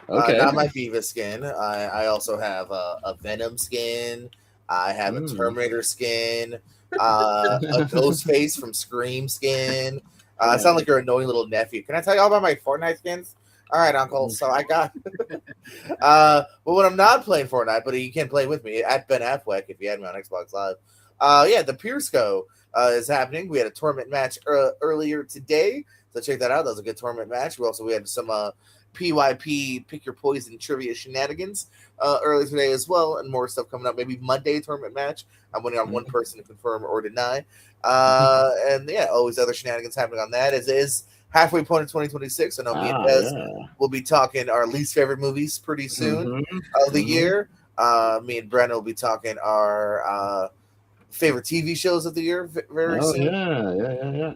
Okay. Not my Viva skin. I also have a Venom skin. I have a Terminator skin. A Ghostface from Scream skin. I sound like your annoying little nephew. Can I tell you all about my Fortnite skins? All right, Uncle. So I got. But when I'm not playing Fortnite, but you can play with me at Ben Affleck if you had me on Xbox Live. Yeah, the Piersco is happening. We had a tournament match earlier today, so check that out. That was a good tournament match. We had some PYP Pick Your Poison trivia shenanigans earlier today as well, and more stuff coming up. Maybe Monday tournament match. I'm waiting on one person to confirm or deny. And yeah, always other shenanigans happening on that. As is halfway point in 2026. I know me and Bez will be talking our least favorite movies pretty soon of the year. Me and Brenna will be talking our favorite TV shows of the year very soon. Yeah.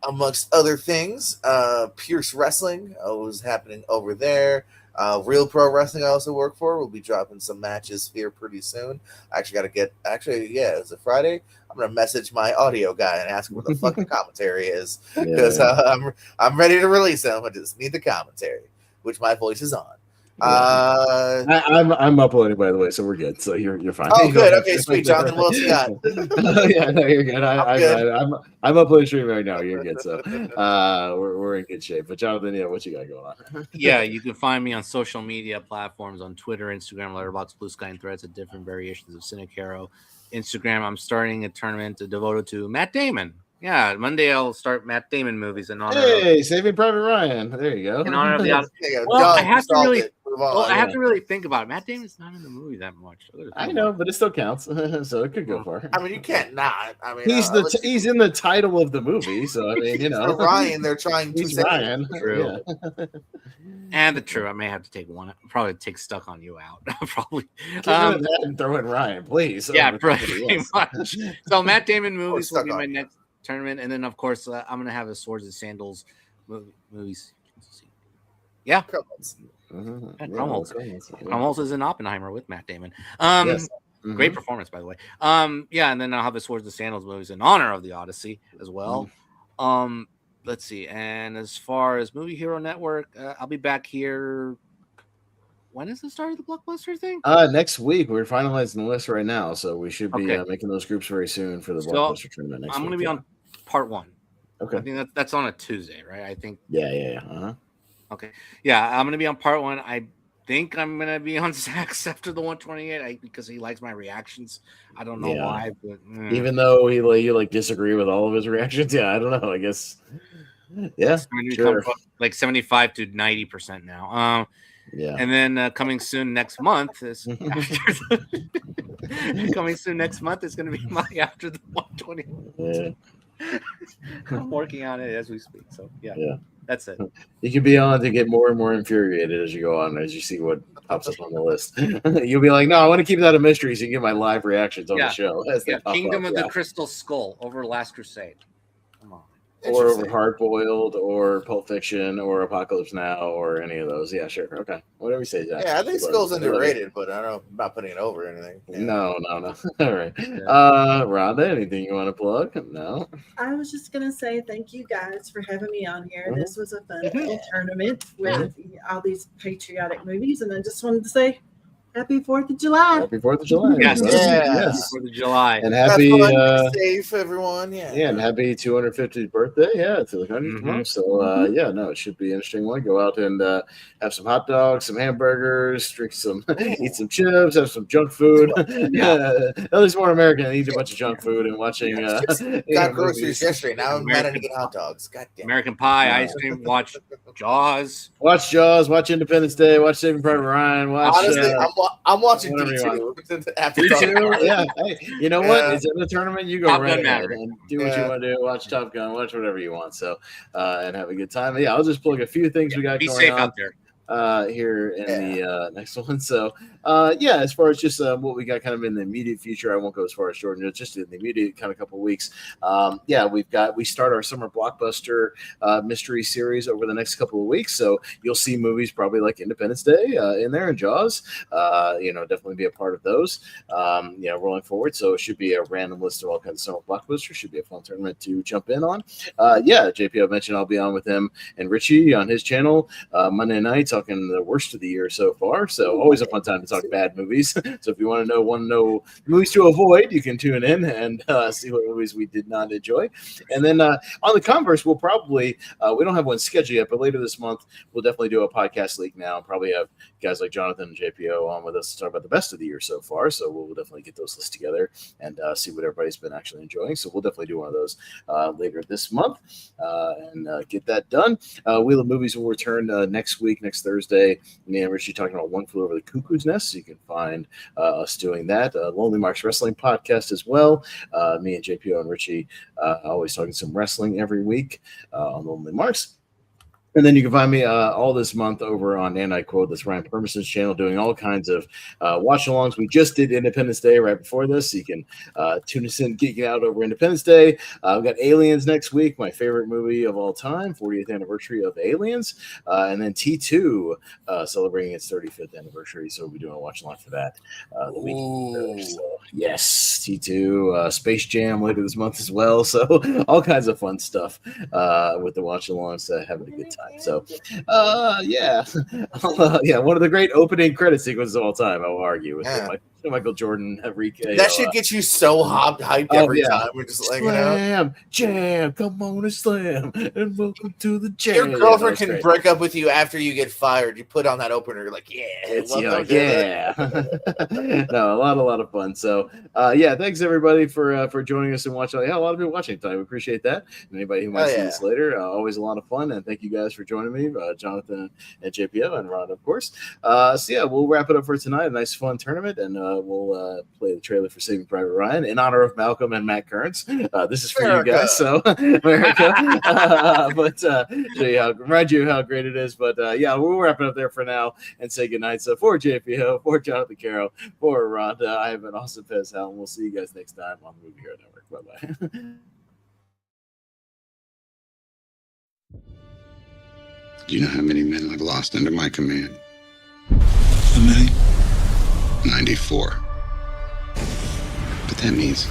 Amongst other things, Pierce Wrestling was happening over there. Real Pro Wrestling I also work for. We'll be dropping some matches here pretty soon. I actually got to get, is it Friday? I'm going to message my audio guy and ask him what the fuck the commentary is, because I'm ready to release them. I just need the commentary, which my voice is on. I'm uploading, by the way, so we're good. So you're fine. Oh, good. Okay, sweet, Jonathan. What else you got? Yeah, no, you're good. I'm uploading stream right now. You're good. So we're in good shape. But Jonathan, yeah, what you got going on? Yeah, you can find me on social media platforms on Twitter, Instagram, Letterboxd, Blue Sky, and Threads at different variations of Caro. Instagram, I'm starting a tournament devoted to Matt Damon. Yeah, Monday I'll start Matt Damon movies in honor of Saving Private Ryan. There you go. In honor of the Well, I have to really move on. Well, I have to really think about it. Matt Damon's not in the movie that much. I know, but it still counts, so it could go far. I mean, you can't not. I mean, He's in the title of the movie, so I mean, you know, for Ryan, they're trying to say Ryan. True. Yeah. And the true, I may have to take one. Probably take Stuck on You out. Probably. Get rid of that and throw in Ryan, please. Yeah, Over pretty else. much. So Matt Damon movies will Stuck be on my You. next tournament, and then of course I'm gonna have a Swords and Sandals movies. Yeah, Mhm. Yeah, Cromwell's. yeah. Cromwell's is in Oppenheimer with Matt Damon. Yes. Great performance, by the way. Yeah, and then I'll have the Swords and Sandals movies in honor of the Odyssey as well. Let's see. And as far as Movie Hero Network, I'll be back here. When is the start of the Blockbuster thing? Next week. We're finalizing the list right now, so we should be making those groups very soon for the Blockbuster tournament next week. I'm going to be on part 1. Okay. I think that's on a Tuesday, right? I think. Yeah. Uh-huh. Okay. Yeah, I'm going to be on part 1. I think I'm going to be on Zach's after the 128 because he likes my reactions. I don't know why, but even though you like disagree with all of his reactions, I don't know. I guess. Yeah. Sure. Like 75 to 90% now. Yeah. And then coming soon next month is coming soon next month is going to be my after the 120. Yeah. I'm working on it as we speak. So yeah. That's it. You can be on to get more and more infuriated as you go on, as you see what pops up on the list. You'll be like, no, I want to keep that a mystery so you get my live reactions on the show. As they pop Kingdom up. of the Crystal Skull over Last Crusade. Come on. Or over Hard Boiled, or Pulp Fiction, or Apocalypse Now, or any of those. Yeah, sure. Okay. Whatever you say, Jack. Yeah, I think Skull's underrated, but I don't know about putting it over or anything. Yeah. No. All right. Rhonda, anything you want to plug? No. I was just gonna say thank you guys for having me on here. This was a fun little tournament with all these patriotic movies, and I just wanted to say Happy 4th of July. Happy 4th of July. Yes. Yes. 4th of July. And happy safe everyone. Yeah, and happy 250th birthday, to the country tomorrow. So it should be an interesting one. Go out and have some hot dogs, some hamburgers, drink some eat some chips, have some junk food. At least more American than eating a bunch of junk food and watching got groceries yesterday. Now I'm mad to get hot dogs. God damn. American Pie, ice cream, watch Jaws. Watch Jaws, watch Independence Day, watch Saving Private Ryan, watch honestly, I'm watching D2 after D2, yeah. Hey, you know what? It's in the tournament. You go Top right Gun ahead Maverick. and do what you want to do. Watch Top Gun. Watch whatever you want. So, and have a good time. Yeah, I'll just plug a few things we got Be going safe on out there. Here in the next one. So, as far as just what we got kind of in the immediate future, I won't go as far as Jordan, just in the immediate kind of couple of weeks. We start our summer blockbuster mystery series over the next couple of weeks. So you'll see movies probably like Independence Day in there and Jaws. Definitely be a part of those. Rolling forward. So it should be a random list of all kinds of summer blockbusters. Should be a fun tournament to jump in on. JP, I mentioned I'll be on with him and Richie on his channel Monday night, talking the worst of the year so far. So always a fun time to talk bad movies. So if you want to know movies to avoid, you can tune in and see what movies we did not enjoy. And then on the converse, we'll probably we don't have one scheduled yet, but later this month we'll definitely do a podcast leak now. Probably have guys like Jonathan and JPO on with us to talk about the best of the year so far. So we'll definitely get those lists together and see what everybody's been actually enjoying. So we'll definitely do one of those later this month and get that done. Wheel of Movies will return next week, next Thursday. Me and Richie talking about One Flew Over the Cuckoo's Nest. So you can find us doing that. Lonely Marks Wrestling Podcast as well. Me and JPO and Richie always talking some wrestling every week on Lonely Marks. And then you can find me all this month over on And I Quote, that's Ryan Permison's channel, doing all kinds of watch-alongs. We just did Independence Day right before this, so you can tune us in, geeking out over Independence Day. We've got Aliens next week, my favorite movie of all time, 40th anniversary of Aliens. And then T2 celebrating its 35th anniversary, so we'll be doing a watch-along for that the week. So, yes, T2, Space Jam later this month as well. So all kinds of fun stuff with the watch-alongs, having a good time. So, one of the great opening credit sequences of all time, I will argue, with Michael Jordan every that should get you so hyped every time. We're just like, slam, jam, come on and slam, and welcome to the jam. Your girlfriend can break up with you after you get fired. You put on that opener, you're like, No, a lot of fun. So, thanks everybody for joining us and watching. A lot of people watching tonight. We appreciate that. And anybody who might see this later, always a lot of fun. And thank you guys for joining me, Jonathan and JPO and Ron, of course. We'll wrap it up for tonight. A nice fun tournament, and we'll play the trailer for Saving Private Ryan in honor of Malcolm and Matt Kearns. This is for you guys, so Merica. Remind you how great it is. But we'll wrap it up there for now and say goodnight. So for JPO, for Jonathan, Caro, for Rhonda, I have been Austin Pez Howell, and we'll see you guys next time on the Movie Hero Network. Bye bye. Do you know how many men I've lost under my command? How many? 94. But that means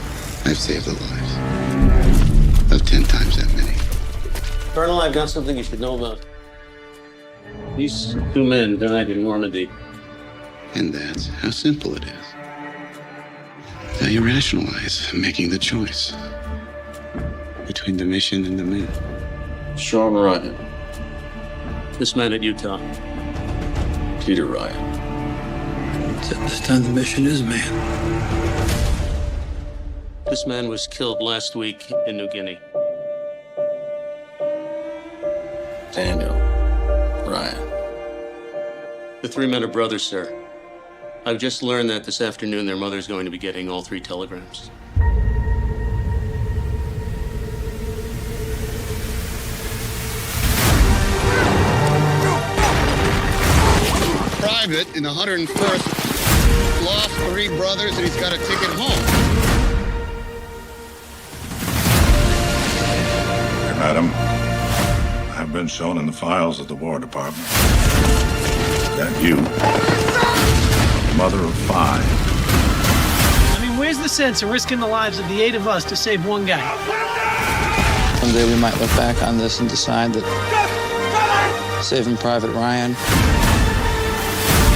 I've saved the lives of 10 times that many. Colonel, I've got something you should know about. These 2 men died in Normandy. And that's how simple it is. Now you rationalize making the choice between the mission and the men. Sean Ryan. This man at Utah. Peter Ryan. Except this time the mission is man. This man was killed last week in New Guinea. Daniel. Ryan. The 3 men are brothers, sir. I've just learned that this afternoon their mother's going to be getting all 3 telegrams. Private in the 101st lost 3 brothers and he's got a ticket home. Hey, madam. I have been shown in the files of the War Department that you, mother of 5. I mean, where's the sense of risking the lives of the 8 of us to save 1 guy? Someday we might look back on this and decide that Saving Private Ryan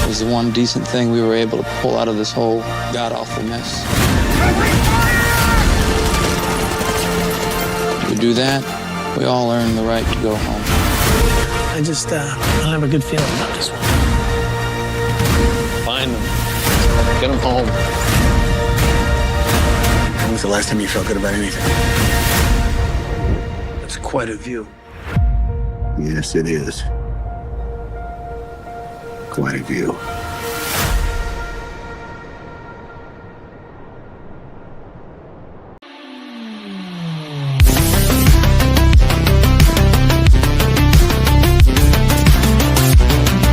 was the one decent thing we were able to pull out of this whole god-awful mess. If we do that, we all earn the right to go home. I just don't have a good feeling about this one. Find them. Get them home. When was the last time you felt good about anything? That's quite a view. Yes, it is. Quite a view.